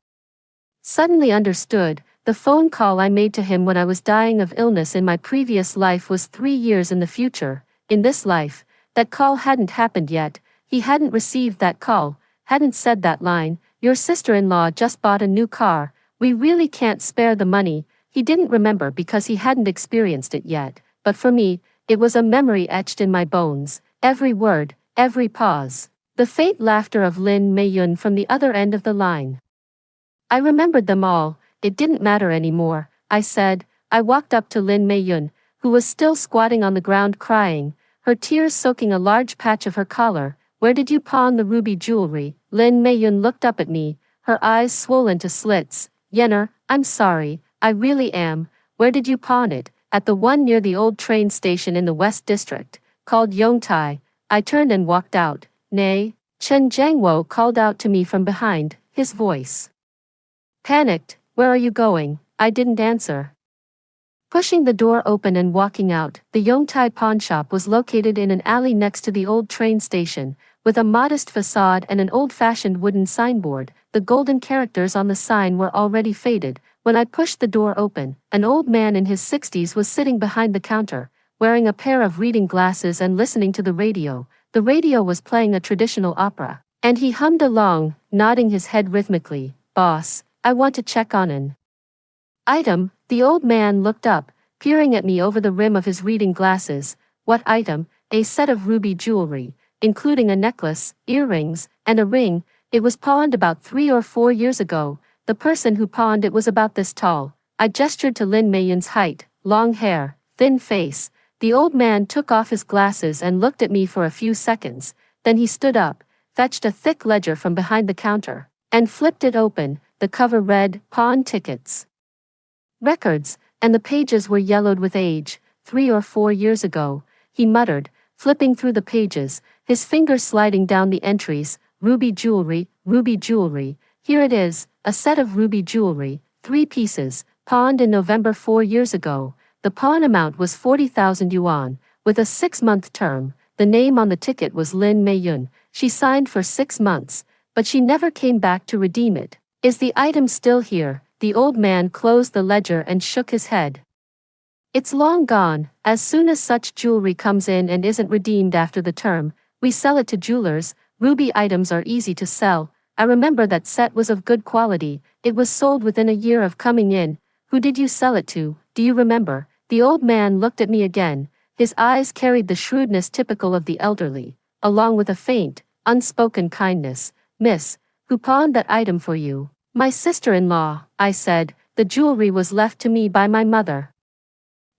suddenly understood. The phone call I made to him when I was dying of illness in my previous life was 3 years in the future. In this life, that call hadn't happened yet. He hadn't received that call, hadn't said that line. Your sister-in-law just bought a new car. We really can't spare the money. He didn't remember because he hadn't experienced it yet. But for me, it was a memory etched in my bones. Every word, every pause. The faint laughter of Lin Mei Yun from the other end of the line. I remembered them all. It didn't matter anymore, I said. I walked up to Lin Mei Yun, who was still squatting on the ground crying, her tears soaking a large patch of her collar. Where did you pawn the ruby jewelry? Lin Mei Yun looked up at me, her eyes swollen to slits. Yenner, I'm sorry, I really am. Where did you pawn it? At the one near the old train station in the West District, called Yongtai. I turned and walked out. Nay, Chen Jiangwo called out to me from behind, his voice panicked. Where are you going? I didn't answer. Pushing the door open and walking out, the Yongtai pawn shop was located in an alley next to the old train station, with a modest facade and an old-fashioned wooden signboard. The golden characters on the sign were already faded. When I pushed the door open, an old man in his 60s was sitting behind the counter, wearing a pair of reading glasses and listening to the radio. The radio was playing a traditional opera, and he hummed along, nodding his head rhythmically. Boss, I want to check on an item. The old man looked up, peering at me over the rim of his reading glasses. What item? A set of ruby jewelry, including a necklace, earrings, and a ring. It was pawned about 3 or 4 years ago. The person who pawned it was about this tall. I gestured to Lin Mei Yun's height, long hair, thin face. The old man took off his glasses and looked at me for a few seconds. Then he stood up, fetched a thick ledger from behind the counter, and flipped it open. The cover read, Pawn Tickets. Records, and the pages were yellowed with age. 3 or 4 years ago, he muttered, flipping through the pages, his fingers sliding down the entries. Ruby jewelry, here it is, a set of ruby jewelry, 3 pieces, pawned in November 4 years ago. The pawn amount was 40,000 yuan, with a 6-month term. The name on the ticket was Lin Mei Yun. She signed for 6 months, but she never came back to redeem it. Is the item still here? The old man closed the ledger and shook his head. It's long gone. As soon as such jewelry comes in and isn't redeemed after the term, we sell it to jewelers. Ruby items are easy to sell. I remember that set was of good quality. It was sold within a year of coming in. Who did you sell it to? Do you remember? The old man looked at me again. His eyes carried the shrewdness typical of the elderly, along with a faint, unspoken kindness. Miss, who pawned that item for you? My sister-in-law, I said. The jewelry was left to me by my mother.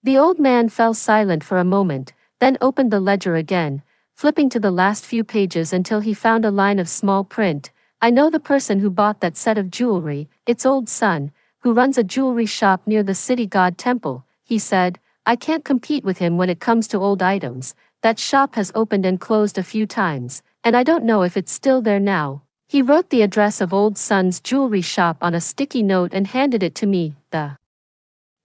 The old man fell silent for a moment, then opened the ledger again, flipping to the last few pages until he found a line of small print. I know the person who bought that set of jewelry, its old son, who runs a jewelry shop near the city god temple, he said. I can't compete with him when it comes to old items. That shop has opened and closed a few times, and I don't know if it's still there now. He wrote the address of old son's jewelry shop on a sticky note and handed it to me. The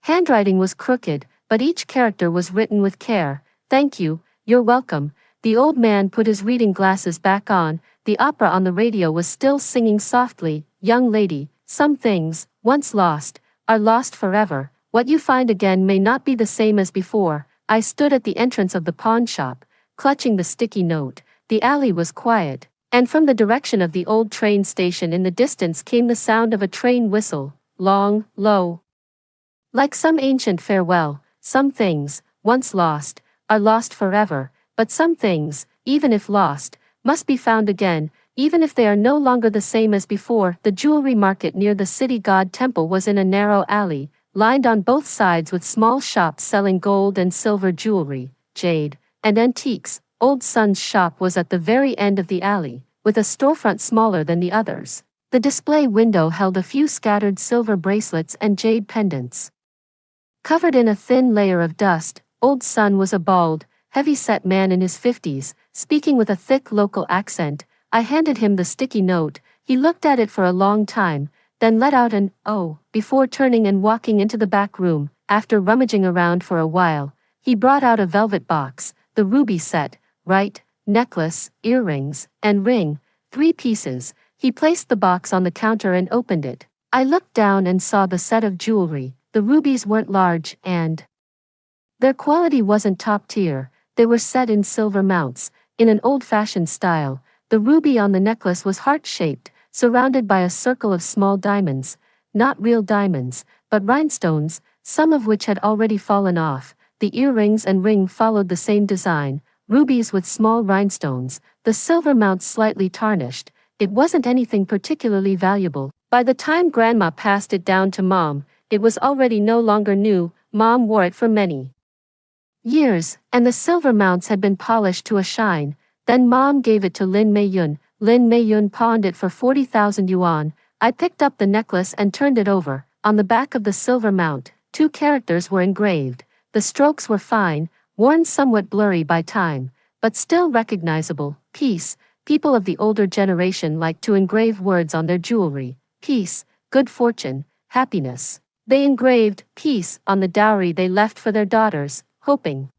handwriting was crooked, but each character was written with care. Thank you, you're welcome. The old man put his reading glasses back on. The opera on the radio was still singing softly. Young lady, some things, once lost, are lost forever. What you find again may not be the same as before. I stood at the entrance of the pawn shop, clutching the sticky note. The alley was quiet, and from the direction of the old train station in the distance came the sound of a train whistle, long, low, like some ancient farewell. Some things, once lost, are lost forever, but some things, even if lost, must be found again, even if they are no longer the same as before. The jewelry market near the city god temple was in a narrow alley, lined on both sides with small shops selling gold and silver jewelry, jade, and antiques. Old son's shop was at the very end of the alley, with a storefront smaller than the others. The display window held a few scattered silver bracelets and jade pendants. Covered in a thin layer of dust, old son was a bald, heavy-set man in his 50s, speaking with a thick local accent. I handed him the sticky note. He looked at it for a long time, then let out an "oh" before turning and walking into the back room. After rummaging around for a while, he brought out a velvet box, the ruby set, right, necklace, earrings, and ring, 3 pieces. He placed the box on the counter and opened it. I looked down and saw the set of jewelry. The rubies weren't large, and their quality wasn't top tier. They were set in silver mounts, in an old-fashioned style. The ruby on the necklace was heart-shaped, surrounded by a circle of small diamonds, not real diamonds, but rhinestones, some of which had already fallen off. The earrings and ring followed the same design, rubies with small rhinestones, the silver mount slightly tarnished. It wasn't anything particularly valuable. By the time Grandma passed it down to Mom, it was already no longer new. Mom wore it for many years, and the silver mounts had been polished to a shine. Then Mom gave it to Lin Mei-yun. Lin Mei-yun pawned it for 40,000 yuan. I picked up the necklace and turned it over. On the back of the silver mount, 2 characters were engraved. The strokes were fine, worn somewhat blurry by time, but still recognizable. Peace. People of the older generation liked to engrave words on their jewelry. Peace, good fortune, happiness. They engraved peace on the dowry they left for their daughters, hoping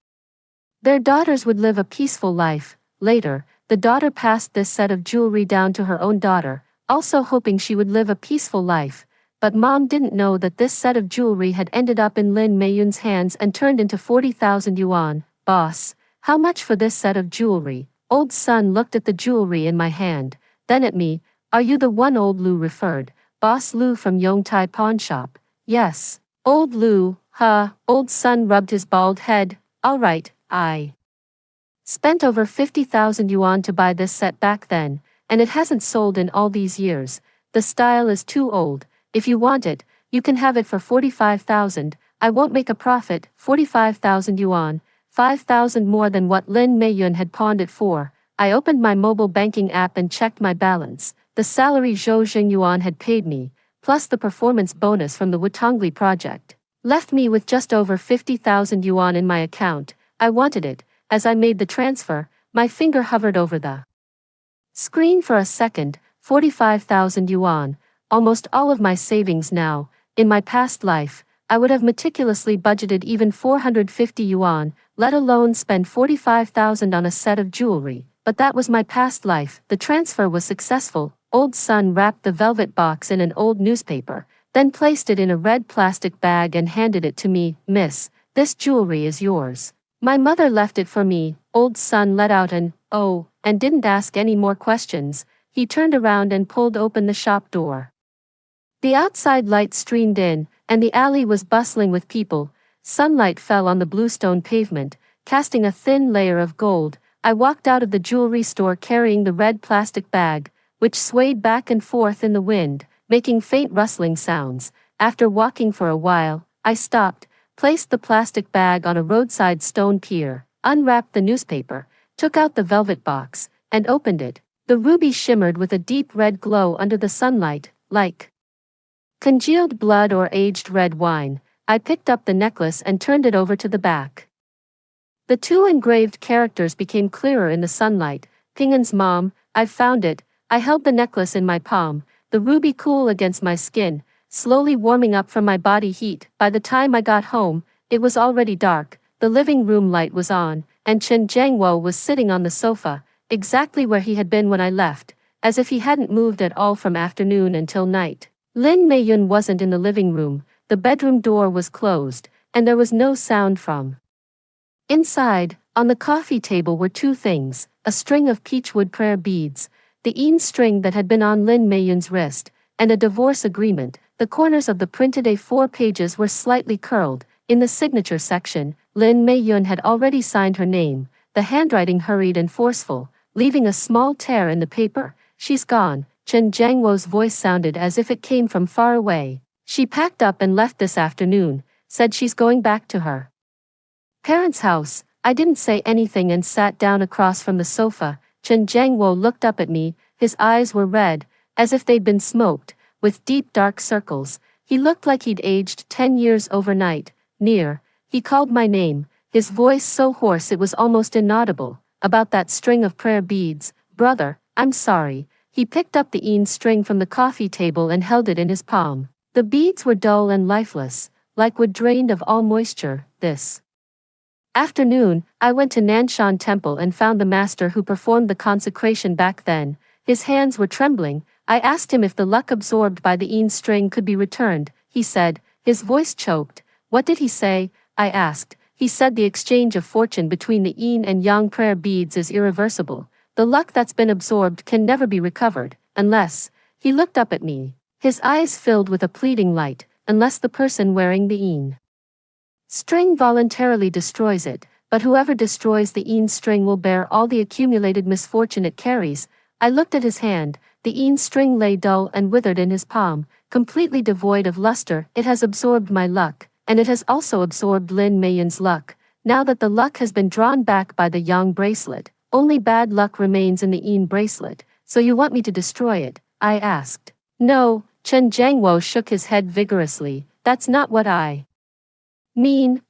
their daughters would live a peaceful life. Later, the daughter passed this set of jewelry down to her own daughter, also hoping she would live a peaceful life. But Mom didn't know that this set of jewelry had ended up in Lin Mei-yun's hands and turned into 40,000 yuan. Boss, how much for this set of jewelry? Old son looked at the jewelry in my hand, then at me. Are you the one old Lu referred? Boss Lu from Yongtai Pawn Shop. Yes. Old Lu, huh? Old son rubbed his bald head. All right, I spent over 50,000 yuan to buy this set back then, and it hasn't sold in all these years. The style is too old. If you want it, you can have it for 45,000. I won't make a profit. 45,000 yuan, 5,000 more than what Lin Mei-yun had pawned it for. I opened my mobile banking app and checked my balance. The salary Zhou Xingyuan had paid me, plus the performance bonus from the Wutongli project, left me with just over 50,000 yuan in my account. I wanted it. As I made the transfer, my finger hovered over the screen for a second. 45,000 yuan, almost all of my savings now. In my past life, I would have meticulously budgeted even 450 yuan, let alone spend 45,000 on a set of jewelry. But that was my past life. The transfer was successful. Old son wrapped the velvet box in an old newspaper, then placed it in a red plastic bag and handed it to me. Miss, This jewelry is yours. My mother left it for me. Old son let out an "oh" and didn't ask any more questions. He turned around and pulled open the shop door. The outside light streamed in, and the alley was bustling with people. Sunlight fell on the bluestone pavement, casting a thin layer of gold. I walked out of the jewelry store carrying the red plastic bag, which swayed back and forth in the wind, making faint rustling sounds. After walking for a while, I stopped, placed the plastic bag on a roadside stone pier, unwrapped the newspaper, took out the velvet box, and opened it. The ruby shimmered with a deep red glow under the sunlight, like congealed blood or aged red wine. I picked up the necklace and turned it over to the back. The two engraved characters became clearer in the sunlight. Pingan's mom, I've found it. I held the necklace in my palm, the ruby cool against my skin, slowly warming up from my body heat. By the time I got home, it was already dark. The living room light was on, and Chen Jiangwo was sitting on the sofa, exactly where he had been when I left, as if he hadn't moved at all from afternoon until night. Lin Meiyun wasn't in the living room. The bedroom door was closed, and there was no sound from inside. On the coffee table were two things: a string of peachwood prayer beads, the Yin string that had been on Lin Meiyun's wrist, and a divorce agreement. The corners of the printed A4 pages were slightly curled. In the signature section, Lin Meiyun had already signed her name. The handwriting hurried and forceful, leaving a small tear in the paper. She's gone. Chen Jiangwo's voice sounded as if it came from far away. She packed up and left this afternoon, said she's going back to her parents' house. I didn't say anything and sat down across from the sofa. Chen Jiangwo looked up at me. His eyes were red, as if they'd been smoked, with deep dark circles. He looked like he'd aged 10 years overnight. Near, he called my name, his voice so hoarse it was almost inaudible. About that string of prayer beads, brother, I'm sorry. He picked up the Yin string from the coffee table and held it in his palm. The beads were dull and lifeless, like wood drained of all moisture. This afternoon, I went to Nanshan Temple and found the master who performed the consecration back then. His hands were trembling. I asked him if the luck absorbed by the Yin string could be returned. He said, his voice choked. What did he say? I asked. He said the exchange of fortune between the Yin and Yang prayer beads is irreversible. The luck that's been absorbed can never be recovered, unless, he looked up at me, his eyes filled with a pleading light, unless the person wearing the Yin string voluntarily destroys it, but whoever destroys the Yin string will bear all the accumulated misfortune it carries. I looked at his hand. The Yin string lay dull and withered in his palm, completely devoid of luster. It has absorbed my luck, and it has also absorbed Lin Meiyun's luck. Now that the luck has been drawn back by the Yang bracelet, only bad luck remains in the Yin bracelet. So you want me to destroy it? I asked. No, Chen Jiangwo shook his head vigorously. That's not what I mean.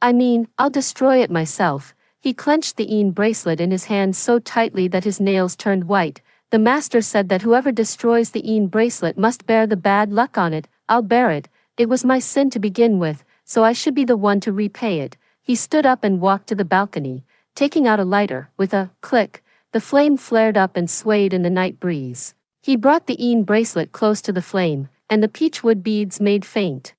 I'll destroy it myself. He clenched the Yin bracelet in his hand so tightly that his nails turned white. The master said that whoever destroys the Yin bracelet must bear the bad luck on it. I'll bear it. It was my sin to begin with, so I should be the one to repay it. He stood up and walked to the balcony, taking out a lighter. With a click, the flame flared up and swayed in the night breeze. He brought the Yin bracelet close to the flame, and the peachwood beads made faint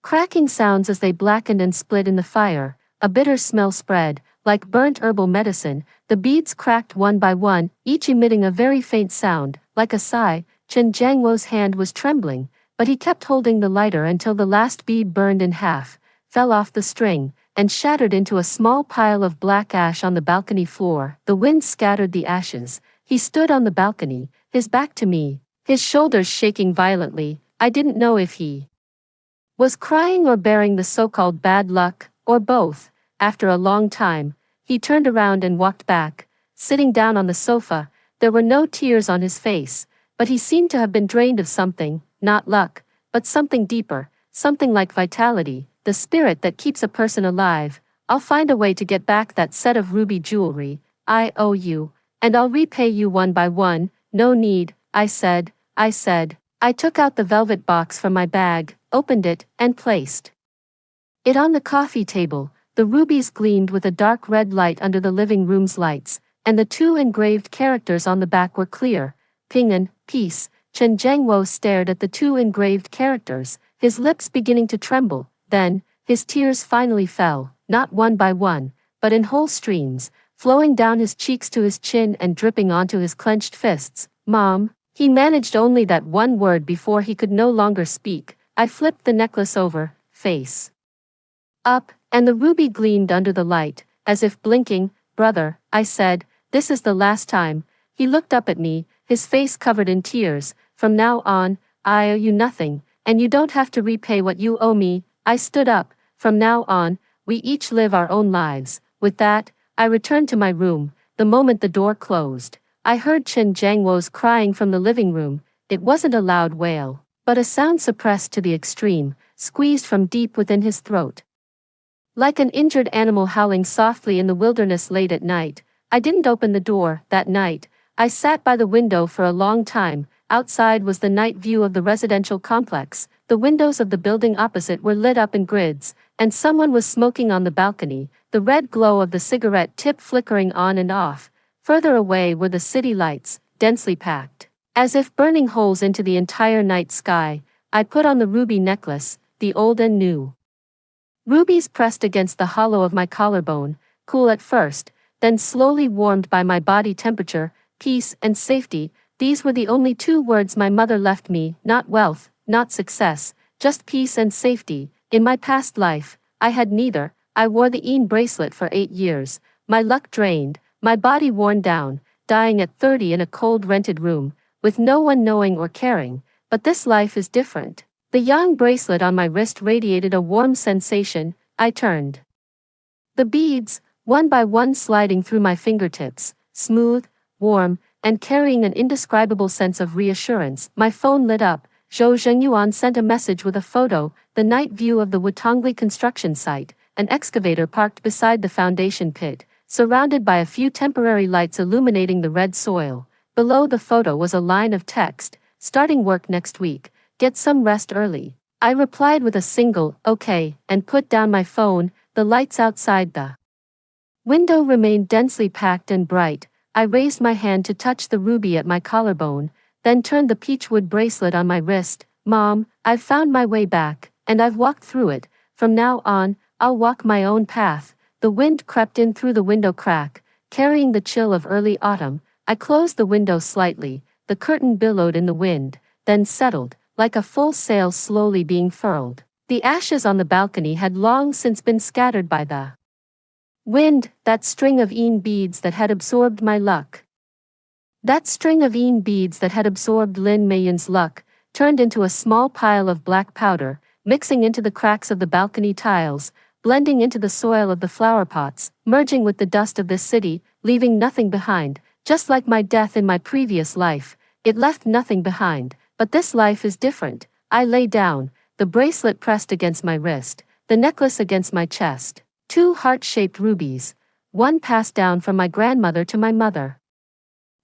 cracking sounds as they blackened and split in the fire. A bitter smell spread, like burnt herbal medicine. The beads cracked one by one, each emitting a very faint sound, like a sigh. Chen Jiangwo's hand was trembling, but he kept holding the lighter until the last bead burned in half, fell off the string, and shattered into a small pile of black ash on the balcony floor. The wind scattered the ashes. He stood on the balcony, his back to me, his shoulders shaking violently. I didn't know if he was crying or bearing the so-called bad luck, or both. After a long time, he turned around and walked back, sitting down on the sofa. There were no tears on his face, but he seemed to have been drained of something, not luck, but something deeper, something like vitality, the spirit that keeps a person alive. I'll find a way to get back that set of ruby jewelry. I owe you, and I'll repay you one by one. No need, I said. I took out the velvet box from my bag, opened it, and placed it on the coffee table. The rubies gleamed with a dark red light under the living room's lights, and the two engraved characters on the back were clear. Ping'an, peace. Chen Jiangwo stared at the two engraved characters, his lips beginning to tremble. Then, his tears finally fell, not one by one, but in whole streams, flowing down his cheeks to his chin and dripping onto his clenched fists. Mom, he managed only that one word before he could no longer speak. I flipped the necklace over, face up, and the ruby gleamed under the light, as if blinking. Brother, I said, this is the last time. He looked up at me, his face covered in tears. From now on, I owe you nothing, and you don't have to repay what you owe me. I stood up. From now on, we each live our own lives. With that, I returned to my room. The moment the door closed, I heard Chen Jiangwo's crying from the living room. It wasn't a loud wail, but a sound suppressed to the extreme, squeezed from deep within his throat. Like an injured animal howling softly in the wilderness late at night. I didn't open the door that night. I sat by the window for a long time. Outside was the night view of the residential complex. The windows of the building opposite were lit up in grids, and someone was smoking on the balcony, the red glow of the cigarette tip flickering on and off. Further away were the city lights, densely packed, as if burning holes into the entire night sky. I put on the ruby necklace, the old and new rubies pressed against the hollow of my collarbone, cool at first, then slowly warmed by my body temperature. Peace and safety, these were the only two words my mother left me. Not wealth, not success, just peace and safety. In my past life, I had neither. I wore the Een bracelet for 8 years, my luck drained, my body worn down, dying at 30 in a cold rented room, with no one knowing or caring. But this life is different. The yang bracelet on my wrist radiated a warm sensation. I turned the beads, one by one sliding through my fingertips, smooth, warm, and carrying an indescribable sense of reassurance. My phone lit up. Zhou Zhengyuan sent a message with a photo, the night view of the Wutongli construction site, an excavator parked beside the foundation pit, surrounded by a few temporary lights illuminating the red soil. Below the photo was a line of text, starting work next week, get some rest early. I replied with a single, okay, and put down my phone. The lights outside the window remained densely packed and bright. I raised my hand to touch the ruby at my collarbone, then turned the peachwood bracelet on my wrist. Mom, I've found my way back, and I've walked through it. From now on, I'll walk my own path. The wind crept in through the window crack, carrying the chill of early autumn. I closed the window slightly. The curtain billowed in the wind, then settled, like a full sail slowly being furled. The ashes on the balcony had long since been scattered by the wind, that string of Een beads that had absorbed my luck. That string of Een beads that had absorbed Lin Meiyun's luck, turned into a small pile of black powder, mixing into the cracks of the balcony tiles, blending into the soil of the flower pots, merging with the dust of this city, leaving nothing behind. Just like my death in my previous life, it left nothing behind. But this life is different. I lay down, the bracelet pressed against my wrist, the necklace against my chest. 2 heart-shaped rubies, one passed down from my grandmother to my mother,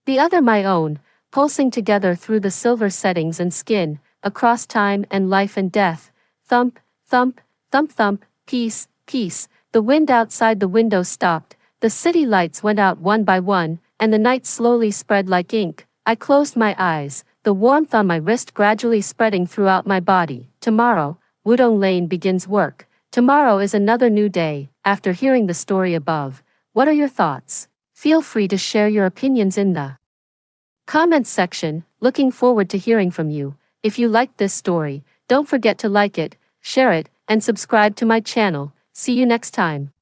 the other my own, pulsing together through the silver settings and skin, across time and life and death. Thump, thump, thump thump, peace, peace. The wind outside the window stopped, the city lights went out one by one, and the night slowly spread like ink. I closed my eyes, the warmth on my wrist gradually spreading throughout my body. Tomorrow, Wudong Lane begins work. Tomorrow is another new day. After hearing the story above, what are your thoughts? Feel free to share your opinions in the comments section. Looking forward to hearing from you. If you liked this story, don't forget to like it, share it, and subscribe to my channel. See you next time.